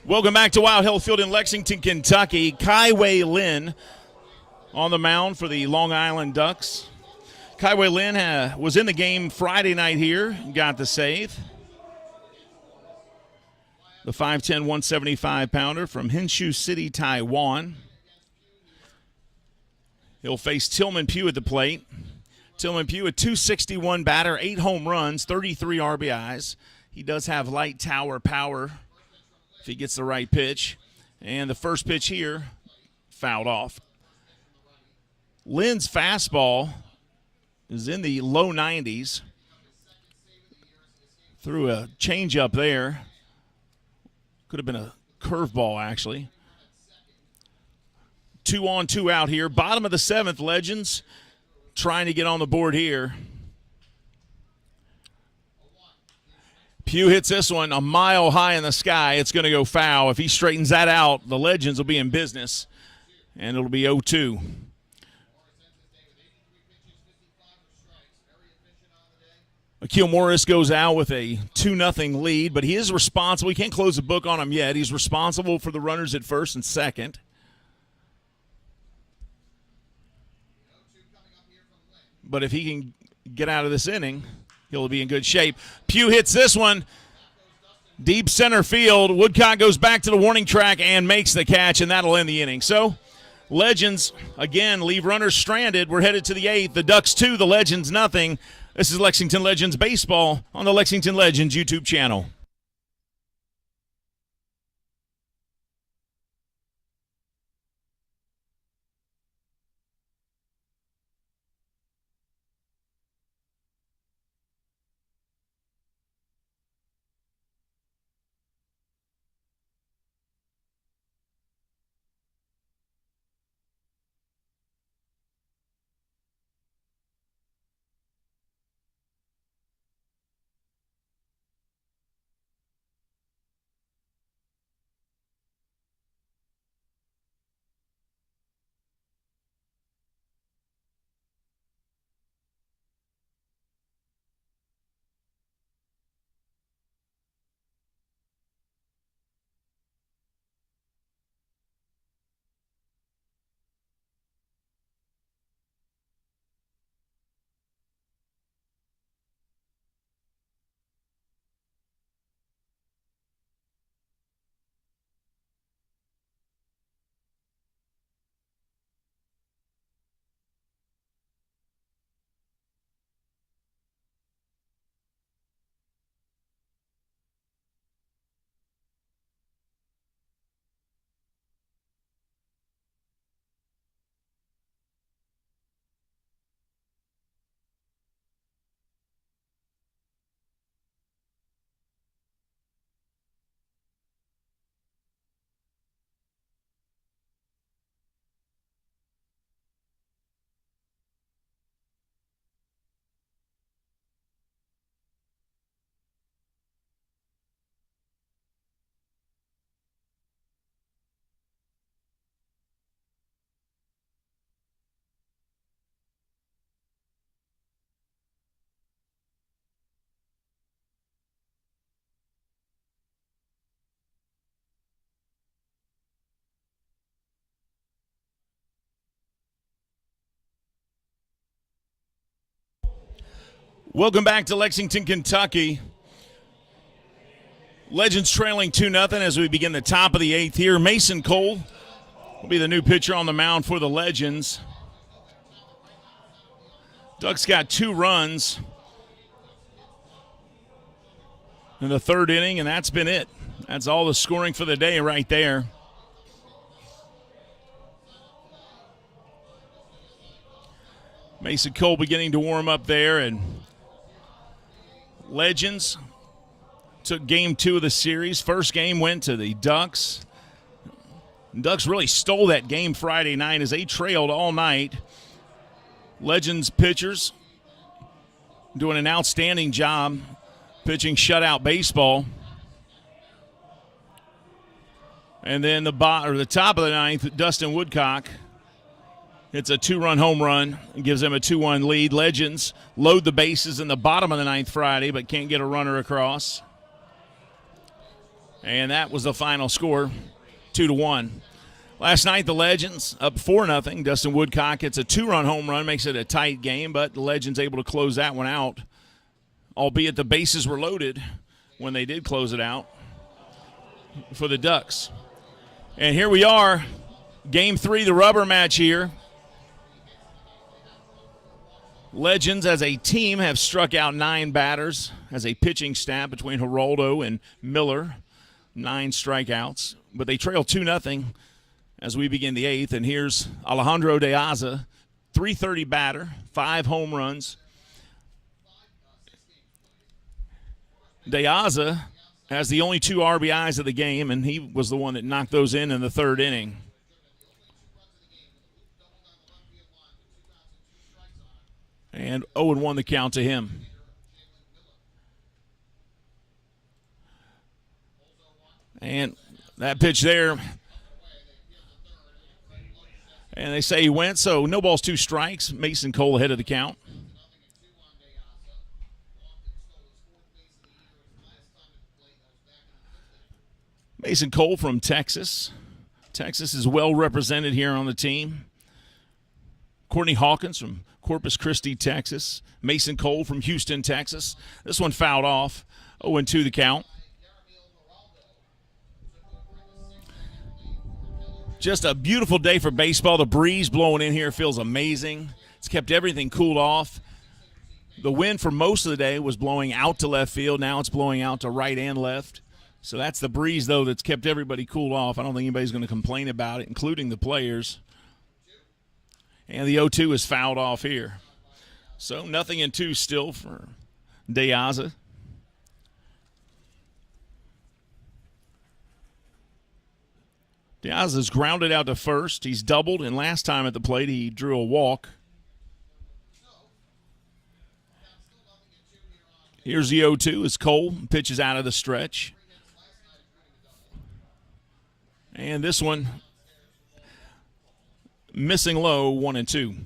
Welcome back to Wild Health Field in Lexington, Kentucky. Kaiwei Lin on the mound for the Long Island Ducks. Kaiwei Lin was in the game Friday night here, got the save. The 5'10", 175-pounder from Hsinchu City, Taiwan. He'll face Tillman Pugh at the plate. Tillman Pugh, a .261 batter, 8 home runs, 33 RBIs. He does have light tower power if he gets the right pitch. And the first pitch here, fouled off. Lin's fastball is in the low 90s. Threw a changeup there. Could have been a curveball, actually. 2 on, 2 out here. Bottom of the 7th, Legends trying to get on the board here. Pugh hits this one a mile high in the sky. It's going to go foul. If he straightens that out, the Legends will be in business, and it'll be 0-2. Akil Morris goes out with a 2-0 lead, but he is responsible. We can't close the book on him yet. He's responsible for the runners at first and second. But if he can get out of this inning, he'll be in good shape. Pugh hits this one deep center field. Woodcock goes back to the warning track and makes the catch, and that'll end the inning. So Legends, again, leave runners stranded. We're headed to the 8th. The Ducks 2, the Legends nothing. This is Lexington Legends Baseball on the Lexington Legends YouTube channel. Welcome back to Lexington, Kentucky. Legends trailing 2-0 as we begin the top of the 8th here. Mason Cole will be the new pitcher on the mound for the Legends. Ducks got 2 runs in the 3rd inning, and that's been it. That's all the scoring for the day right there. Mason Cole beginning to warm up there, and Legends took game 2 of the series. First game went to the Ducks. Ducks really stole that game Friday night as they trailed all night. Legends pitchers doing an outstanding job pitching shutout baseball. And then the top of the 9th, Dustin Woodcock hits a 2-run home run and gives them a 2-1 lead. Legends load the bases in the bottom of the 9th Friday, but can't get a runner across. And that was the final score, 2-1. Last night, the Legends up 4-0. Dustin Woodcock hits a 2-run home run, makes it a tight game, but the Legends able to close that one out, albeit the bases were loaded when they did close it out for the Ducks. And here we are, game 3, the rubber match here. Legends as a team have struck out 9 batters as a pitching staff between Geraldo and Miller. 9 strikeouts, but they trail 2-0 as we begin the 8th. And here's Alejandro De Aza, .330 batter, 5 home runs. De Aza has the only 2 RBIs of the game, and he was the one that knocked those in the 3rd inning. And 0-1 the count to him. And that pitch there, and they say he went, so no balls, 2 strikes. Mason Cole ahead of the count. Mason Cole from Texas. Texas is well represented here on the team. Courtney Hawkins from Corpus Christi, Texas. Mason Cole from Houston, Texas. This one fouled off. 0-2 the count. Just a beautiful day for baseball. The breeze blowing in here feels amazing. It's kept everything cooled off. The wind for most of the day was blowing out to left field. Now it's blowing out to right and left. So that's the breeze, though, that's kept everybody cooled off. I don't think anybody's going to complain about it, including the players. And the 0-2 is fouled off here. So 0-2 still for De Aza. De Aza's grounded out to first. He's doubled, and last time at the plate he drew a walk. Here's the 0-2 as Cole pitches out of the stretch. And this one missing low, 1-2.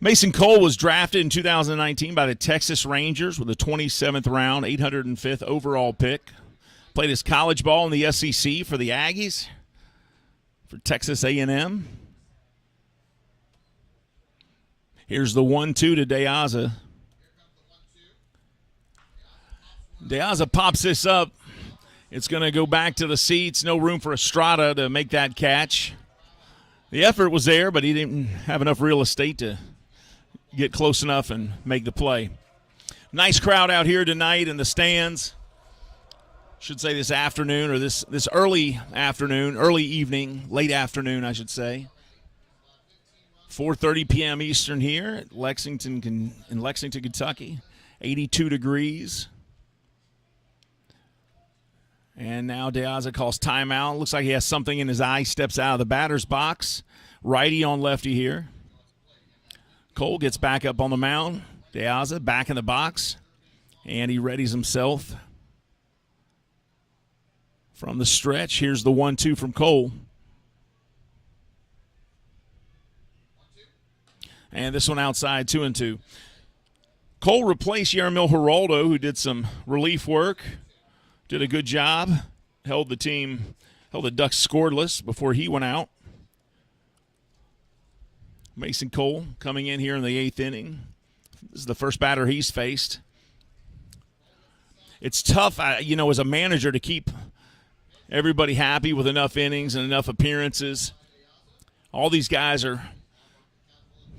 Mason Cole was drafted in 2019 by the Texas Rangers with a 27th round, 805th overall pick. Played his college ball in the SEC for the Aggies, for Texas A&M. Here's the 1-2 to De Aza. De Aza pops this up. It's going to go back to the seats. No room for Estrada to make that catch. The effort was there, but he didn't have enough real estate to get close enough and make the play. Nice crowd out here tonight in the stands. Should say this afternoon, or this early afternoon, early evening, late afternoon, I should say. 4:30 p.m. Eastern here at Lexington, Kentucky. 82 degrees. And now De Aza calls timeout. Looks like he has something in his eye. Steps out of the batter's box. Righty on lefty here. Cole gets back up on the mound. De Aza back in the box. And he readies himself from the stretch. Here's the 1-2 from Cole. And this one outside, 2-2. Cole replaced Yermil Geraldo, who did some relief work. Did a good job. Held the Ducks scoreless before he went out. Mason Cole coming in here in the 8th inning. This is the first batter he's faced. It's tough, as a manager to keep everybody happy with enough innings and enough appearances. All these guys are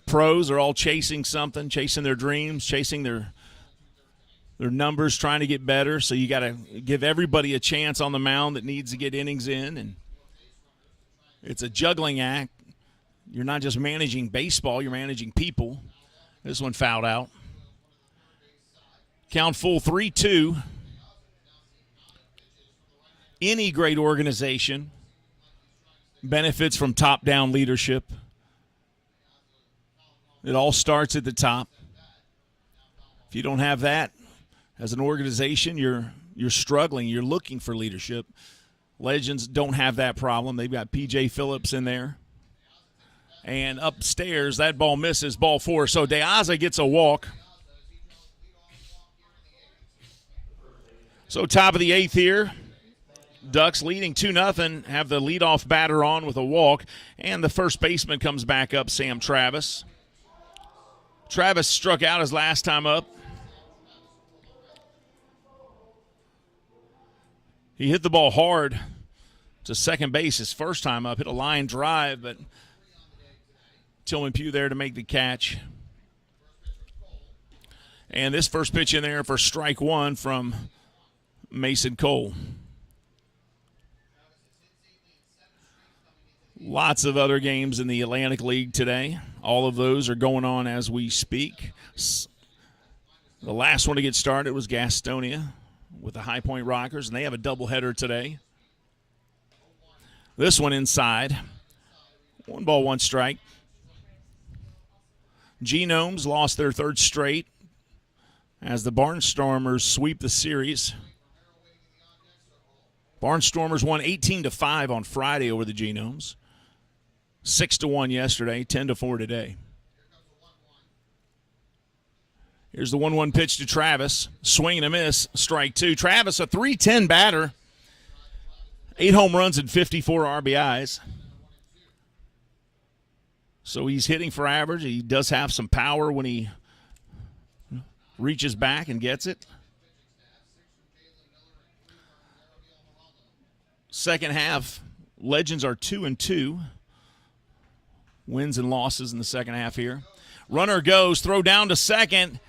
pros. They're all chasing something, chasing their dreams, chasing their numbers, trying to get better. So you got to give everybody a chance on the mound that needs to get innings in. And it's a juggling act. You're not just managing baseball, you're managing people. This one fouled out. Count full 3-2. Any great organization benefits from top-down leadership. It all starts at the top. If you don't have that as an organization, you're struggling. You're looking for leadership. Legends don't have that problem. They've got P.J. Phillips in there. And upstairs, that ball misses, ball 4. So De Aza gets a walk. So top of the 8th here. Ducks leading 2-0, have the leadoff batter on with a walk, and the first baseman comes back up, Sam Travis. Travis struck out his last time up. He hit the ball hard to second base his first time up, hit a line drive, but Tillman Pugh there to make the catch. And this first pitch in there for strike 1 from Mason Cole. Lots of other games in the Atlantic League today. All of those are going on as we speak. The last one to get started was Gastonia with the High Point Rockers, and they have a doubleheader today. This one inside. 1 ball, 1 strike. Genomes lost their 3rd straight as the Barnstormers sweep the series. Barnstormers won 18-5 on Friday over the Genomes. 6-1 yesterday, 10-4 today. Here's the 1-1 pitch to Travis. Swing and a miss, strike 2. Travis, a .310 batter. 8 home runs and 54 RBIs. So he's hitting for average. He does have some power when he reaches back and gets it. Second half, Legends are 2-2. Wins and losses in the second half here. Runner goes, throw down to second,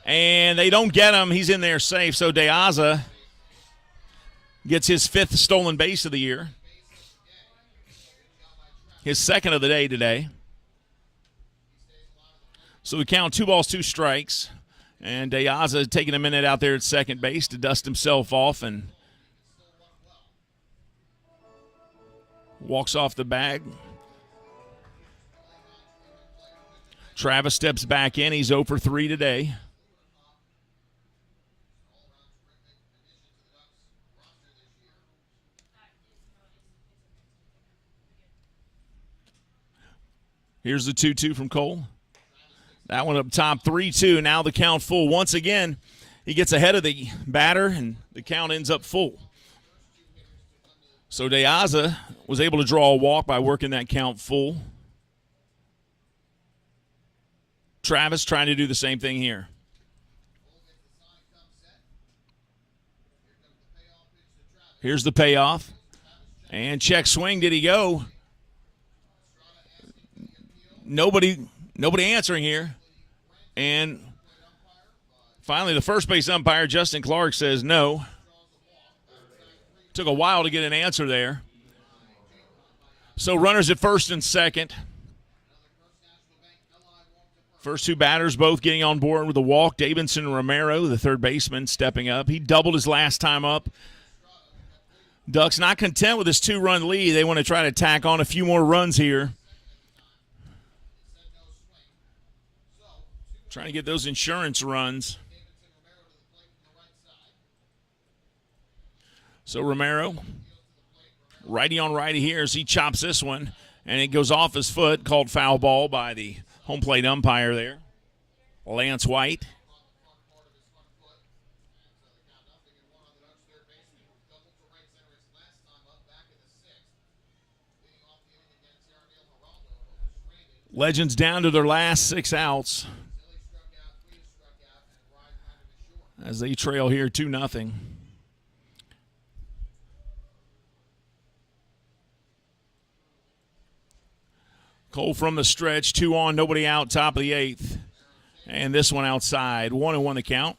and they don't get him. He's in there safe. So De Aza gets his 5th stolen base of the year. His 2nd of the day today. So we count 2 balls, 2 strikes. And De Aza taking a minute out there at second base to dust himself off and walks off the bag. Travis steps back in. He's 0 for 3 today. Here's the 2-2 from Cole. That one up top, 3-2. Now the count full. Once again, he gets ahead of the batter, and the count ends up full. So De Aza was able to draw a walk by working that count full. Travis trying to do the same thing here. Here's the payoff. And check swing. Did he go? Nobody answering here. And finally, the first base umpire, Justin Clark, says no. Took a while to get an answer there. So runners at first and second. First 2 batters both getting on board with a walk. Davidson Romero, the third baseman, stepping up. He doubled his last time up. Ducks not content with this 2-run lead. They want to try to tack on a few more runs here. Trying to get those insurance runs. So Romero, righty on righty here as he chops this one, and it goes off his foot, called foul ball by the home plate umpire there, Lance White. Legends down to their last 6 outs. as they trail here 2-0. Cole from the stretch, 2 on, nobody out, top of the 8th. And this one outside, 1-1 the count.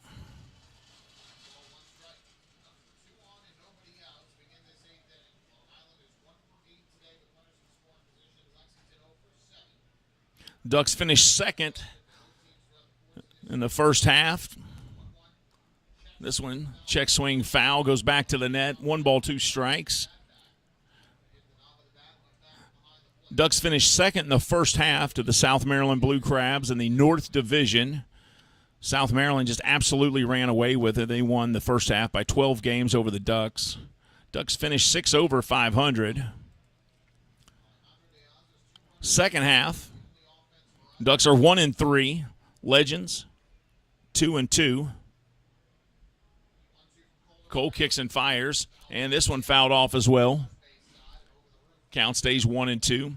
Ducks finished second in the first half. This one, check swing foul, goes back to the net. 1 ball, 2 strikes. Ducks finished second in the first half to the South Maryland Blue Crabs in the North Division. South Maryland just absolutely ran away with it. They won the first half by 12 games over the Ducks. Ducks finished 6 over 500. Second half, Ducks are 1-3. Legends 2-2. Cole kicks and fires, and this one fouled off as well. Count stays 1-2.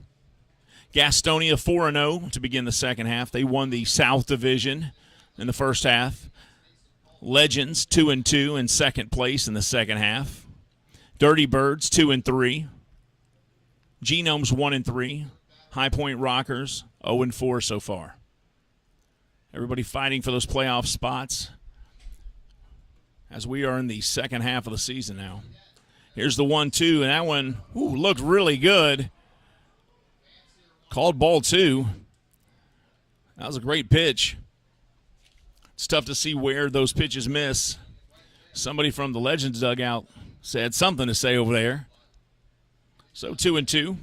Gastonia 4-0 to begin the second half. They won the South Division in the first half. Legends 2-2 in second place in the second half. Dirty Birds 2-3. Genomes 1-3. High Point Rockers 0-4 so far. Everybody fighting for those playoff spots as we are in the second half of the season now. Here's the 1-2, and that one looked really good. Called ball 2. That was a great pitch. It's tough to see where those pitches miss. Somebody from the Legends dugout said something to say over there. So 2-2.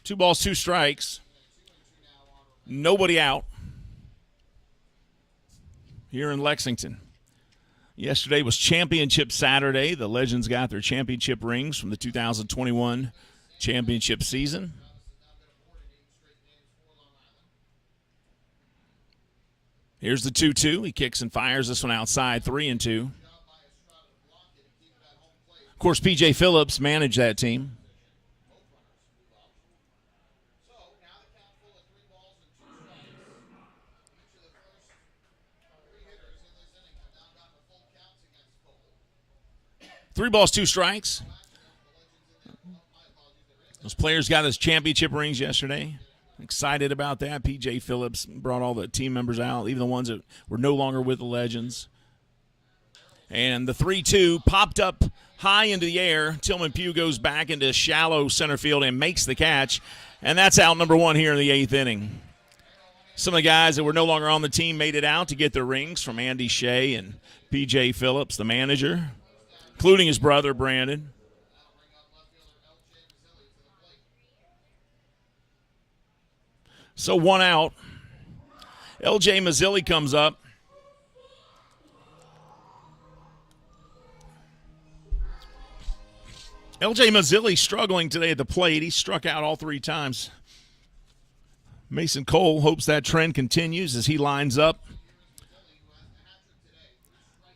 2 balls, 2 strikes. Nobody out here in Lexington. Yesterday was Championship Saturday. The Legends got their championship rings from the 2021 championship season. Here's the 2-2. He kicks and fires this one outside, 3-2. Of course, P.J. Phillips managed that team. Three balls, 2 strikes. Those players got his championship rings yesterday. Excited about that. P.J. Phillips brought all the team members out, even the ones that were no longer with the Legends. And the 3-2 popped up high into the air. Tillman Pugh goes back into shallow center field and makes the catch. And that's out number 1 here in the 8th inning. Some of the guys that were no longer on the team made it out to get their rings from Andy Shea and P.J. Phillips, the manager, including his brother, Brandon. So 1 out. L.J. Mazzilli comes up. L.J. Mazzilli struggling today at the plate. He struck out all 3 times. Mason Cole hopes that trend continues as he lines up.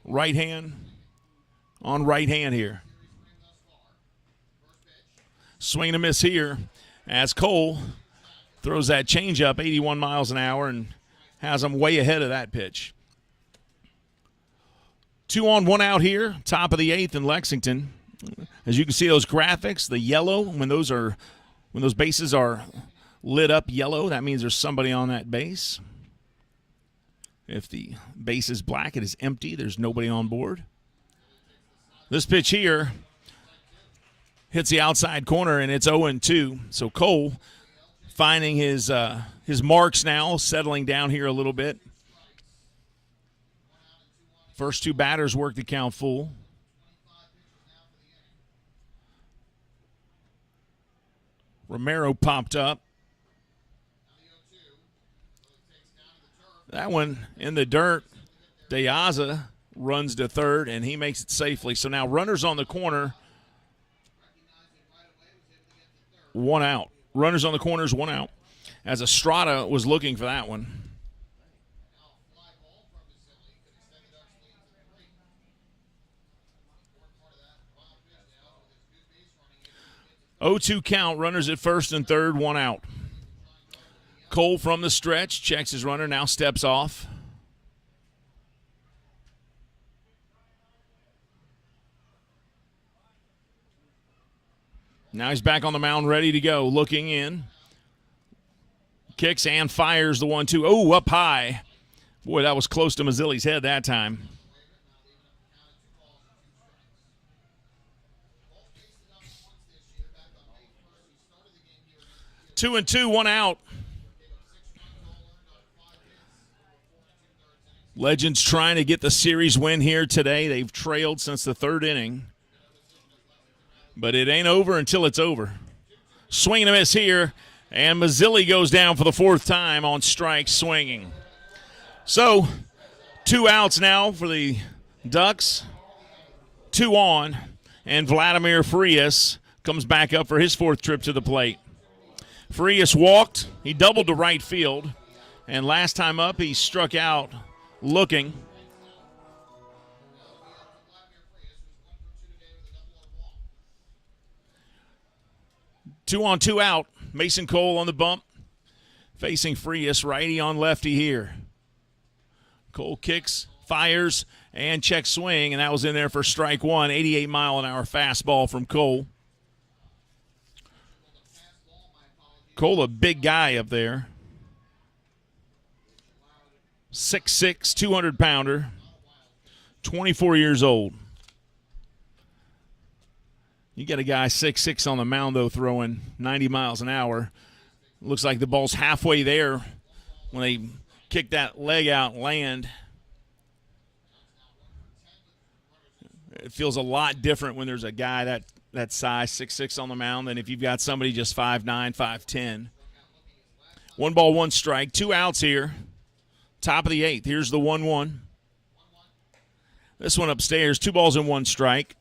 Right hand on right hand here. Swing and a miss here as Cole throws that changeup 81 miles an hour and has him way ahead of that pitch. 2 on, 1 out here, top of the 8th in Lexington. As you can see those graphics, the yellow, when those bases are lit up yellow, that means there's somebody on that base. If the base is black, it is empty. There's nobody on board. This pitch here hits the outside corner, and it's 0-2. So Cole finding his marks now, settling down here a little bit. First 2 batters work the count full. Romero popped up. That one in the dirt. DeAza runs to third, and he makes it safely. So now runners on the corner, 1 out. Runners on the corners, 1 out. As Estrada was looking for that one. 0-2 count, runners at first and third, 1 out. Cole from the stretch, checks his runner, now steps off. Now he's back on the mound, ready to go, looking in. Kicks and fires the 1-2. Oh, up high. Boy, that was close to Mazzilli's head that time. Two and two, one out. Legends trying to get the series win here today. They've trailed since the third inning. But it ain't over until it's over. Swing and a miss here, and Mazzilli goes down for the fourth time on strikes swinging. So, 2 outs now for the Ducks. 2 on, and Vladimir Frias comes back up for his fourth trip to the plate. Frias walked. He doubled to right field, and last time up he struck out looking. Two on, 2 out. Mason Cole on the bump, facing Frias, righty on lefty here. Cole kicks, fires, and check swing, and that was in there for strike one. 88-mile-an-hour fastball from Cole. Cole, a big guy up there. 6'6", 200-pounder, 24 years old. You get a guy 6'6" on the mound, though, throwing 90 miles an hour. Looks like the ball's halfway there when they kick that leg out and land. It feels a lot different when there's a guy that size, 6'6", on the mound, than if you've got somebody just 5'9", 5'10". 1 ball, 1 strike, 2 outs here. Top of the 8th. Here's the 1-1. This one upstairs, 2 balls and 1 strike.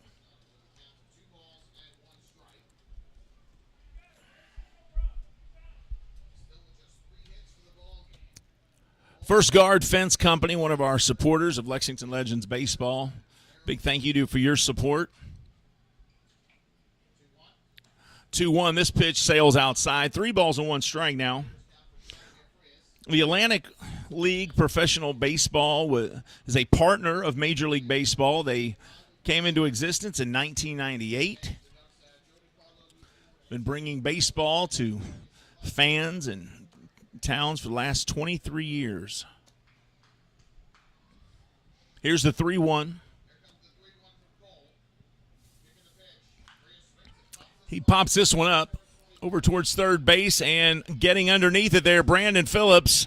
First Guard Fence Company, one of our supporters of Lexington Legends Baseball. Big thank you to for your support. 2-1. This pitch sails outside. 3 balls and 1 strike now. The Atlantic League Professional Baseball is a partner of Major League Baseball. They came into existence in 1998. Been bringing baseball to fans and towns for the last 23 years. Here's the 3-1. He pops this one up over towards third base, and getting underneath it there, Brandon Phillips.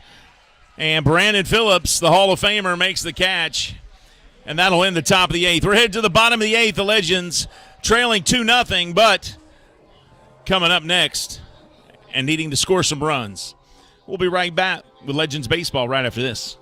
And Brandon Phillips, the Hall of Famer, makes the catch. And that'll end the top of the 8th. We're headed to the bottom of the 8th. The Legends trailing 2-0, but coming up next and needing to score some runs. We'll be right back with Legends Baseball right after this.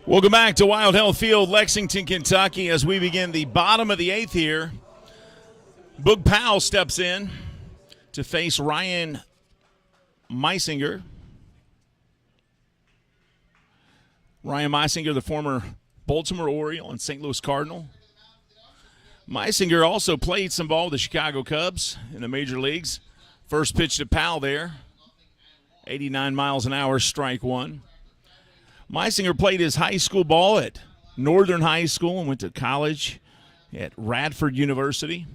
Welcome back to Wild Health Field, Lexington, Kentucky, as we begin the bottom of the 8th here. Boog Powell steps in to face Ryan Meisinger. Ryan Meisinger, the former Baltimore Oriole and St. Louis Cardinal. Meisinger also played some ball with the Chicago Cubs in the major leagues. First pitch to Powell there, 89 miles an hour, strike one. Meisinger played his high school ball at Northern High School and went to college at Radford University.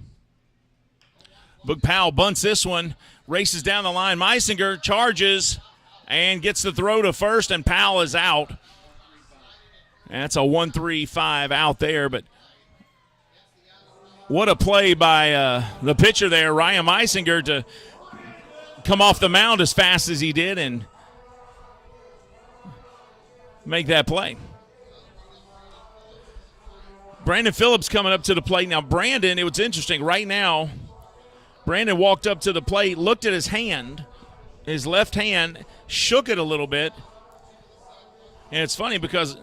Boog Powell bunts this one, races down the line. Meisinger charges and gets the throw to first, and Powell is out. That's a 1-3-5 out there, but what a play by the pitcher there, Ryan Meisinger, to come off the mound as fast as he did and make that play. Brandon Phillips coming up to the plate. Now, Brandon, it was interesting. Right now, Brandon walked up to the plate, looked at his hand, his left hand, shook it a little bit. And it's funny because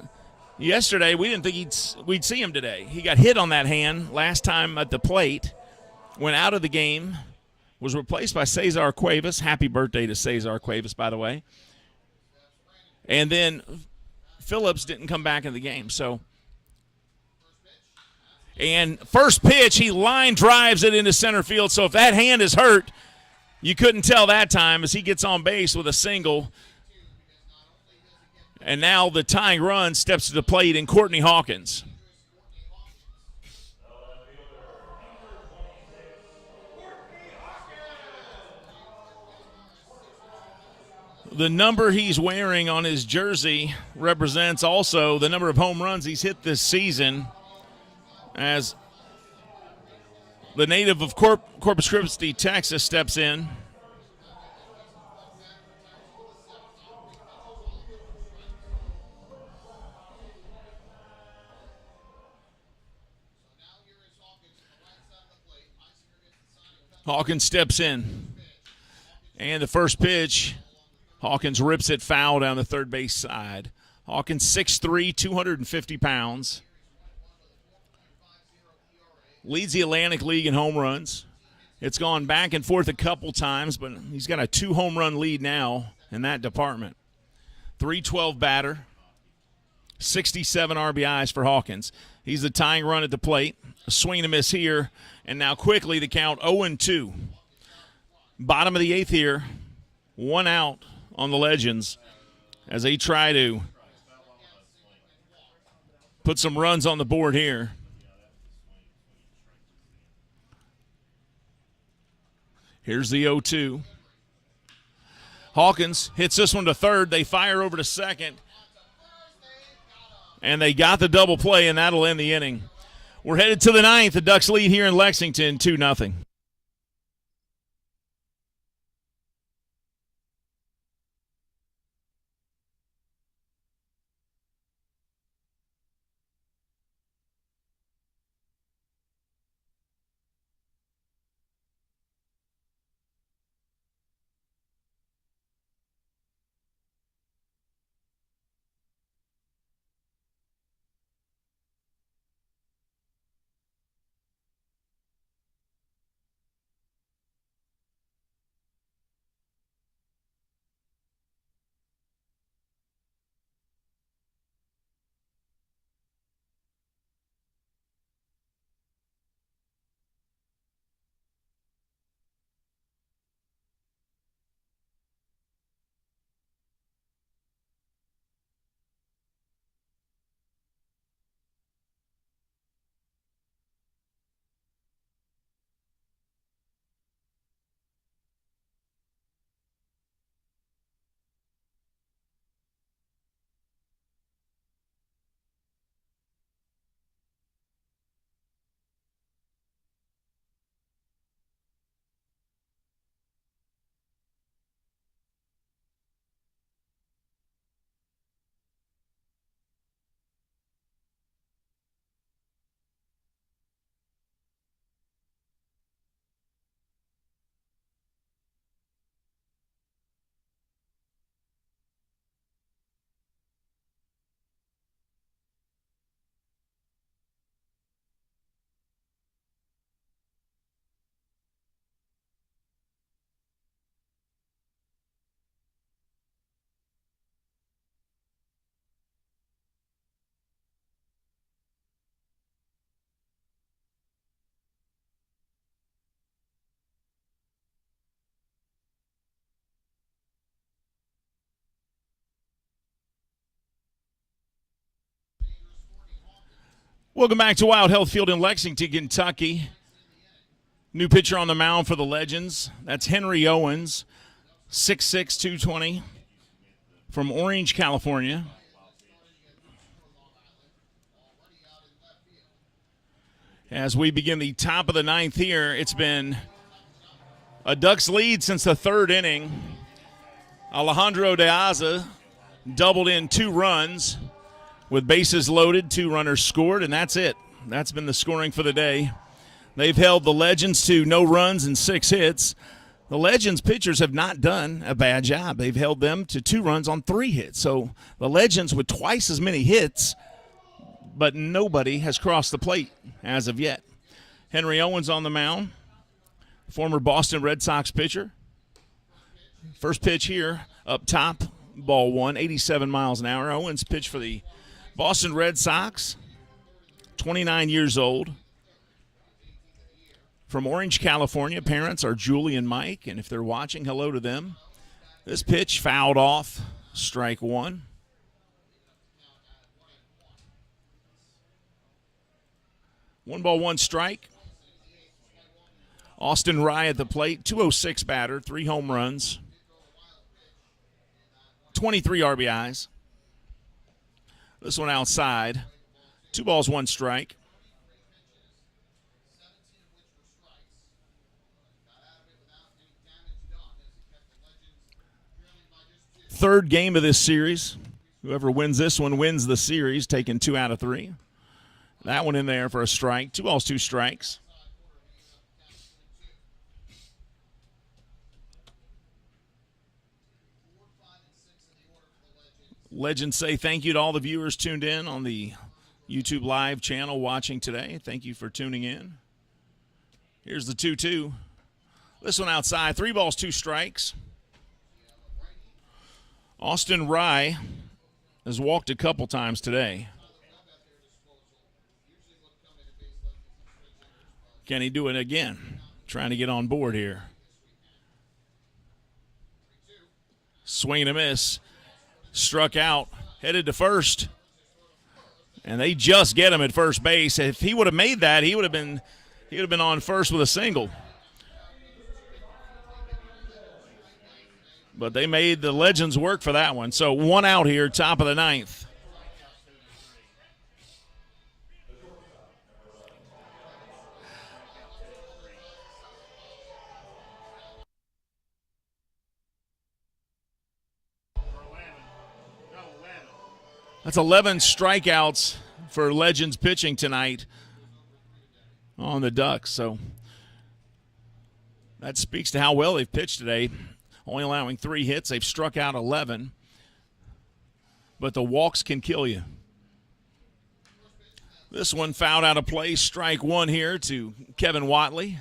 yesterday we didn't think we'd see him today. He got hit on that hand last time at the plate, went out of the game, was replaced by Cesar Cuevas. Happy birthday to Cesar Cuevas, by the way. And then Phillips didn't come back in the game. And first pitch, he line drives it into center field. So if that hand is hurt, you couldn't tell that time as he gets on base with a single. And now the tying run steps to the plate in Courtney Hawkins. The number he's wearing on his jersey represents also the number of home runs he's hit this season, as the native of Corpus Christi, Texas, steps in. Hawkins steps in. And the first pitch, Hawkins rips it foul down the third base side. Hawkins 6'3", 250 pounds. Leads the Atlantic League in home runs. It's gone back and forth a couple times, but he's got a 2-home run lead now in that department. .312 batter, 67 RBIs for Hawkins. He's the tying run at the plate. A swing and a miss here, and now quickly the count 0-2. Bottom of the 8th here, 1 out on the Legends as they try to put some runs on the board here. Here's the 0-2. Hawkins hits this one to third. They fire over to second. And they got the double play, and that'll end the inning. We're headed to the 9th. The Ducks lead here in Lexington 2-0. Welcome back to Wild Health Field in Lexington, Kentucky. New pitcher on the mound for the Legends. That's Henry Owens, 6'6", 220, from Orange, California. As we begin the top of the ninth here, it's been a Ducks lead since the third inning. Alejandro De Aza doubled in 2 runs. With bases loaded, 2 runners scored, and that's it. That's been the scoring for the day. They've held the Legends to no runs and 6 hits. The Legends pitchers have not done a bad job. They've held them to 2 runs on 3 hits. So the Legends with twice as many hits, but nobody has crossed the plate as of yet. Henry Owens on the mound, former Boston Red Sox pitcher. First pitch here up top, ball 1, 87 miles an hour. Owens pitched for the Boston Red Sox, 29 years old. From Orange, California. Parents are Julie and Mike, and if they're watching, hello to them. This pitch fouled off, strike 1. One ball, 1 strike. Austin Rye at the plate, 206 batter, 3 home runs, 23 RBIs. This one outside. 2 balls, 1 strike. Third game of this series. Whoever wins this one wins the series, taking 2 out of 3. That one in there for a strike. 2 balls, 2 strikes. Legends say thank you to all the viewers tuned in on the YouTube live channel watching today. Thank you for tuning in. Here's the 2-2. This one outside. 3 balls, 2 strikes. Austin Rye has walked a couple times today. Can he do it again? Trying to get on board here. Swing and a miss. Struck out, headed to first. And they just get him at first base. If he would have made that, he would have been on first with a single. But they made the Legends work for that one. So 1 out here, top of the 9th. That's 11 strikeouts for Legends pitching tonight on the Ducks. So that speaks to how well they've pitched today. Only allowing 3 hits. They've struck out 11. But the walks can kill you. This one fouled out of play. Strike 1 here to Kevin Whatley.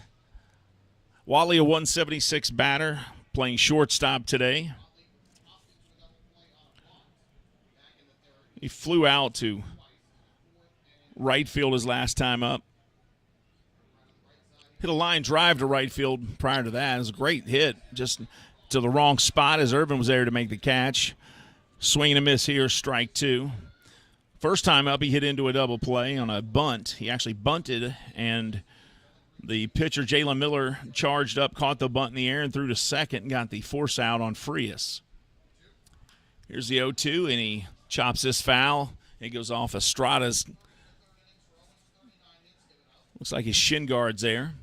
Whatley, a 176 batter, playing shortstop today. He flew out to right field his last time up. Hit a line drive to right field prior to that. It was a great hit, just to the wrong spot as Irvin was there to make the catch. Swing and a miss here, strike 2. First time up, he hit into a double play on a bunt. He actually bunted, and the pitcher, Jalen Miller, charged up, caught the bunt in the air, and threw to second and got the force out on Frias. Here's the 0-2, and he chops this foul. It goes off Estrada's. Looks like his shin guard's there.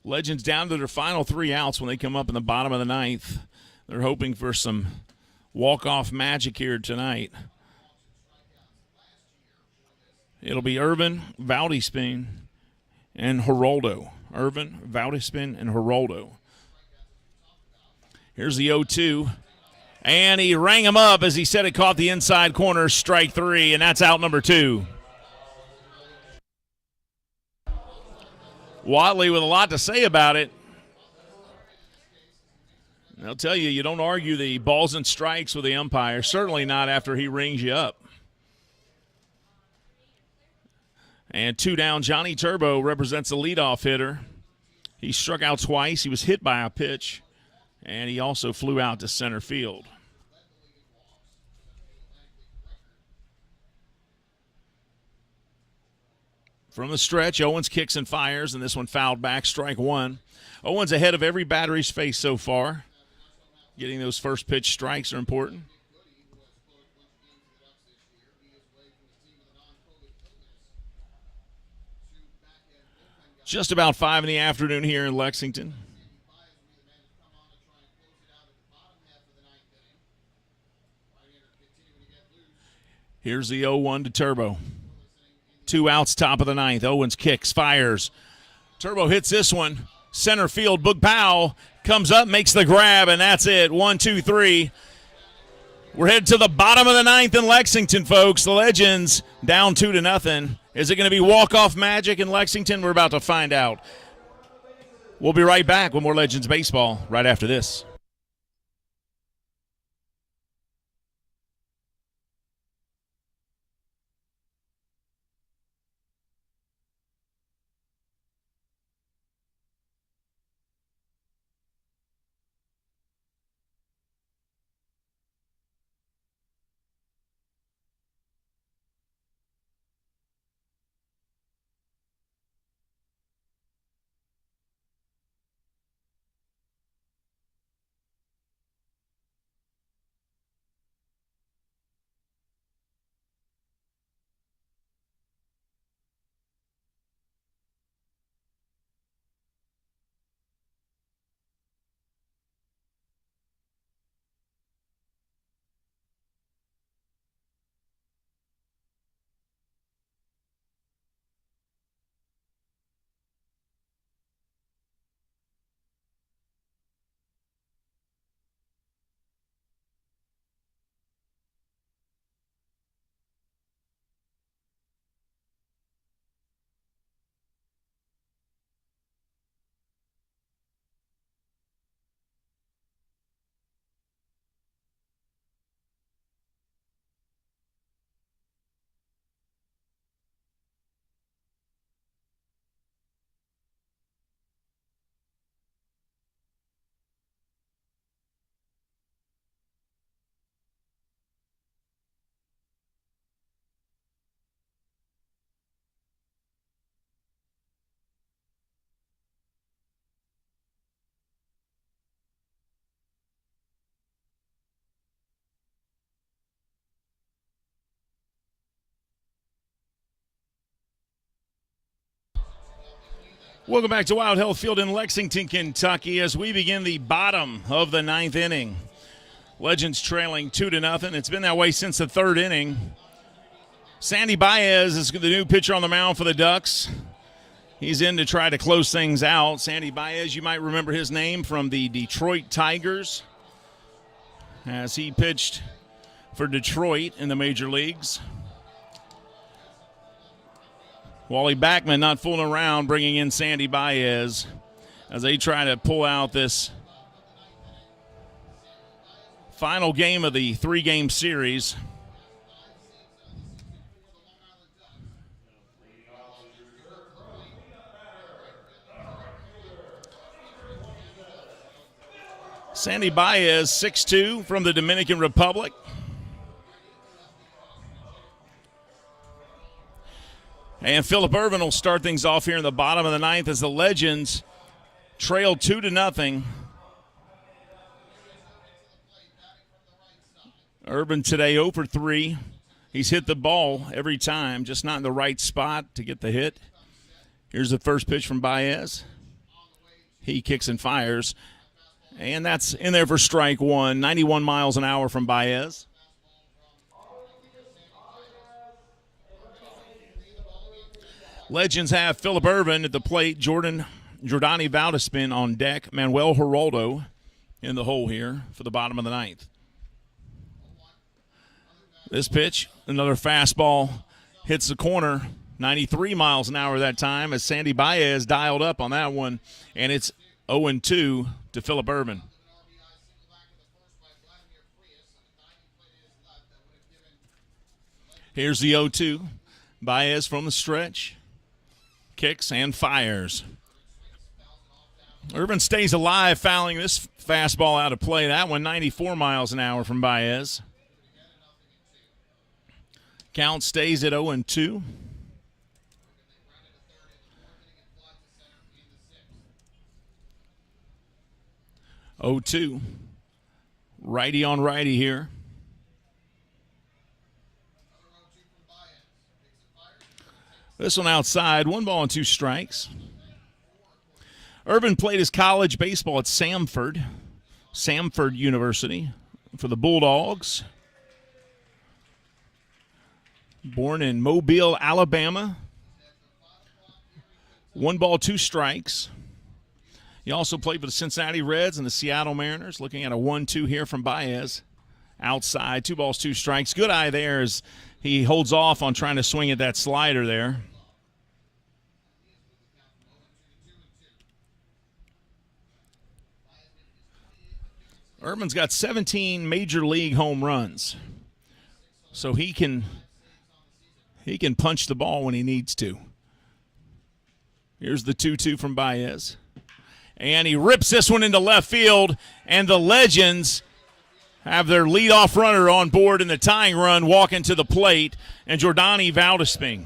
Legends down to their final 3 outs when they come up in the bottom of the 9th. They're hoping for some walk-off magic here tonight. It'll be Irvin, Valdespin, and Geraldo. Irvin, Valdespin, and Geraldo. Here's the 0-2. And he rang him up as he said it caught the inside corner, strike 3, and that's out number 2. Whatley with a lot to say about it. I'll tell you, you don't argue the balls and strikes with the umpire, certainly not after he rings you up. And 2 down, Johnny Turbo represents the leadoff hitter. He struck out twice. He was hit by a pitch, and he also flew out to center field. From the stretch, Owens kicks and fires, and this one fouled back, strike one. Owens ahead of every batter he's faced so far. Getting those first pitch strikes are important. Just about 5 in the afternoon here in Lexington. Here's the 0-1 to Turbo. 2 outs, top of the ninth. Owens kicks, fires. Turbo hits this one. Center field, Boog Powell comes up, makes the grab, and that's it. 1, 2, 3. We're headed to the bottom of the ninth in Lexington, folks. The Legends down 2-0. Is it going to be walk-off magic in Lexington? We're about to find out. We'll be right back with more Legends baseball right after this. Welcome back to Wild Health Field in Lexington, Kentucky, as we begin the bottom of the ninth inning. Legends trailing 2-0. It's been that way since the third inning. Sandy Baez is the new pitcher on the mound for the Ducks. He's in to try to close things out. Sandy Baez, you might remember his name from the Detroit Tigers, as he pitched for Detroit in the major leagues. Wally Backman not fooling around, bringing in Sandy Baez as they try to pull out this final game of the 3-game series. Sandy Baez, 6'2", from the Dominican Republic. And Phillip Ervin will start things off here in the bottom of the ninth as the Legends trail 2-0. Ervin today 0 for 3. He's hit the ball every time, just not in the right spot to get the hit. Here's the first pitch from Baez. He kicks and fires. And that's in there for strike one. 91 miles an hour from Baez. Legends have Phillip Ervin at the plate, Jordani Valdespin on deck, Manuel Geraldo in the hole here for the bottom of the ninth. This pitch, another fastball, hits the corner, 93 miles an hour that time as Sandy Baez dialed up on that one, and it's 0-2 to Phillip Ervin. Here's the 0-2. Baez from the stretch. Kicks and fires. Ervin stays alive, fouling this fastball out of play. That one 94 miles an hour from Baez. Count stays at 0-2. 0-2. Righty on righty here. This one outside, 1 ball and 2 strikes. Urban played his college baseball at Samford University for the Bulldogs. Born in Mobile, Alabama. 1 ball, 2 strikes. He also played for the Cincinnati Reds and the Seattle Mariners. Looking at a 1-2 here from Baez. Outside, 2 balls, 2 strikes. Good eye there as he holds off on trying to swing at that slider there. Urban's got 17 major league home runs. So he can punch the ball when he needs to. Here's the 2-2 from Baez. And he rips this one into left field, and the Legends have their leadoff runner on board in the tying run walking to the plate, and Jordani Valdisping.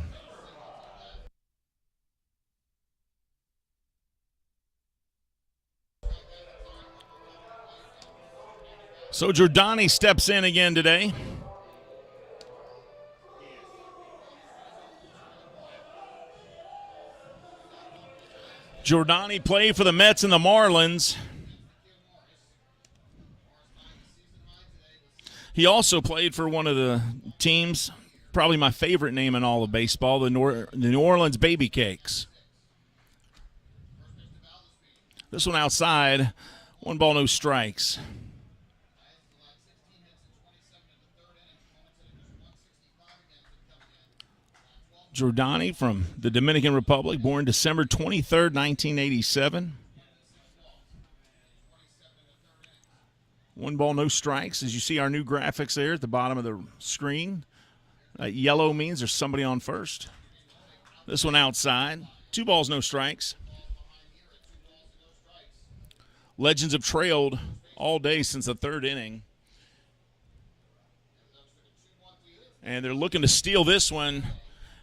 So Jordani steps in again today. Jordani played for the Mets and the Marlins. He also played for one of the teams, probably my favorite name in all of baseball, the New Orleans Baby Cakes. This one outside, 1 ball, no strikes. Jordani from the Dominican Republic, born December 23rd, 1987. 1 ball, no strikes. As you see our new graphics there at the bottom of the screen. Yellow means there's somebody on first. This one outside. 2 balls, no strikes. Legends have trailed all day since the 3rd inning. And they're looking to steal this one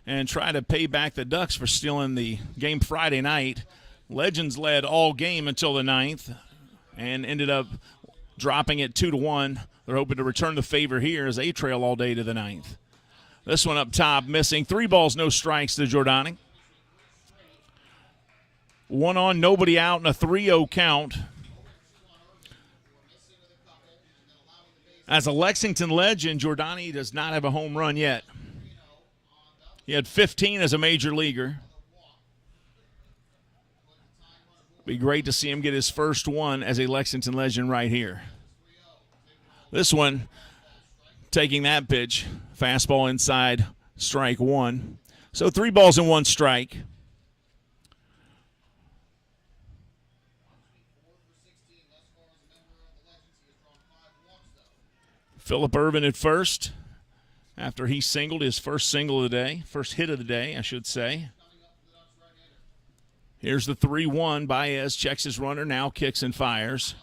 and try to pay back the Ducks for stealing the game Friday night. Legends led all game until the 9th and ended up dropping it 2-1. They're hoping to return the favor here as they trail all day to the 9th. This one up top missing. 3 balls, no strikes to Jordani. 1 on, nobody out, and a 3-0 count. As a Lexington legend, Jordani does not have a home run yet. He had 15 as a major leaguer. Be great to see him get his first one as a Lexington legend right here. This one, taking that pitch, fastball inside, strike 1. So 3 balls and 1 strike. Phillip Ervin at first after he singled his first single of the day, first hit of the day, I should say. Here's the 3-1. Baez checks his runner, now kicks and fires.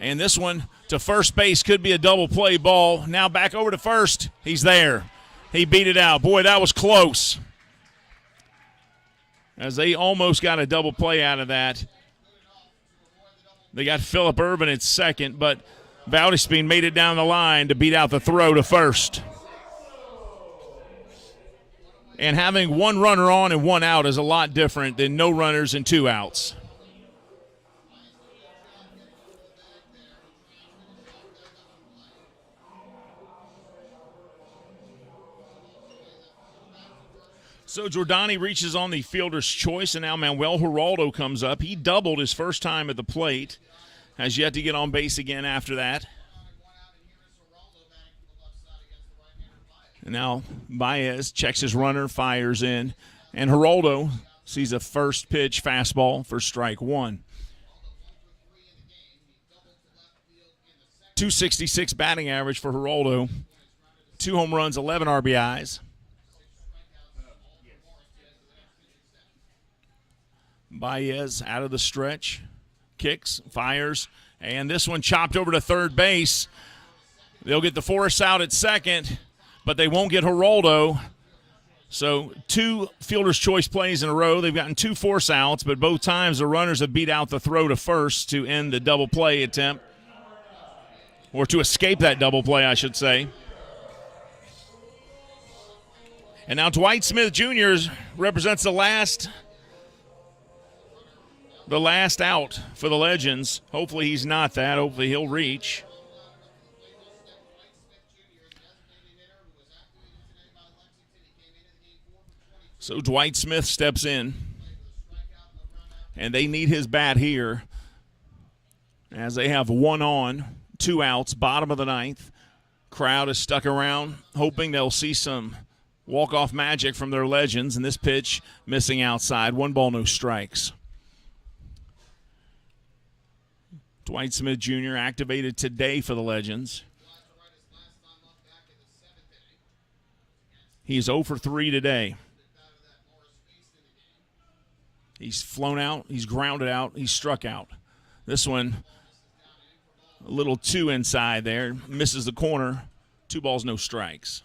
And this one to first base could be a double play ball. Now back over to first. He's there. He beat it out. Boy, that was close. As they almost got a double play out of that. They got Phillip Ervin at second, but Valdisping made it down the line to beat out the throw to first. And having 1 runner on and 1 out is a lot different than no runners and 2 outs. So Jordani reaches on the fielder's choice, and now Manuel Geraldo comes up. He doubled his first time at the plate. Has yet to get on base again after that. And now Baez checks his runner, fires in, and Geraldo sees a first pitch fastball for strike 1. .266 batting average for Geraldo. 2 home runs, 11 RBIs. Baez out of the stretch, kicks, fires, and this one chopped over to third base. They'll get the Forrest out at second, but they won't get Geraldo. So 2 fielder's choice plays in a row. They've gotten 2 force outs, but both times the runners have beat out the throw to first to end the double play attempt, or to escape that double play, I should say. And now Dwight Smith Jr. represents the last out for the Legends. Hopefully he's not that. Hopefully he'll reach. So Dwight Smith steps in, and they need his bat here as they have 1 on, 2 outs, bottom of the 9th. Crowd is stuck around, hoping they'll see some walk-off magic from their Legends, and this pitch missing outside. 1 ball, no strikes. Dwight Smith Jr. activated today for the Legends. He's 0 for 3 today. He's flown out, he's grounded out, he's struck out. This one, a little too inside there, misses the corner. 2 balls, no strikes.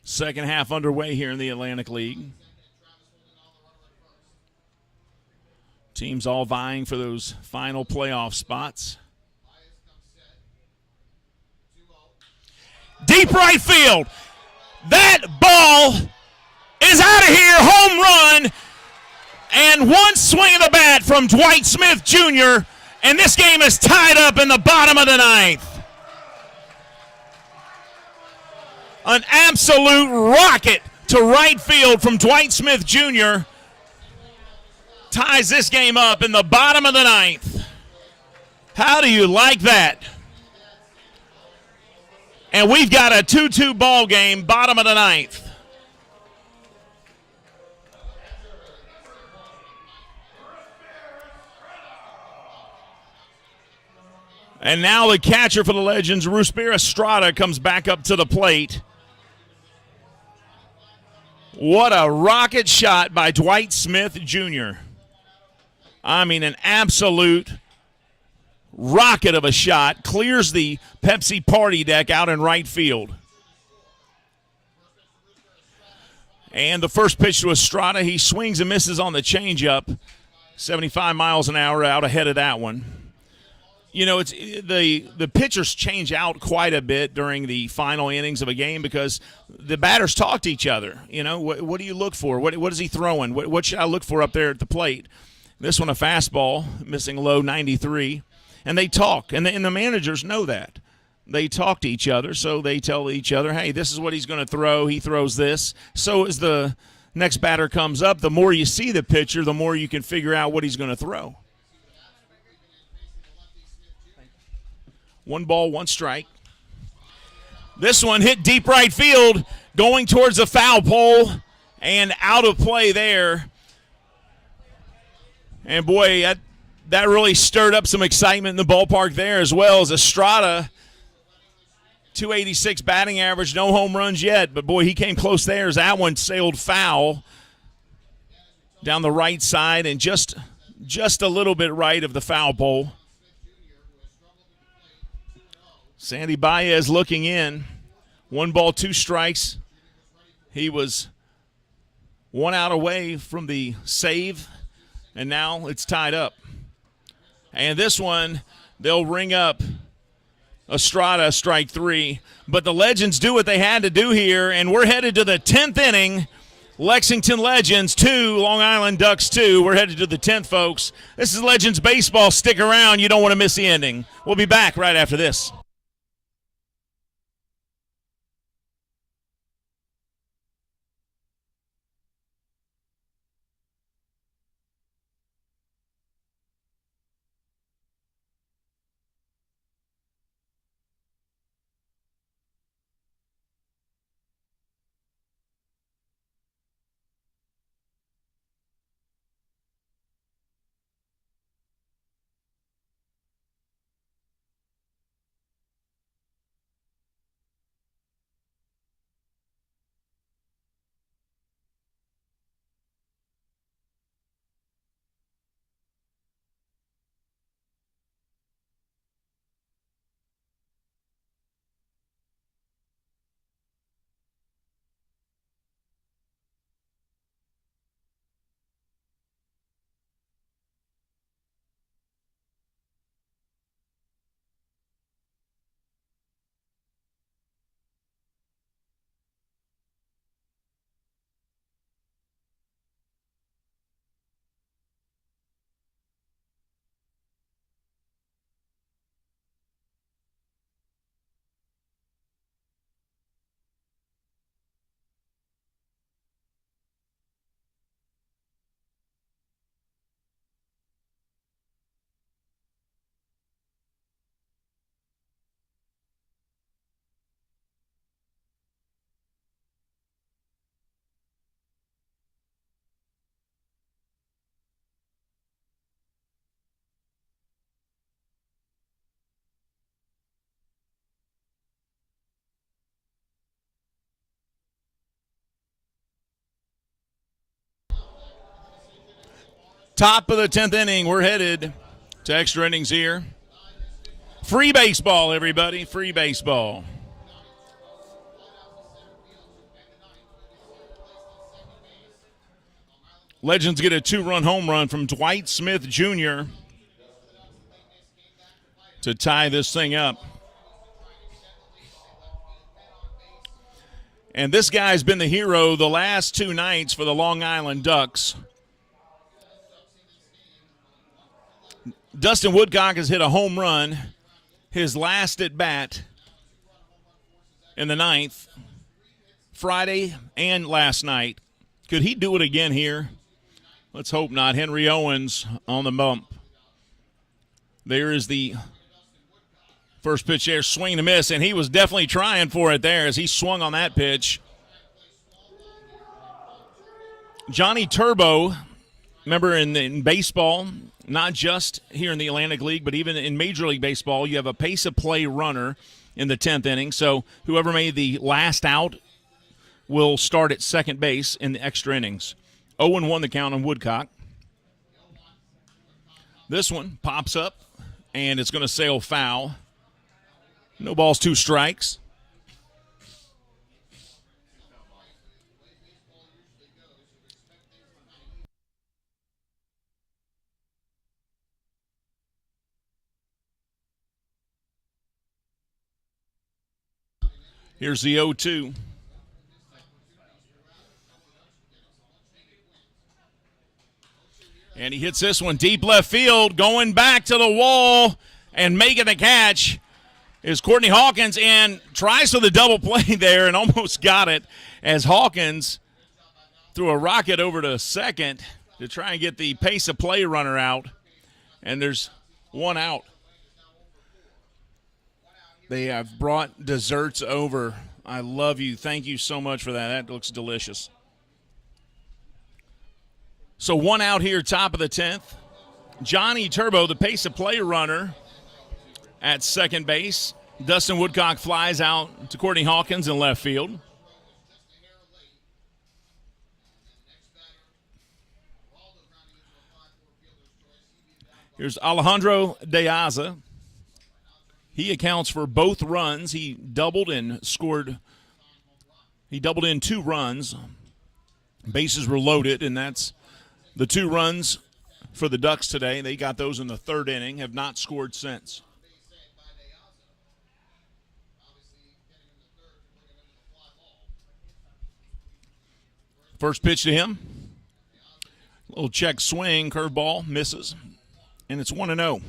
Second half underway here in the Atlantic League. Teams all vying for those final playoff spots. Deep right field. That ball is out of here. Home run. And 1 swing of the bat from Dwight Smith Jr. And this game is tied up in the bottom of the 9th. An absolute rocket to right field from Dwight Smith Jr. ties this game up in the bottom of the 9th. How do you like that? And we've got a 2-2 ball game, bottom of the 9th. And now the catcher for the Legends, Rusper Estrada, comes back up to the plate. What a rocket shot by Dwight Smith Jr. I mean, an absolute rocket of a shot. Clears the Pepsi party deck out in right field. And the first pitch to Estrada, he swings and misses on the changeup. 75 miles an hour out ahead of that one. You know, it's the pitchers change out quite a bit during the final innings of a game because the batters talk to each other. You know, what do you look for? What is he throwing? What should I look for up there at the plate? This one a fastball, missing low 93. And they talk, and the managers know that. They talk to each other, so they tell each other, hey, this is what he's going to throw. He throws this. So as the next batter comes up, the more you see the pitcher, the more you can figure out what he's going to throw. 1 ball, 1 strike. This one hit deep right field, going towards the foul pole, and out of play there. And, boy, that really stirred up some excitement in the ballpark there, as well as Estrada. 286 batting average, no home runs yet, but, boy, he came close there as that one sailed foul down the right side and just a little bit right of the foul pole. Sandy Baez looking in. 1 ball, 2 strikes. He was 1 out away from the save, and now it's tied up. And this one, they'll ring up Estrada, strike 3. But the Legends do what they had to do here, and we're headed to the 10th inning. Lexington Legends 2, Long Island Ducks 2. We're headed to the 10th, folks. This is Legends Baseball. Stick around. You don't want to miss the ending. We'll be back right after this. Top of the 10th inning. We're headed to extra innings here. Free baseball, everybody. Free baseball. Legends get a 2-run home run from Dwight Smith Jr. to tie this thing up. And this guy's been the hero the last 2 nights for the Long Island Ducks. Dustin Woodcock has hit a home run, his last at bat in the 9th, Friday and last night. Could he do it again here? Let's hope not. Henry Owens on the bump. There is the first pitch there, swing and a miss, and he was definitely trying for it there as he swung on that pitch. Johnny Turbo, remember in baseball, not just here in the Atlantic League, but even in Major League Baseball, you have a pace of play runner in the 10th inning. So whoever made the last out will start at second base in the extra innings. 0-1 the count on Woodcock. This one pops up, and it's going to sail foul. No balls, 2 strikes. Here's the 0-2. And he hits this one deep left field, going back to the wall and making the catch is Courtney Hawkins, and tries for the double play there and almost got it as Hawkins threw a rocket over to second to try and get the pace of play runner out, and there's 1 out. They have brought desserts over. I love you. Thank you so much for that. That looks delicious. So 1 out here, top of the 10th. Johnny Turbo, the pace of play runner, at second base. Dustin Woodcock flies out to Courtney Hawkins in left field. Here's Alejandro De Aza. He accounts for both runs. He doubled and scored. He doubled in 2 runs. Bases were loaded, and that's the 2 runs for the Ducks today. They got those in the 3rd inning, have not scored since. First pitch to him. Little check swing, curveball, misses. And it's 1-0.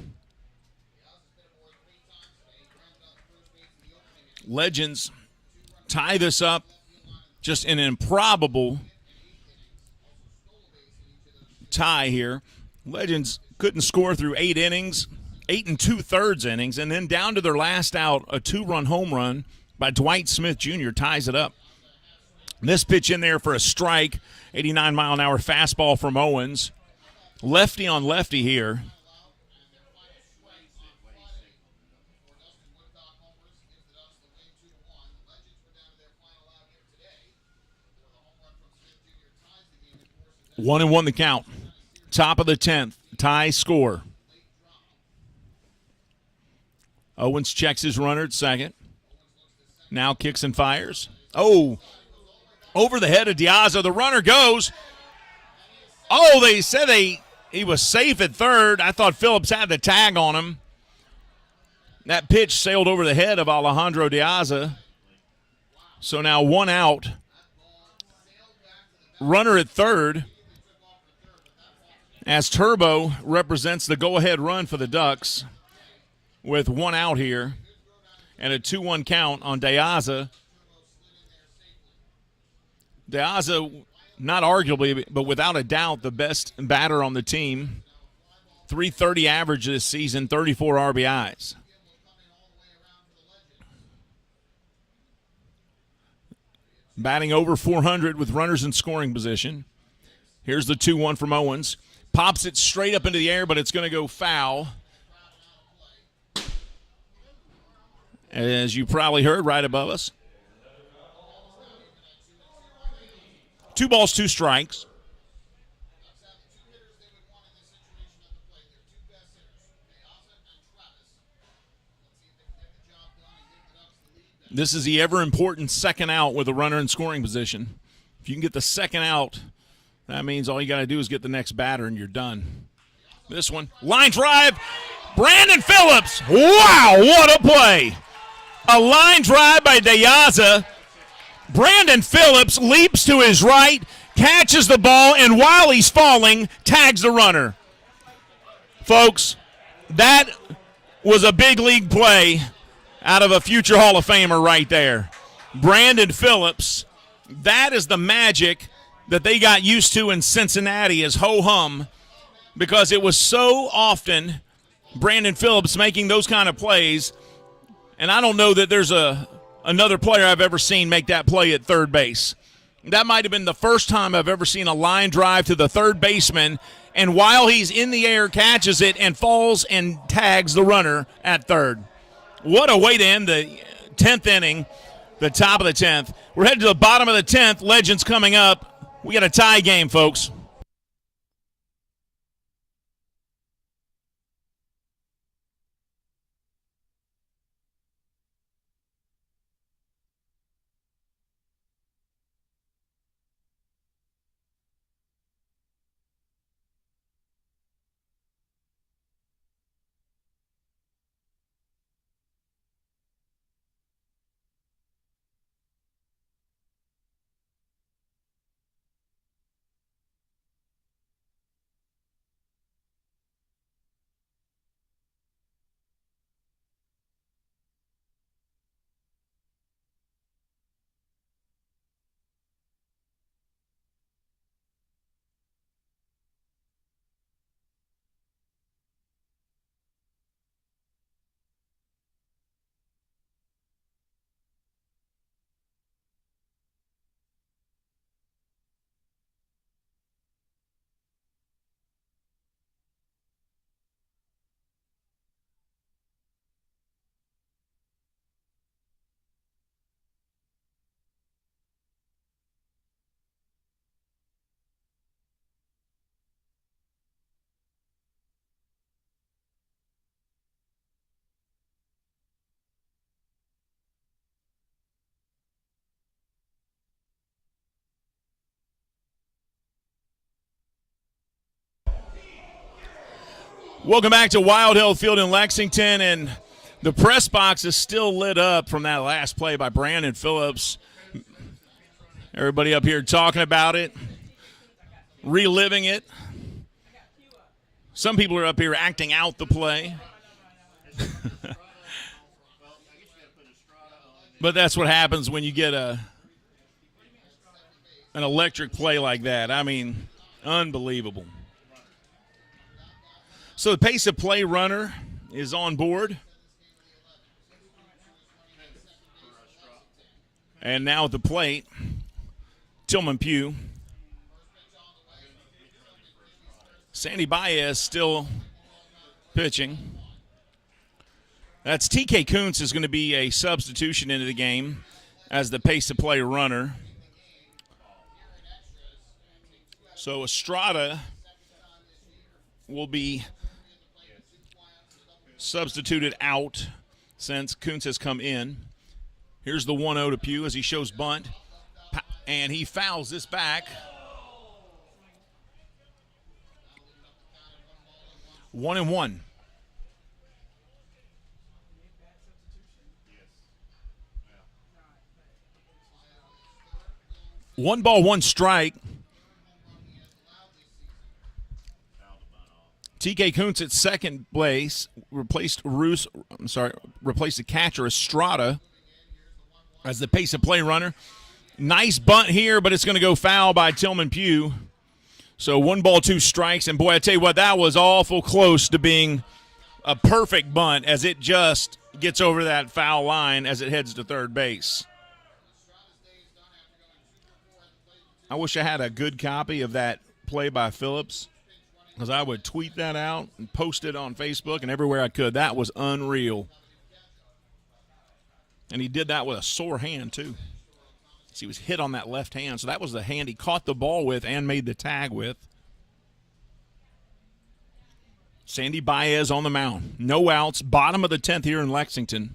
Legends tie this up. Just an improbable tie here. Legends couldn't score through 8 innings, 8 2/3 innings, and then down to their last out, a 2-run home run by Dwight Smith Jr. ties it up. This pitch in there for a strike, 89-mile-an-hour fastball from Owens. Lefty on lefty here. One and 1 the count. Top of the 10th. Tie score. Owens checks his runner at second. Now kicks and fires. Oh, over the head of De Aza. The runner goes. Oh, they said he was safe at third. I thought Phillips had the tag on him. That pitch sailed over the head of Alejandro De Aza. So now 1 out. Runner at third, as Turbo represents the go-ahead run for the Ducks with 1 out here and a 2-1 count on De Aza. De Aza, not arguably, but without a doubt, the best batter on the team. .330 average this season, 34 RBIs. Batting over 400 with runners in scoring position. Here's the 2-1 from Owens. Pops it straight up into the air, but it's going to go foul. As you probably heard right above us. 2 balls, 2 strikes. This is the ever-important second out with a runner in scoring position. If you can get the second out, that means all you got to do is get the next batter and you're done. This one, line drive, Brandon Phillips. Wow, what a play. A line drive by Diaza. Brandon Phillips leaps to his right, catches the ball, and while he's falling, tags the runner. Folks, that was a big league play out of a future Hall of Famer right there. Brandon Phillips, that is the magic that they got used to in Cincinnati as ho-hum, because it was so often Brandon Phillips making those kind of plays, and I don't know that there's another player I've ever seen make that play at third base. That might have been the first time I've ever seen a line drive to the third baseman, and while he's in the air, catches it and falls and tags the runner at third. What a way to end the 10th inning, the top of the 10th. We're headed to the bottom of the 10th. Legends coming up. We got a tie game, folks. Welcome back to Wild Hill Field in Lexington, and the press box is still lit up from that last play by Brandon Phillips. Everybody up here talking about it, reliving it. Some people are up here acting out the play. But that's what happens when you get an electric play like that. I mean, unbelievable. So the pace of play runner is on board. And now at the plate, Tillman Pugh. Sandy Baez still pitching. That's TK Kuntz is going to be a substitution into the game as the pace of play runner. So Estrada will be substituted out since Kuntz has come in. Here's the 1-0 to Pugh as he shows bunt, and he fouls this back. 1-1. One ball, one strike. TK Kuntz at second base replaced the catcher Estrada as the pace of play runner. Nice bunt here, but it's going to go foul by Tillman Pugh. So 1 ball, 2 strikes, and boy, I tell you what, that was awful close to being a perfect bunt as it just gets over that foul line as it heads to third base. I wish I had a good copy of that play by Phillips, because I would tweet that out and post it on Facebook and everywhere I could. That was unreal. And he did that with a sore hand, too. So he was hit on that left hand. So that was the hand he caught the ball with and made the tag with. Sandy Baez on the mound. No outs. Bottom of the 10th here in Lexington.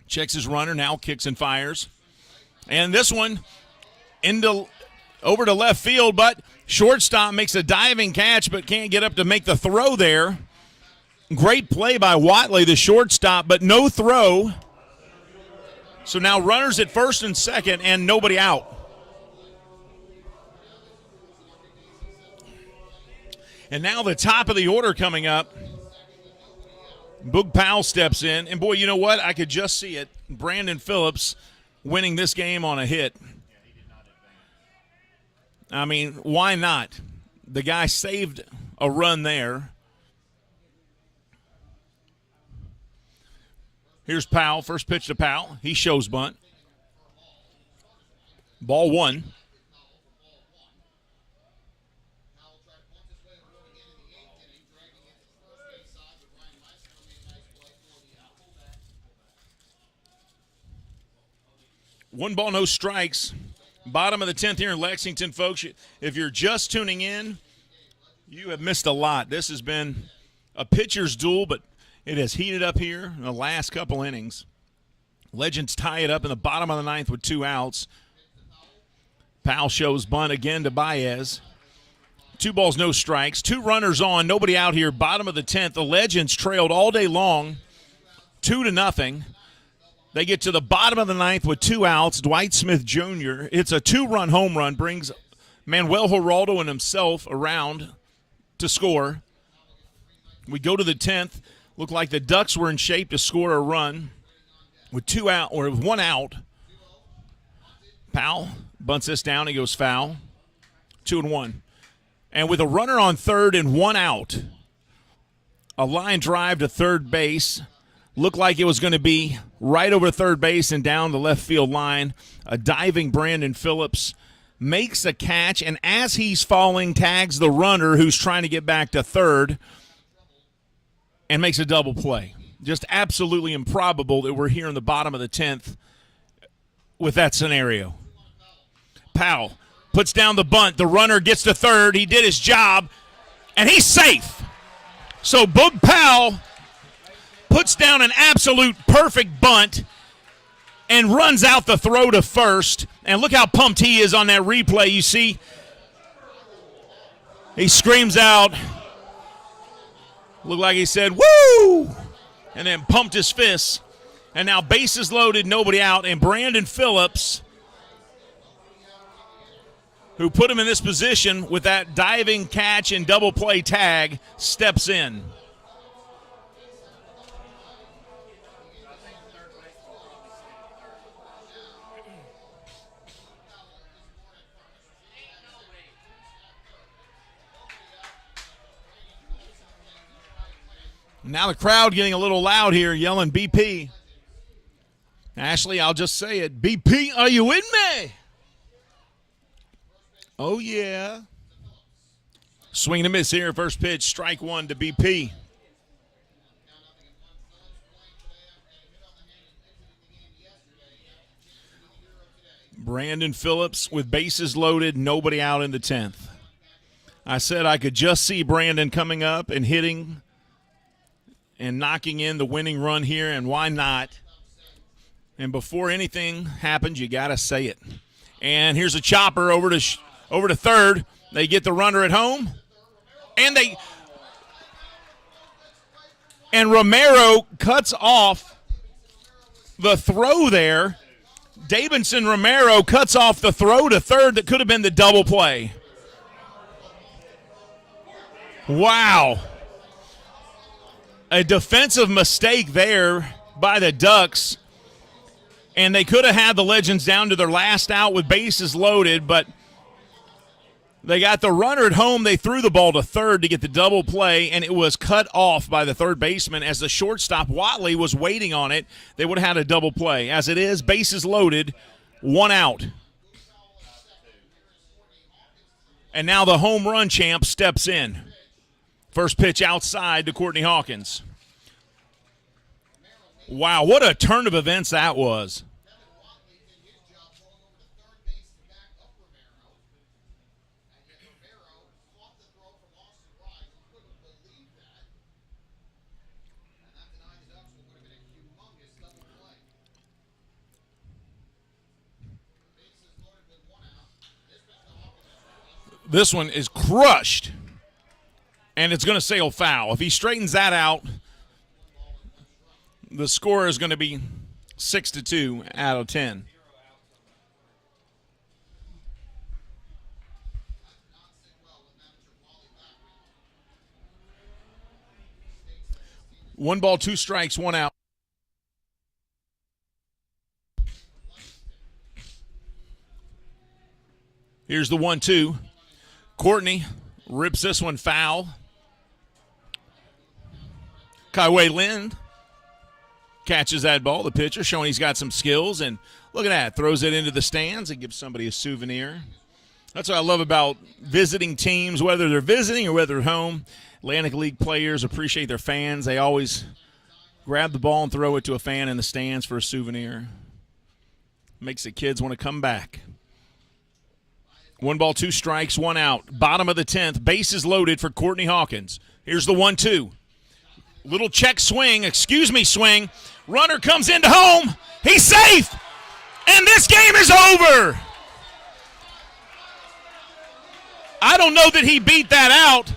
Checks his runner, now kicks and fires. And this one over to left field, but shortstop makes a diving catch but can't get up to make the throw there. Great play by Watley, the shortstop, but no throw. So now runners at first and second and nobody out. And now the top of the order coming up. Boog Powell steps in. And, boy, you know what? I could just see it. Brandon Phillips winning this game on a hit. I mean, why not? The guy saved a run there. Here's Powell. First pitch to Powell. He shows bunt. Ball one. One ball, no strikes. Bottom of the 10th here in Lexington, folks. If you're just tuning in, you have missed a lot. This has been a pitcher's duel, but it has heated up here in the last couple innings. Legends tie it up in the bottom of the 9th with 2 outs. Powell shows bunt again to Baez. 2 balls, no strikes. 2 runners on, nobody out here. Bottom of the 10th. The Legends trailed all day long, 2-0. They get to the bottom of the 9th with 2 outs. Dwight Smith Jr. It's a 2-run home run, brings Manuel Geraldo and himself around to score. We go to the 10th. Looked like the Ducks were in shape to score a run with 2 out or with 1 out. Powell bunts this down. He goes foul. 2-1. And with a runner on third and 1 out, a line drive to third base. Looked like it was going to be right over third base and down the left field line. A diving Brandon Phillips makes a catch, and as he's falling, tags the runner who's trying to get back to third and makes a double play. Just absolutely improbable that we're here in the bottom of the 10th with that scenario. Powell puts down the bunt. The runner gets to third. He did his job, and he's safe. So Boog Powell puts down an absolute perfect bunt and runs out the throw to first. And look how pumped he is on that replay. You see, he screams out, looked like he said, woo, and then pumped his fists. And now bases loaded, nobody out, and Brandon Phillips, who put him in this position with that diving catch and double play tag, steps in. Now the crowd getting a little loud here, yelling BP. Ashley, I'll just say it. BP, are you with me? Oh, yeah. Swing and a miss here. First pitch, strike 1 to BP. Brandon Phillips with bases loaded, nobody out in the 10th. I said I could just see Brandon coming up and hitting and knocking in the winning run here, and why not? And before anything happens, you got to say it. And here's a chopper over to third. They get the runner at home, and Romero cuts off the throw there. Davidson Romero cuts off the throw to third that could have been the double play. Wow. A defensive mistake there by the Ducks, and they could have had the Legends down to their last out with bases loaded, but they got the runner at home. They threw the ball to third to get the double play, and it was cut off by the third baseman as the shortstop, Watley, was waiting on it. They would have had a double play. As it is, bases loaded, 1 out. And now the home run champ steps in. First pitch outside to Courtney Hawkins. Wow, what a turn of events that was. This one is crushed, and it's going to sail foul. If he straightens that out, the score is going to be 6-2 out of 10. One ball, two strikes, one out. Here's the 1-2. Courtney rips this one foul. Kaiwei Lin catches that ball, the pitcher, showing he's got some skills. And look at that, throws it into the stands and gives somebody a souvenir. That's what I love about visiting teams, whether they're visiting or whether they're home. Atlantic League players appreciate their fans. They always grab the ball and throw it to a fan in the stands for a souvenir. Makes the kids want to come back. One ball, two strikes, one out. Bottom of the 10th, bases loaded for Courtney Hawkins. Here's the 1-2. Little check swing, swing. Runner comes into home. He's safe. And this game is over. I don't know that he beat that out.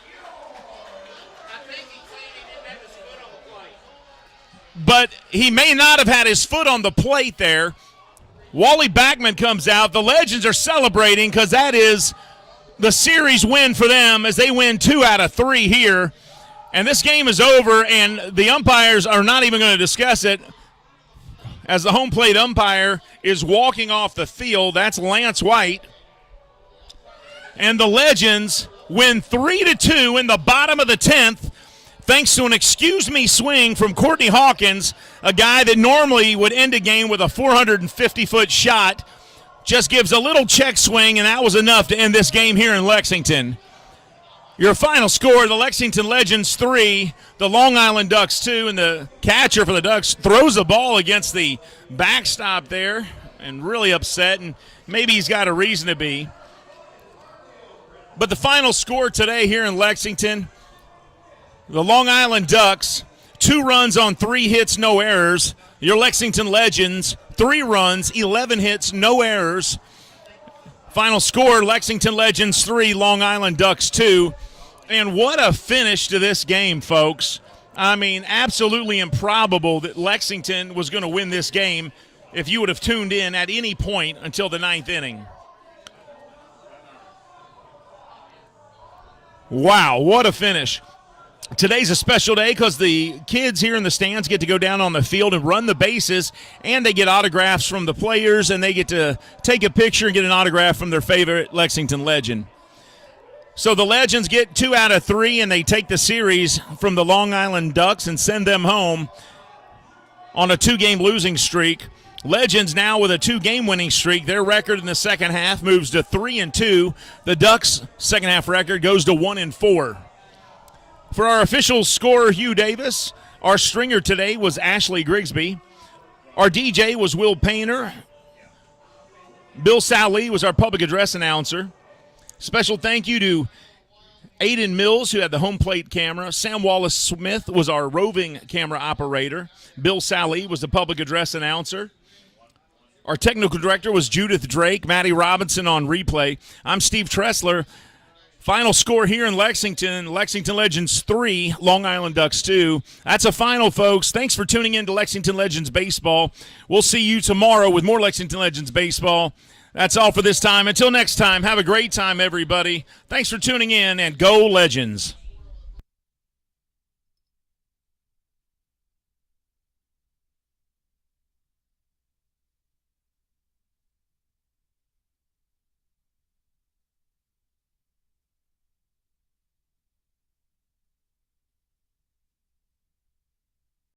But he may not have had his foot on the plate there. Wally Backman comes out. The Legends are celebrating because that is the series win for them as they win 2 out of 3 here. And this game is over, and the umpires are not even going to discuss it. As the home plate umpire is walking off the field, that's Lance White. And the Legends win 3-2 in the bottom of the 10th. Thanks to an swing from Courtney Hawkins, a guy that normally would end a game with a 450-foot shot, just gives a little check swing, and that was enough to end this game here in Lexington. Your final score, the Lexington Legends 3, the Long Island Ducks 2, and the catcher for the Ducks throws the ball against the backstop there and really upset, and maybe he's got a reason to be. But the final score today here in Lexington, the Long Island Ducks, 2 runs on 3 hits, no errors. Your Lexington Legends, 3 runs, 11 hits, no errors. Final score, Lexington Legends 3, Long Island Ducks 2. And what a finish to this game, folks. I mean, absolutely improbable that Lexington was going to win this game if you would have tuned in at any point until the 9th inning. Wow, what a finish. Today's a special day because the kids here in the stands get to go down on the field and run the bases, and they get autographs from the players, and they get to take a picture and get an autograph from their favorite Lexington Legend. So the Legends get 2 out of 3, and they take the series from the Long Island Ducks and send them home on a 2-game losing streak. Legends now with a 2-game winning streak. Their record in the second half moves to 3-2. The Ducks' second half record goes to 1-4. For our official scorer, Hugh Davis, our stringer today was Ashley Grigsby. Our DJ was Will Painter. Bill Sally was our public address announcer. Special thank you to Aiden Mills, who had the home plate camera. Sam Wallace-Smith was our roving camera operator. Bill Sally was the public address announcer. Our technical director was Judith Drake. Maddie Robinson on replay. I'm Steve Tressler. Final score here in Lexington, Lexington Legends 3, Long Island Ducks 2. That's a final, folks. Thanks for tuning in to Lexington Legends Baseball. We'll see you tomorrow with more Lexington Legends Baseball. That's all for this time. Until next time, have a great time, everybody. Thanks for tuning in, and go Legends.